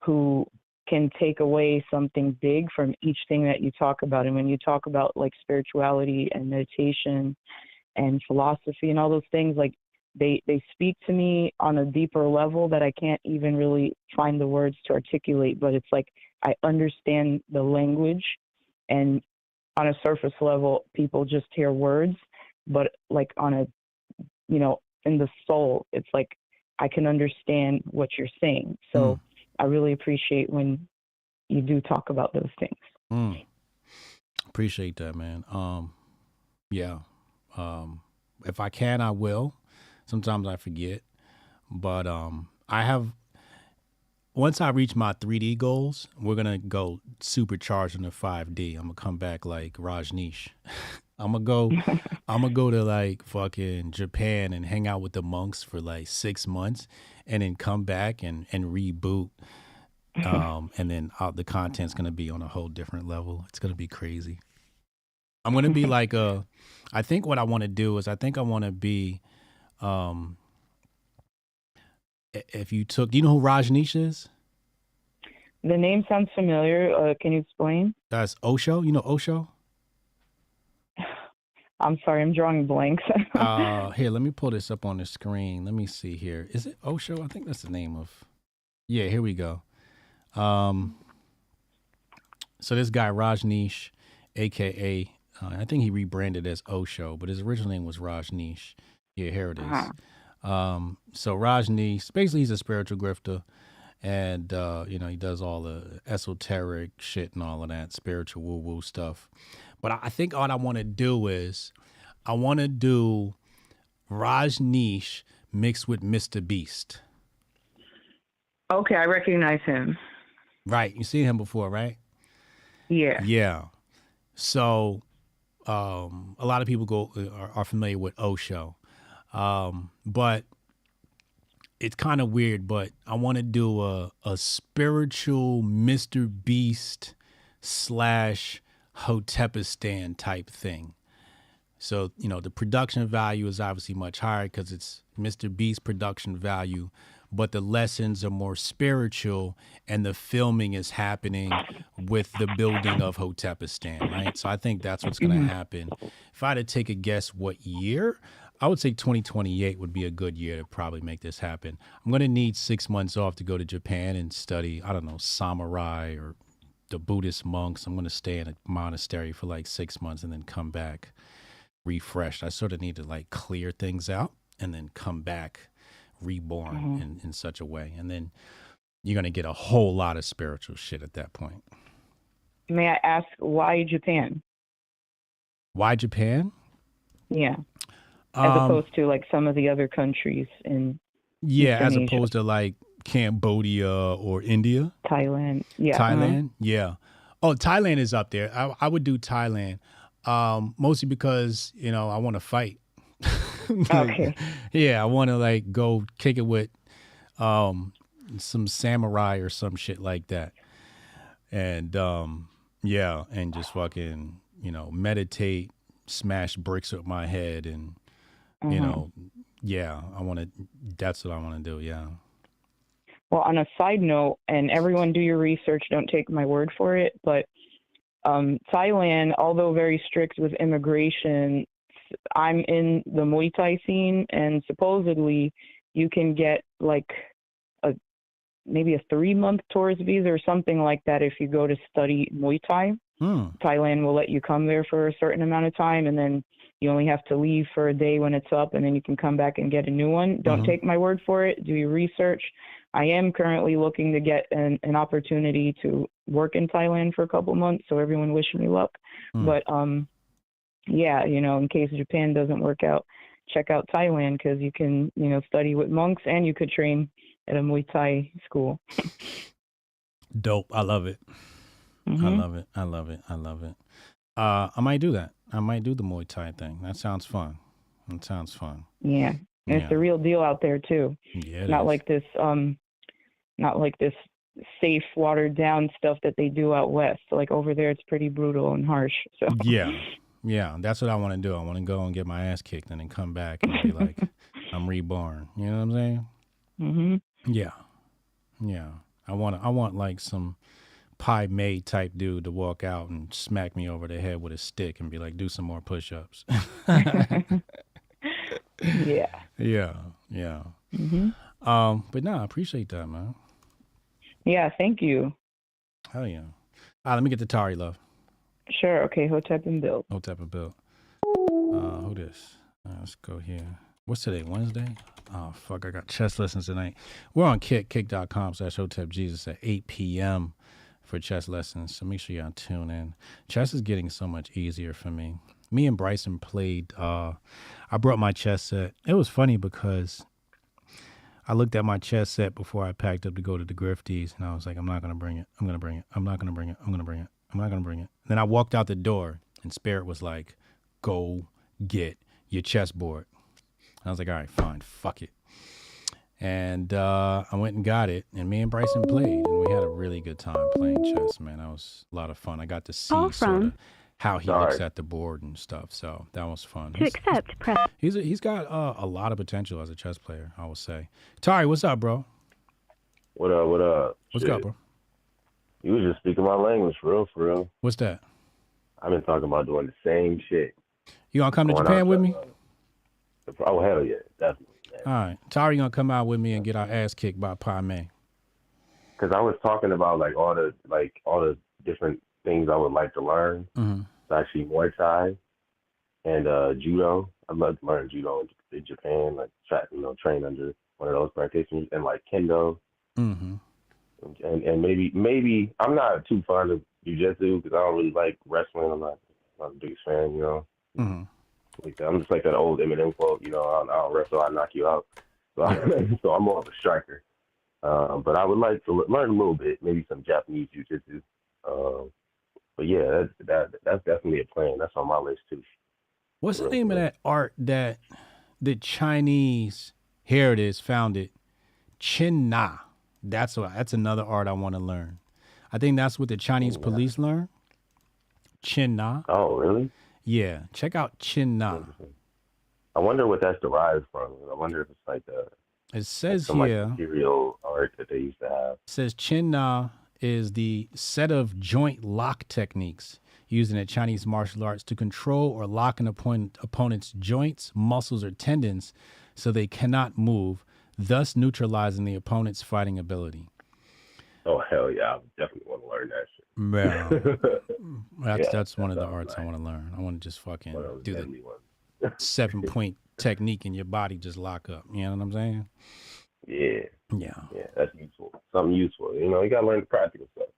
U: who can take away something big from each thing that you talk about. And when you talk about like spirituality and meditation and philosophy and all those things, like they speak to me on a deeper level that I can't even really find the words to articulate. But it's like I understand the language, and on a surface level, people just hear words, but like on a, you know, in the soul, it's like I can understand what you're saying. So I really appreciate when you do talk about those things.
B: Appreciate that, man. If I can, I will. Sometimes I forget, but I have. Once I reach my 3D goals, we're gonna go supercharged into 5D. I'm gonna come back like Rajneesh. I'm gonna go to like fucking Japan and hang out with the monks for like 6 months, and then come back and reboot. And then the content's gonna be on a whole different level. It's gonna be crazy. I'm gonna be like I think what I want to do is I want to be. If you took, do you know who Rajneesh is?
U: The name sounds familiar. Can you explain?
B: That's Osho. You know Osho?
U: I'm sorry, I'm drawing blanks.
B: Here, let me pull this up on the screen. Let me see here. Is it Osho? I think that's the name of. Yeah, here we go. So this guy Rajneesh, aka I think he rebranded as Osho, but his original name was Rajneesh. Yeah, here it is. So Rajneesh, basically he's a spiritual grifter, and you know, he does all the esoteric shit and all of that spiritual woo-woo stuff. But I think what I want to do is I want to do Rajneesh mixed with Mr. Beast.
U: Okay, I recognize him.
B: Right, you seen him before, right?
U: Yeah.
B: Yeah. So a lot of people are familiar with Osho. But it's kind of weird, but I want to do a spiritual Mr. Beast / Hotepistan type thing. So, you know, the production value is obviously much higher because it's Mr. Beast production value, but the lessons are more spiritual and the filming is happening with the building of Hotepistan, right? So I think that's what's going to happen. If I had to take a guess what year, I would say 2028 would be a good year to probably make this happen. I'm going to need 6 months off to go to Japan and study, I don't know, samurai or the Buddhist monks. I'm going to stay in a monastery for like 6 months and then come back refreshed. I sort of need to like clear things out and then come back reborn in such a way. And then you're going to get a whole lot of spiritual shit at that point.
U: May I ask why Japan?
B: Why Japan?
U: Yeah. As opposed to like some of the other countries in
B: Eastern
U: Asia.
B: Opposed to like Cambodia or India.
U: Thailand. Yeah.
B: Thailand. Yeah. Oh, Thailand is up there. I would do Thailand. Mostly because, you know, I want to fight.
U: Okay.
B: Yeah, I want to like go kick it with some samurai or some shit like that. And yeah, and just fucking, you know, meditate, smash bricks with my head and you know, yeah, that's what I want to do, yeah.
U: Well, on a side note, and everyone do your research, don't take my word for it, but Thailand, although very strict with immigration, I'm in the Muay Thai scene, and supposedly you can get like maybe a 3-month tourist visa or something like that if you go to study Muay Thai. Thailand will let you come there for a certain amount of time, and then you only have to leave for a day when it's up, and then you can come back and get a new one. Don't take my word for it. Do your research. I am currently looking to get an opportunity to work in Thailand for a couple months, so everyone wish me luck. But yeah, you know, in case Japan doesn't work out, check out Thailand, because you can, you know, study with monks and you could train at a Muay Thai school.
B: Dope. I love it. I love it. I love it. I love it. I might do that. I might do the Muay Thai thing. That sounds fun. It sounds fun.
U: Yeah. And it's the real deal out there too.
B: Yeah,
U: not like this safe, watered down stuff that they do out west. Like over there it's pretty brutal and harsh. So
B: Yeah, that's what I want to do. I want to go and get my ass kicked and then come back and be like, I'm reborn. You know what I'm saying? Yeah. I want like some Pai Mei type dude to walk out and smack me over the head with a stick and be like, do some more push-ups.
U: Yeah.
B: But no, I appreciate that, man.
U: Yeah, thank you.
B: Hell yeah. All right, let me get to Tari, love.
U: Sure. Okay, Hotep and Bill.
B: Hotep and Bill. Who this? Let's go here. What's today, Wednesday? Oh, fuck, I got chess lessons tonight. We're on kick.com/Hotep Jesus at 8 p.m. for chess lessons, so make sure y'all tune in. Chess is getting so much easier for me. Me and Bryson played, I brought my chess set. It was funny because I looked at my chess set before I packed up to go to the Grifties, and I was like, I'm not going to bring it. I'm going to bring it. I'm not going to bring it. I'm going to bring it. I'm not going to bring it. Then I walked out the door, and Spirit was like, go get your chessboard. I was like, all right, fine, fuck it. And I went and got it, and me and Bryson played, and we had a really good time playing chess, man. That was a lot of fun. I got to see sort of how he looks at the board and stuff, so that was fun. He's got a lot of potential as a chess player, I would say. Tari, what's up, bro?
F: What up?
B: What's up, bro?
F: You was just speaking my language, for real.
B: What's that?
F: I've been talking about doing the same shit.
B: You gonna come to Japan with me?
F: Oh, hell yeah, definitely.
B: All right. Tari gonna come out with me and get our ass kicked by Pai Mei.
F: Because I was talking about all the different things I would like to learn. It's actually Muay Thai and judo. I'd love to learn judo in Japan, like train under one of those practitioners, and like kendo. And maybe I'm not too fond of jiu-jitsu because I don't really like wrestling. I'm not the biggest fan, you know. Like I'm just like that old Eminem quote, you know, I don't wrestle, I knock you out. So I'm more of a striker. But I would like to learn a little bit, maybe some Japanese jiu-jitsu. But yeah, that's definitely a plan. That's on my list too.
B: What's the name of that art that the Chinese, here it is, found it, Chin Na. That's another art I want to learn. I think that's what the Chinese police learn. Chin Na.
F: Oh, really?
B: Yeah, check out Chin Na.
F: I wonder what that's derived from. I wonder if it's like
B: it says
F: some,
B: here,
F: like, material art that they used to have.
B: It says Chin Na is the set of joint lock techniques used in the Chinese martial arts to control or lock an opponent's joints, muscles, or tendons so they cannot move, thus neutralizing the opponent's fighting ability.
F: Oh, hell yeah. I definitely want to learn that shit.
B: That's one of the arts I want to learn. I want to just fucking do the 7-point technique in your body, just lock up. You know what I'm saying?
F: Yeah, that's useful. Something useful. You know, you got to learn the practical stuff.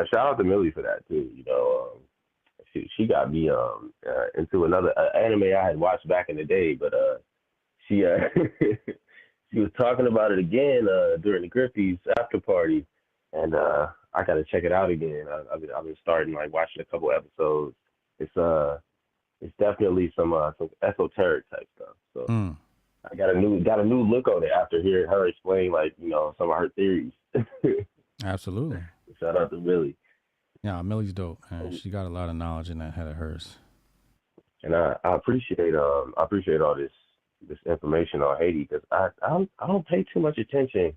F: Shout out to Millie for that, too. You know, she got me into another anime I had watched back in the day, but she she was talking about it again during the Grifties after party, and I got to check it out again. I've been starting like watching a couple episodes. It's definitely some esoteric type stuff. So I got a new look on it after hearing her explain like, you know, some of her theories.
B: Absolutely.
F: Shout out to Millie.
B: Yeah, Millie's dope, man. She got a lot of knowledge in that head of hers.
F: And I appreciate all this information on Haiti because I don't pay too much attention.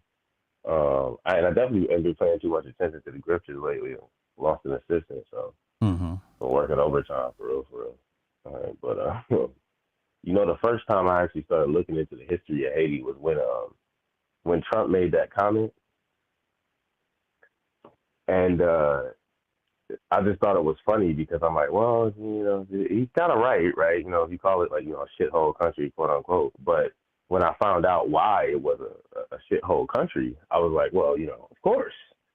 F: I definitely have been paying too much attention to the Grifters lately. Lost an assistant, so I'm working overtime for real. All right, but you know, the first time I actually started looking into the history of Haiti was when when Trump made that comment, and I just thought it was funny because I'm like, well, he's kind of right? If you call it like, a shithole country, quote unquote. But when I found out why it was a shithole country, I was like, well, of course.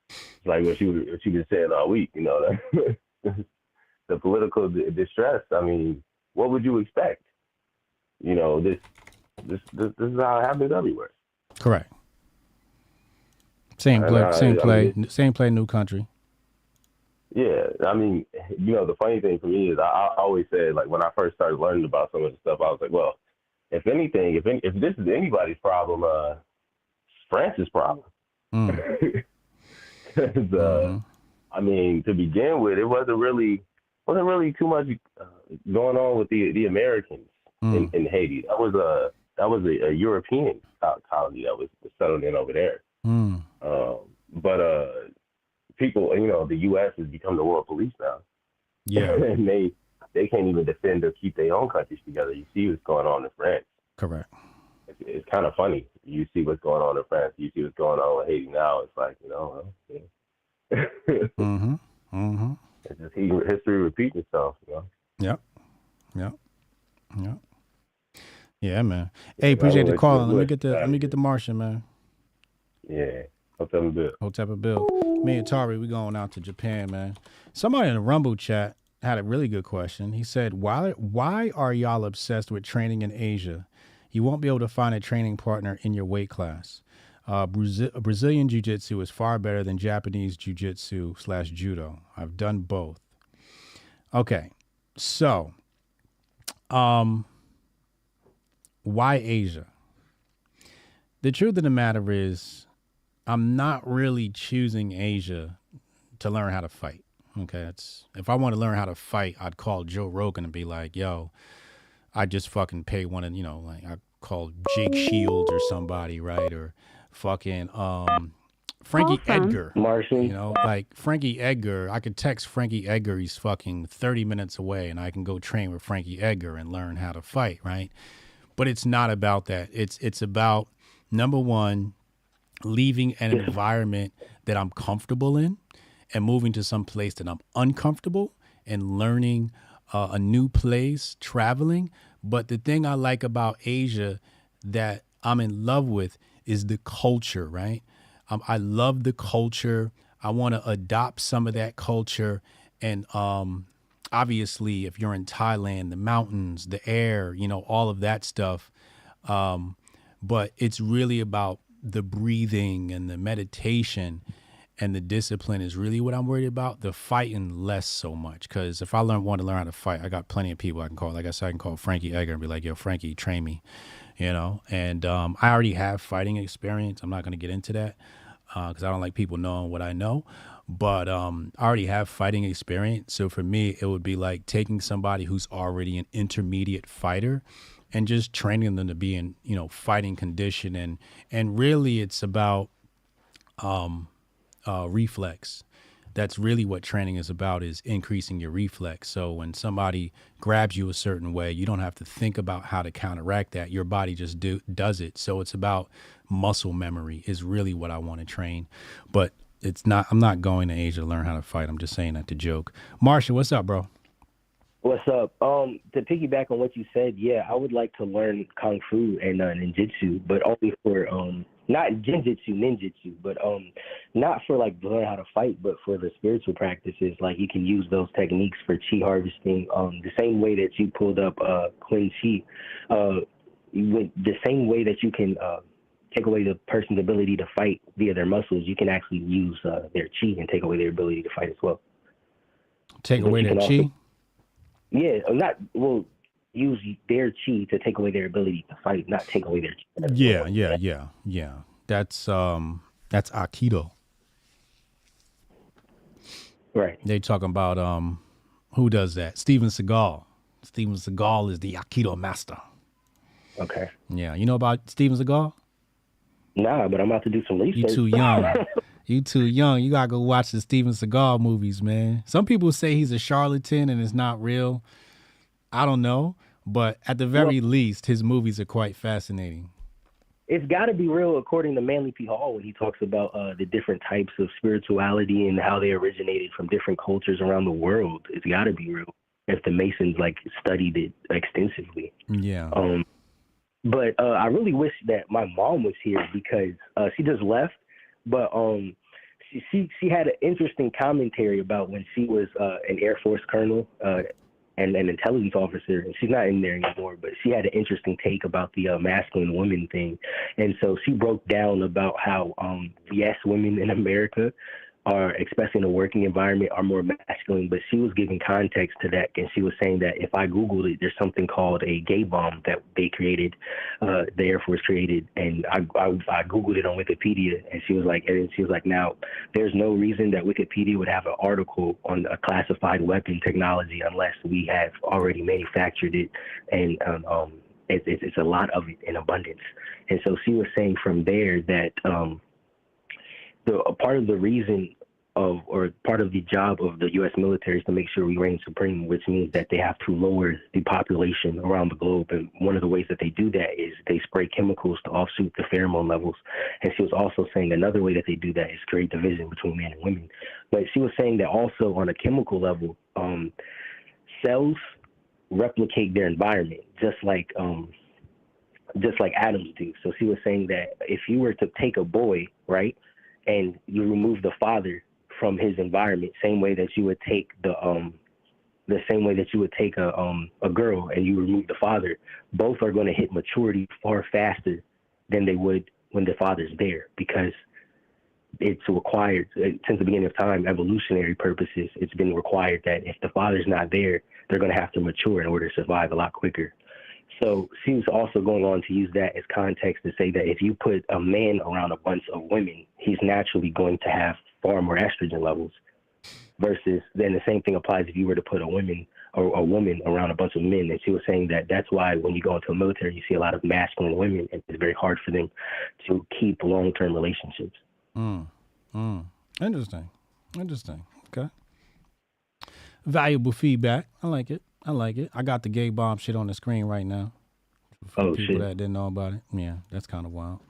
F: It's like what you've been saying all week, the political distress. I mean, what would you expect? This is how it happens everywhere.
B: Correct. Same play, new country.
F: Yeah, I mean, the funny thing for me is I always said, like, when I first started learning about some of the stuff, I was like, well, if anything, if this is anybody's problem, France's problem. Because, I mean, to begin with, it wasn't really too much going on with the Americans in Haiti. That was a European colony that was settled in over there. But people, the U.S. has become the world police now.
B: Yeah,
F: and they can't even defend or keep their own countries together. You see what's going on in France.
B: Correct.
F: It's kind of funny. You see what's going on in France. You see what's going on in Haiti now. It's like, It's just history repeats itself.
B: Yep. Yeah, man. Hey, appreciate the call. Let me get the Martian, man.
F: Yeah. Hotep
B: Bill. Me and Tari, we going out to Japan, man. Somebody in the Rumble chat had a really good question. He said, why are y'all obsessed with training in Asia? You won't be able to find a training partner in your weight class. Brazilian Jiu-Jitsu is far better than Japanese Jiu-Jitsu / Judo. I've done both. Okay, so why Asia? The truth of the matter is, I'm not really choosing Asia to learn how to fight. Okay, if I want to learn how to fight, I'd call Joe Rogan and be like, yo, I just fucking pay one of, like I call Jake Shields or somebody, right? Or fucking Frankie Edgar.
F: Martian.
B: Like Frankie Edgar, I could text Frankie Edgar, he's fucking 30 minutes away, and I can go train with Frankie Edgar and learn how to fight, right? But it's not about that. It's about, number one, leaving an environment that I'm comfortable in and moving to some place that I'm uncomfortable and learning a new place, traveling. But the thing I like about Asia that I'm in love with is the culture, right? I love the culture. I want to adopt some of that culture. And obviously, if you're in Thailand, the mountains, the air, all of that stuff. But it's really about the breathing and the meditation and the discipline is really what I'm worried about. The fighting less so much, because if I want to learn how to fight, I got plenty of people I can call. Like I said, I can call Frankie Edgar and be like, yo, Frankie, train me, And I already have fighting experience. I'm not going to get into that because I don't like people knowing what I know. But I already have fighting experience. So for me, it would be like taking somebody who's already an intermediate fighter and just training them to be in, fighting condition. And really it's about reflex. That's really what training is about, is increasing your reflex. So when somebody grabs you a certain way, you don't have to think about how to counteract that. Your body just does it. So it's about muscle memory is really what I want to train. But I'm not going to Asia to learn how to fight. I'm just saying that to joke. Marshall, what's up, bro?
I: What's up? To piggyback on what you said, yeah, I would like to learn Kung Fu and ninjutsu, but only for not ninjutsu, but not for like learn how to fight, but for the spiritual practices. Like you can use those techniques for chi harvesting, the same way that you pulled up Queen Chi, the same way that you can take away the person's ability to fight via their muscles. You can actually use their chi and take away their ability to fight as well.
B: Take away their chi?
I: Yeah, use their chi to take away their ability to fight, not take away their chi.
B: Yeah. That's Aikido.
I: Right.
B: They talking about who does that? Steven Seagal. Steven Seagal is the Aikido master.
I: Okay.
B: Yeah, you know about Steven Seagal?
I: Nah, but I'm about to do some research.
B: You too young. You too young. You gotta go watch the Steven Seagal movies, man. Some people say he's a charlatan and it's not real. I don't know, but at the very least, his movies are quite fascinating.
I: it's got to be real according to Manly P. Hall when he talks about the different types of spirituality and how they originated from different cultures around the world. It's got to be real if the Masons like studied it extensively.
B: Yeah.
I: But I really wish that my mom was here because she just left. But she had an interesting commentary about when she was an Air Force colonel and an intelligence officer, and she's not in there anymore, but she had an interesting take about the masculine women thing. And so she broke down about how, yes, women in America are, especially in a working environment, are more masculine, but she was giving context to that, and she was saying that if I Googled it, there's something called a gay bomb that they created, the Air Force created, and I Googled it on Wikipedia, and she was like, now, there's no reason that Wikipedia would have an article on a classified weapon technology unless we have already manufactured it, and it's a lot of it in abundance. And so she was saying from there that part of the reason or part of the job of the U.S. military is to make sure we reign supreme, which means that they have to lower the population around the globe. And one of the ways that they do that is they spray chemicals to offshoot the pheromone levels. And she was also saying another way that they do that is create division between men and women. But she was saying that also on a chemical level, cells replicate their environment just like atoms do. So she was saying that if you were to take a boy, right, and you remove the father from his environment, same way that you would take a girl and you remove the father, both are going to hit maturity far faster than they would when the father's there, because it's required since the beginning of time, evolutionary purposes. It's been required that if the father's not there, they're going to have to mature in order to survive a lot quicker. So she was also going on to use that as context to say that if you put a man around a bunch of women, he's naturally going to have far more estrogen levels, versus then the same thing applies if you were to put a woman around a bunch of men. And she was saying that that's why when you go into the military, you see a lot of masculine women, and it's very hard for them to keep long-term relationships.
B: Interesting. Okay. Valuable feedback. I like it. I got the gay bomb shit on the screen right now. For people that didn't know about it. Yeah, that's kind of wild.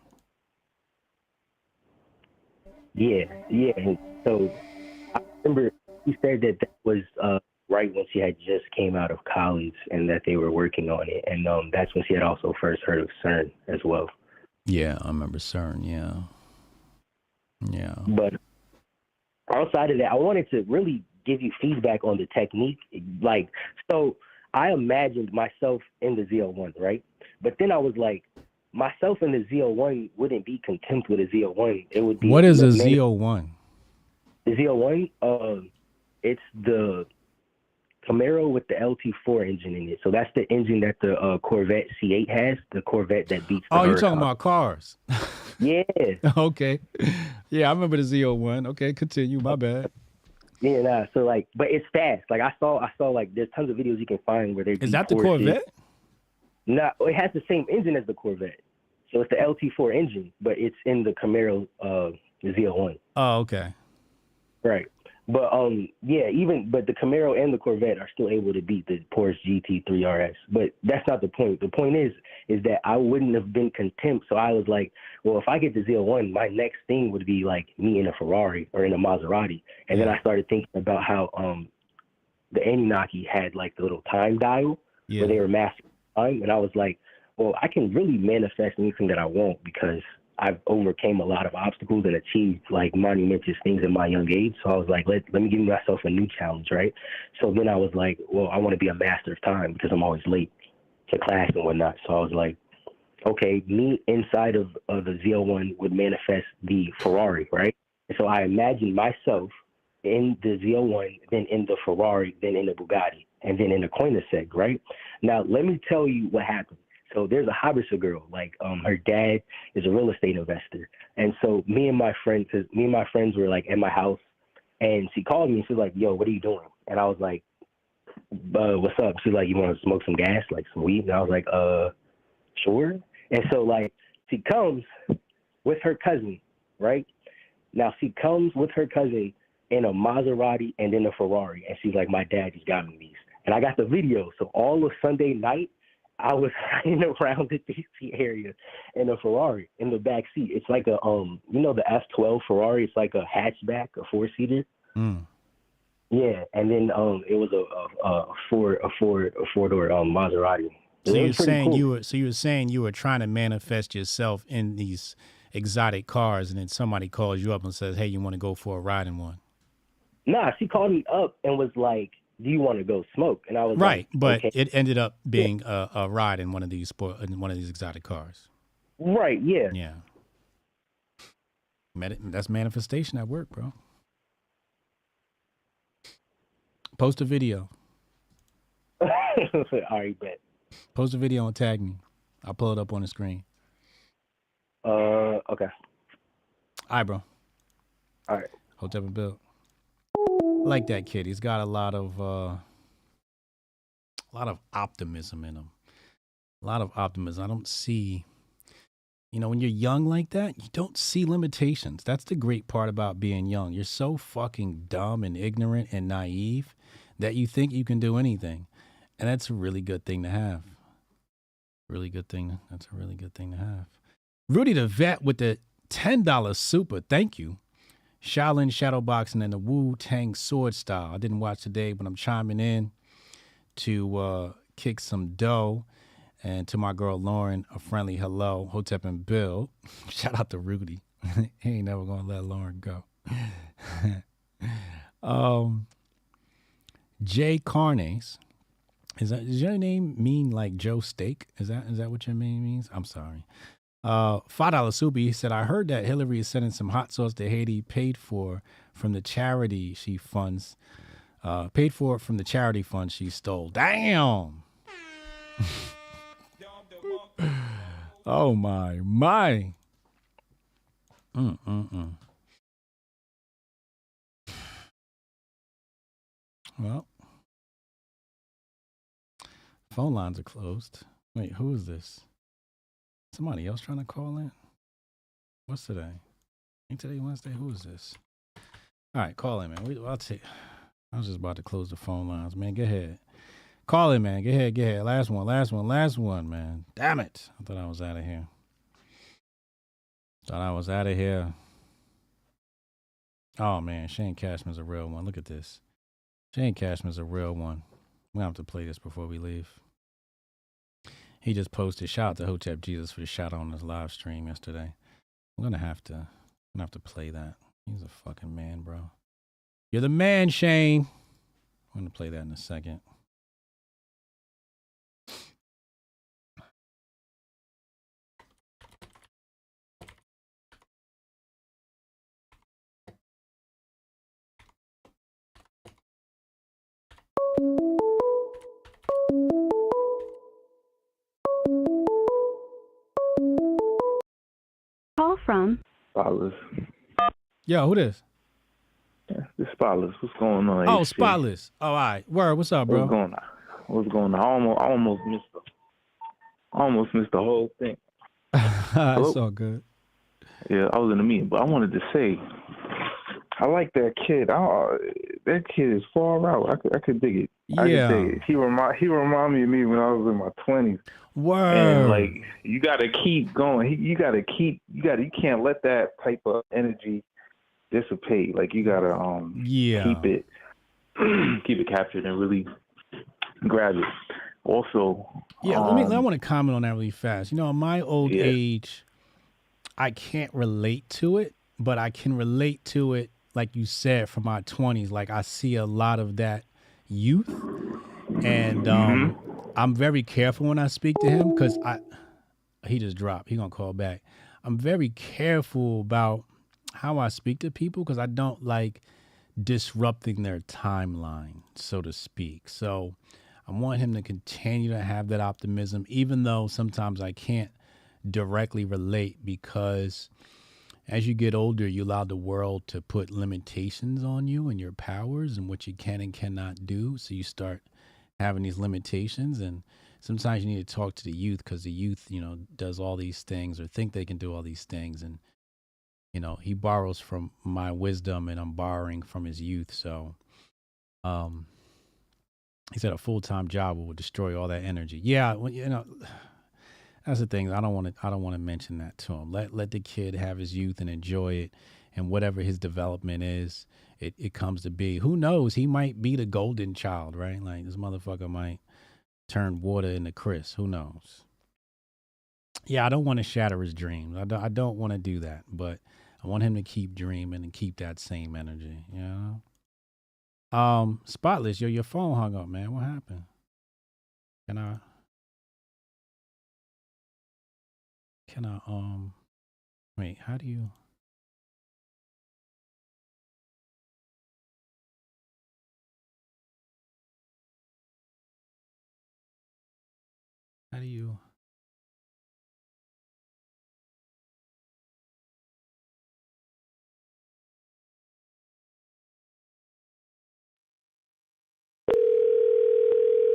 I: Yeah. And so I remember she said that was right when she had just came out of college and that they were working on it. And that's when she had also first heard of CERN as well.
B: Yeah, I remember CERN, yeah.
I: But outside of that, I wanted to really give you feedback on the technique. Like, so I imagined myself in the ZL1, right? But then I was like, myself in the ZL1 wouldn't be contempt with a ZL1. It would be.
B: What is a ZL1?
I: The ZL1, it's the Camaro with the LT4 engine in it. So that's the engine that the Corvette C8 has, the Corvette that beats the
B: you're
I: Huracan.
B: talking about cars.
I: Yeah.
B: Okay. Yeah, I remember the ZL1. Okay, continue. My bad.
I: Yeah, so like, but it's fast. Like I saw like there's tons of videos you can find where they.
B: Is that the Corvette?
I: No, it has the same engine as the Corvette. So it's the LT4 engine, but it's in the Camaro ZL1.
B: Oh, okay.
I: Right. But but the Camaro and the Corvette are still able to beat the Porsche GT3 RS. But that's not the point. The point is that I wouldn't have been contempt. So I was like, well, if I get the ZL1, my next thing would be like me in a Ferrari or in a Maserati. And then I started thinking about how the Anunnaki had like the little time dial where they were masking time. And I was like, well, I can really manifest anything that I want because I've overcame a lot of obstacles and achieved like monumentous things in my young age. So I was like, let me give myself a new challenge, right? So then I was like, well, I want to be a master of time because I'm always late to class and whatnot. So I was like, okay, me inside of the ZL1 would manifest the Ferrari, right? And so I imagined myself in the ZL1, then in the Ferrari, then in the Bugatti, and then in the Koenigsegg, right? Now, let me tell you what happened. So there's a Habesha girl, like her dad is a real estate investor. And so me and my friends were like at my house, and she called me and she was like, yo, what are you doing? And I was like, what's up? She's like, you want to smoke some gas, like some weed? And I was like, sure. And so like she comes with her cousin, right? Now she comes with her cousin in a Maserati and in a Ferrari. And she's like, my dad just got me these. And I got the video. So all of Sunday night, I was riding around the DC area in a Ferrari in the back seat. It's like a you know, the F12 Ferrari. It's like a hatchback, a 4-seater. Yeah, and then it was a four-door Maserati.
B: So
I: It
B: you're
I: was pretty
B: saying
I: cool.
B: you were saying you were trying to manifest yourself in these exotic cars, and then somebody calls you up and says, "Hey, you want to go for a ride in one?"
I: Nah, she called me up and was like, "Do you want to go smoke?" And I was
B: Right,
I: like,
B: but
I: "Okay."
B: it ended up being a ride in one of these exotic cars.
I: Right, yeah.
B: Yeah. That's manifestation at work, bro. Post a video.
I: All right, bet.
B: Post a video and tag me. I'll pull it up on the screen.
I: Okay.
B: All right, bro.
I: All right.
B: Hotep and Bill. I like that kid. He's got a lot of optimism in him. A lot of optimism. I don't see, when you're young like that, you don't see limitations. That's the great part about being young. You're so fucking dumb and ignorant and naive that you think you can do anything. And that's a really good thing to have. Really good thing. That's a really good thing to have. Rudy the Vet with the $10 super. Thank you. Shaolin Shadowboxing and the Wu-Tang Sword Style. I didn't watch today, but I'm chiming in to kick some dough. And to my girl Lauren, a friendly hello. Hotep and Bill. Shout out to Rudy. He ain't never gonna let Lauren go. Jay Carnes. Does your name mean like Joe Steak? Is that what your name means? I'm sorry. $5 Super. He said, I heard that Hillary is sending some hot sauce to Haiti paid for from the charity she funds. Paid for it from the charity fund she stole. Damn. Oh my. Well, phone lines are closed. Wait, who is this? Somebody else trying to call in? What's today? Ain't today Wednesday? Who is this? All right, call in, man. I'll take. I was just about to close the phone lines, man. Go ahead. Call in, man. Go ahead. Last one, man. Damn it. I thought I was out of here. Oh, man. Shane Cashman's a real one. Look at this. Shane Cashman's a real one. We're going to have to play this before we leave. He just posted, shout out to Hotep Jesus for the shout out on his live stream yesterday. I'm going to have to play that. He's a fucking man, bro. You're the man, Shane. I'm going to play that in a second.
S: Call from
G: Spotless.
B: Yo, who this?
G: Yeah, this Spotless. What's going on?
B: Oh,
G: HC?
B: Spotless. Oh, all right. Word, what's up, bro?
G: What's going on? I almost missed the whole thing.
B: It's all good.
G: Yeah, I was in a meeting, but I wanted to say, I like that kid. That kid is far out. I could dig it.
B: Yeah.
G: I could dig it. He remind me of me when I was in my 20s.
B: Word.
G: And like, you got to keep going. You can't let that type of energy dissipate. Like, you got to keep it captured and really grab it. Also,
B: yeah, I want to comment on that really fast. In my old age, I can't relate to it, but I can relate to it, like you said, from my 20s. Like, I see a lot of that youth, and I'm very careful when I speak to him because he just dropped. He gonna call back. I'm very careful about how I speak to people because I don't like disrupting their timeline, so to speak. So I want him to continue to have that optimism, even though sometimes I can't directly relate because as you get older, you allow the world to put limitations on you and your powers and what you can and cannot do. So you start having these limitations, and sometimes you need to talk to the youth because the youth, does all these things or think they can do all these things. And, he borrows from my wisdom and I'm borrowing from his youth. So, He said a full-time job will destroy all that energy. Yeah, well, you know, that's the thing. I don't want to mention that to him. Let the kid have his youth and enjoy it, and whatever his development is, it comes to be. Who knows? He might be the golden child, right? Like this motherfucker might turn water into Chris. Who knows? Yeah, I don't want to shatter his dreams. I don't want to do that, but I want him to keep dreaming and keep that same energy. You know. Spotless, your phone hung up, man. What happened? Can I wait, how do you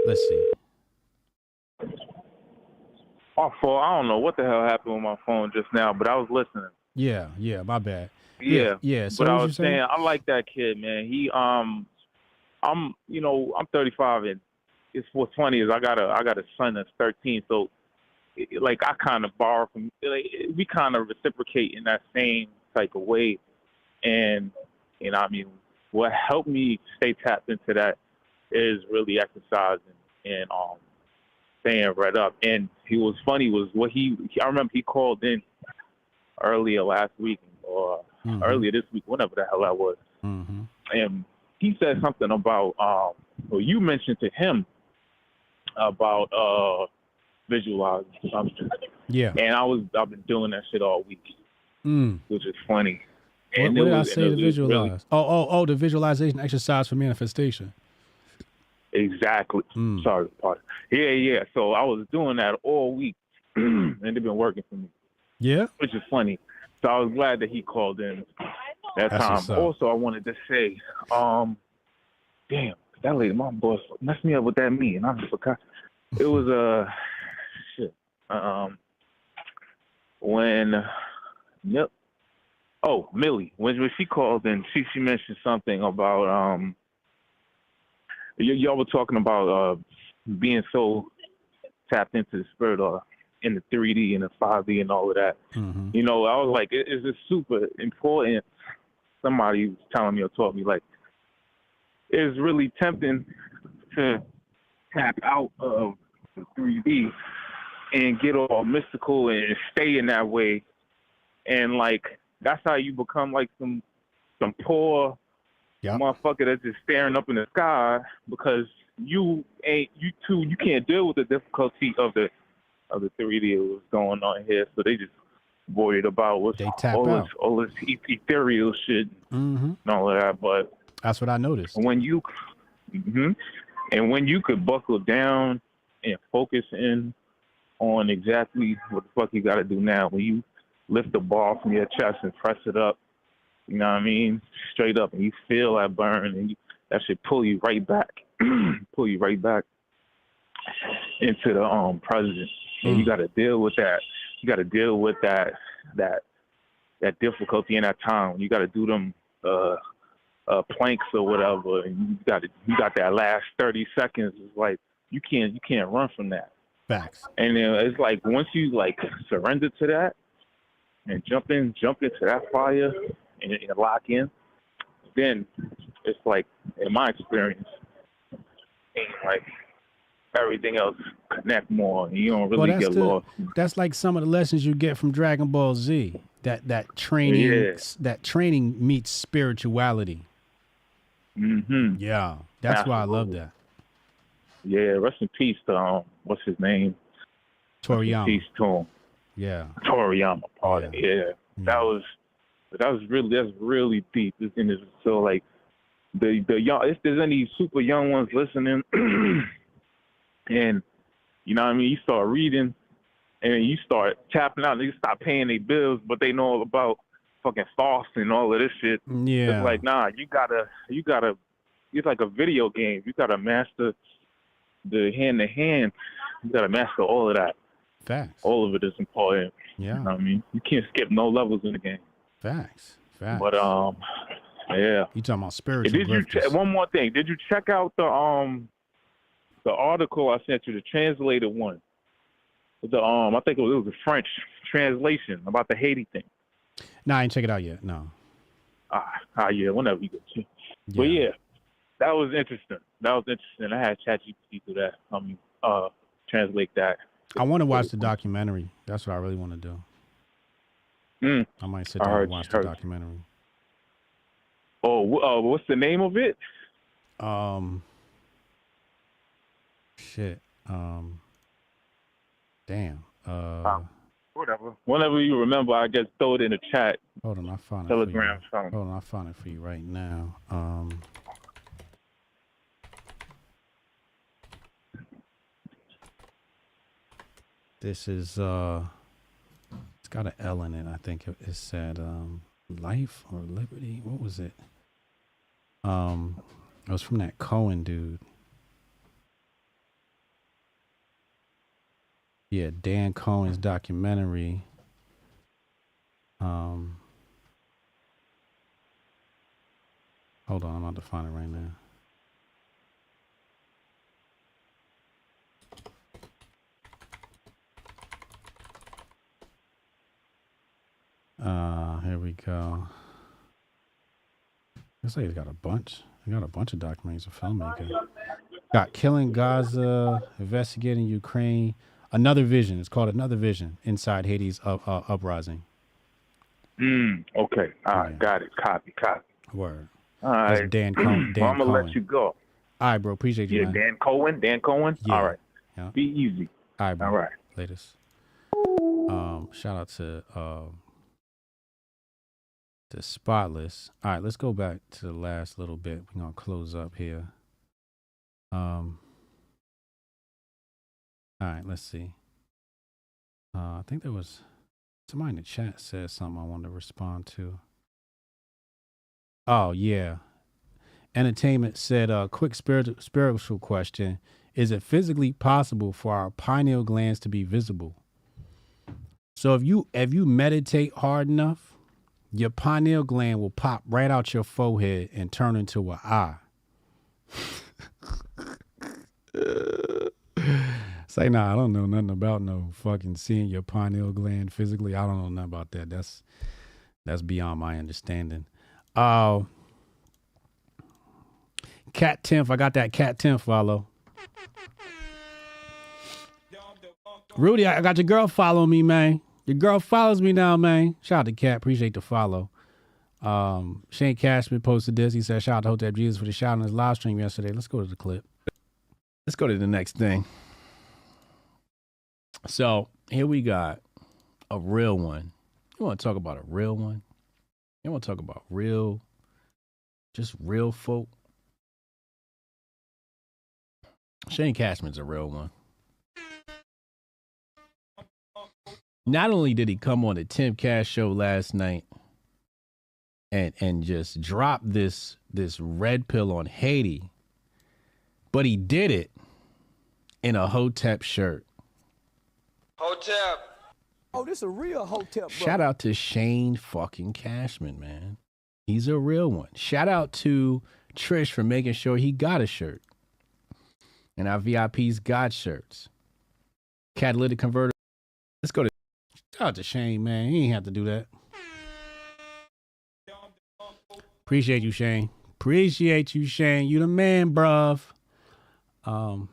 B: let's see.
G: My fault. I don't know what the hell happened with my phone just now, but I was listening.
B: Yeah, my bad.
G: Yeah.
B: So
G: But I
B: what you
G: was
B: saying?
G: saying, I like that kid, man. I'm 35, and it's what's funny is I got a son that's 13, so like I kind of borrow from, like, we kind of reciprocate in that same type of way, and I mean, what helped me stay tapped into that is really exercising and staying read up. And he was funny was what I remember he called in earlier last week or earlier this week, whenever the hell that was.
B: Mm-hmm.
G: And he said something about, well, you mentioned to him about visualizing something.
B: Yeah.
G: And I've been doing that shit all week, which is funny.
B: What
G: And
B: did I
G: it
B: say to
G: was
B: visualize?
G: really,
B: The visualization exercise for manifestation.
G: exactly. Sorry, pardon. Yeah. So I was doing that all week, and they've been working for me.
B: Yeah.
G: Which is funny. So I was glad that he called in that
B: That's
G: time.
B: what's up.
G: Also, I wanted to say, damn, that lady, my boss messed me up with that meeting. I forgot. It was shit. When, yep. Oh, Millie. When she called in, she mentioned something about y'all were talking about being so tapped into the spirit or in the 3D and the 5D and all of that.
B: Mm-hmm.
G: You know, I was like, it's just super important. Somebody was telling me or taught me, like, it's really tempting to tap out of the 3D and get all mystical and stay in that way. And, like, that's how you become, like, some poor motherfucker that's just staring up in the sky because you can't deal with the difficulty of the 3D that was going on here, so they just worried about what's all this ethereal shit and all of that. But
B: that's what I noticed.
G: When you could buckle down and focus in on exactly what the fuck you got to do now, when you lift the ball from your chest and press it up, you know what I mean, straight up, and you feel that burn, and that should pull you right back, into the present. And you got to deal with that. You got to deal with that difficulty in that time. You got to do them planks or whatever, and you got that last 30 seconds. It's like you can't run from that.
B: Facts.
G: And it's like once you like surrender to that and jump into that fire and lock in, then it's like, in my experience, and like everything else connect more, and you don't really get lost.
B: That's like some of the lessons you get from Dragon Ball Z. That training meets spirituality.
G: Mm-hmm.
B: Yeah, that's why I love that.
G: Yeah, rest in peace to what's his name?
B: Toriyama.
G: Peace to him.
B: Yeah.
G: Toriyama. Pardon. Yeah. That's really deep. And it's so like the young, if there's any super young ones listening, and you know what I mean, you start reading and you start tapping out and you stop paying their bills, but they know all about fucking sauce and all of this shit.
B: Yeah.
G: It's like, nah, you gotta it's like a video game. You gotta master the hand-to-hand. You gotta master all of that.
B: Facts.
G: All of it is important.
B: Yeah.
G: You know what I mean? You can't skip no levels in the game.
B: Facts.
G: But yeah.
B: You talking about spiritual?
G: One more thing? Did you check out the the article I sent you, the translated one. I think it was a French translation about the Haiti thing.
B: No, I ain't check it out yet. No.
G: Yeah, whenever you get to. But yeah, that was interesting. I had ChatGPT do that. Translate that.
B: I want to watch the documentary. That's what I really want to do. I might sit down and watch the documentary.
G: What's the name of it?
B: Shit. Damn.
G: Whatever. Whenever you remember, I guess throw it in the chat.
B: Hold on, I found it.
G: Telegram.
B: Hold on, I found it for you right now. This is it's got an L in it. I think it said life or liberty. What was it? It was from that Cohen dude. Yeah, Dan Cohen's documentary. Hold on, I'm about to find it right now. Here we go. Looks like he's got a bunch. He got a bunch of documentaries of filmmaking. Got Killing Gaza, Investigating Ukraine. Another Vision. It's called Another Vision Inside Haiti's uprising.
G: Okay. All right. Got it. Copy.
B: Word.
G: All right.
B: That's Dan Cohen.
G: I'm going to let you go.
B: All right, bro. Appreciate you, man.
G: Dan Cohen.
B: Yeah.
G: All right.
B: Yeah.
G: Be easy.
B: All right, bro.
G: All right.
B: Latest. Shout out to Spotless. All right, let's go back to the last little bit. We're going to close up here. All right, let's see. I think there was somebody in the chat said something I wanted to respond to. Oh, yeah. Entertainment said, quick spiritual question. Is it physically possible for our pineal glands to be visible? So if you meditate hard enough, your pineal gland will pop right out your forehead and turn into an eye. Say, nah, I don't know nothing about no fucking seeing your pineal gland physically. I don't know nothing about that. That's beyond my understanding. Cat 10th, I got that Cat 10th follow. Rudy, I got your girl follow me, man. Your girl follows me now, man. Shout out to Cat. Appreciate the follow. Shane Cashman posted this. He said, shout out to Hotep Jesus for the shout on his live stream yesterday. Let's go to the clip. Let's go to the next thing. So here we got a real one. You want to talk about a real one? You want to talk about just real folk? Shane Cashman's a real one. Not only did he come on the Tim Cash show last night and just drop this red pill on Haiti, but he did it in a Hotep shirt.
E: Hotep. Oh, this a real Hotep, bro.
B: Shout out to Shane fucking Cashman, man. He's a real one. Shout out to Trish for making sure he got a shirt. And our VIPs got shirts. Catalytic converter. Let's go to shout out to Shane, man. He ain't have to do that. Appreciate you, Shane. Appreciate you, Shane. You the man, bruv. All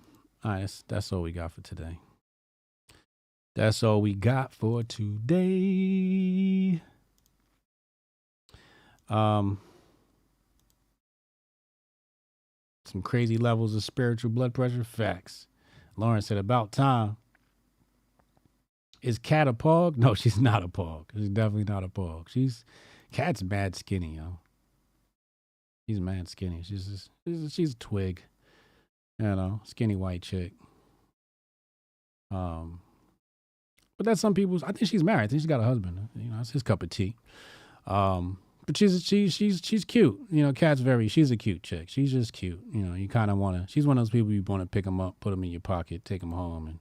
B: right, that's all we got for today. That's all we got for today. Some crazy levels of spiritual blood pressure. Facts. Lauren said, about time. Is Cat a pog? No, she's not a pog. She's definitely not a pog. Cat's mad skinny, yo. She's mad skinny. She's a twig. You know, skinny white chick. But that's some people's. I think she's married. I think she's got a husband. You know, it's his cup of tea. But she's cute. You know, she's a cute chick. She's just cute. You know, you kind of want to. She's one of those people you want to pick them up, put them in your pocket, take them home, and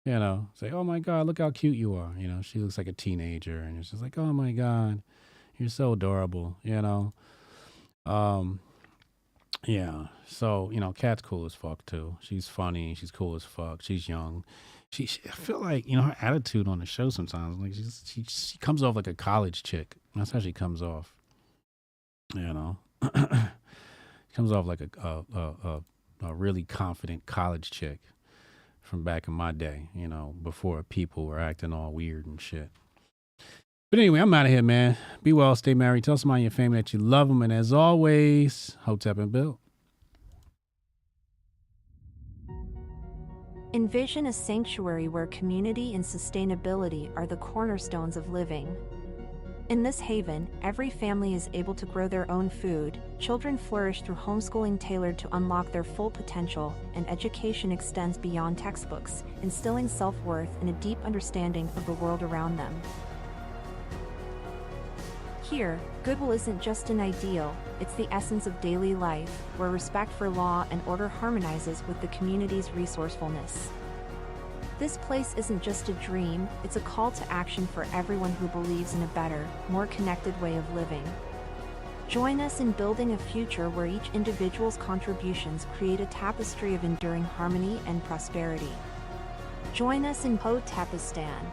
B: you know, say, "Oh my God, look how cute you are." You know, she looks like a teenager, and it's just like, "Oh my God, you're so adorable." You know. Yeah. So, you know, Kat's cool as fuck too. She's funny. She's cool as fuck. She's young. She I feel like, you know, her attitude on the show sometimes, like she comes off like a college chick. That's how she comes off. You know, comes off like a really confident college chick from back in my day. You know, before people were acting all weird and shit. But anyway, I'm out of here, man. Be well, stay married. Tell somebody in your family that you love them, and as always, Hotep and Bill.
A: Envision a sanctuary where community and sustainability are the cornerstones of living. In this haven, every family is able to grow their own food, children flourish through homeschooling tailored to unlock their full potential, and education extends beyond textbooks, instilling self-worth and a deep understanding of the world around them. Here, goodwill isn't just an ideal, it's the essence of daily life, where respect for law and order harmonizes with the community's resourcefulness. This place isn't just a dream, it's a call to action for everyone who believes in a better, more connected way of living. Join us in building a future where each individual's contributions create a tapestry of enduring harmony and prosperity. Join us in Hotepistan,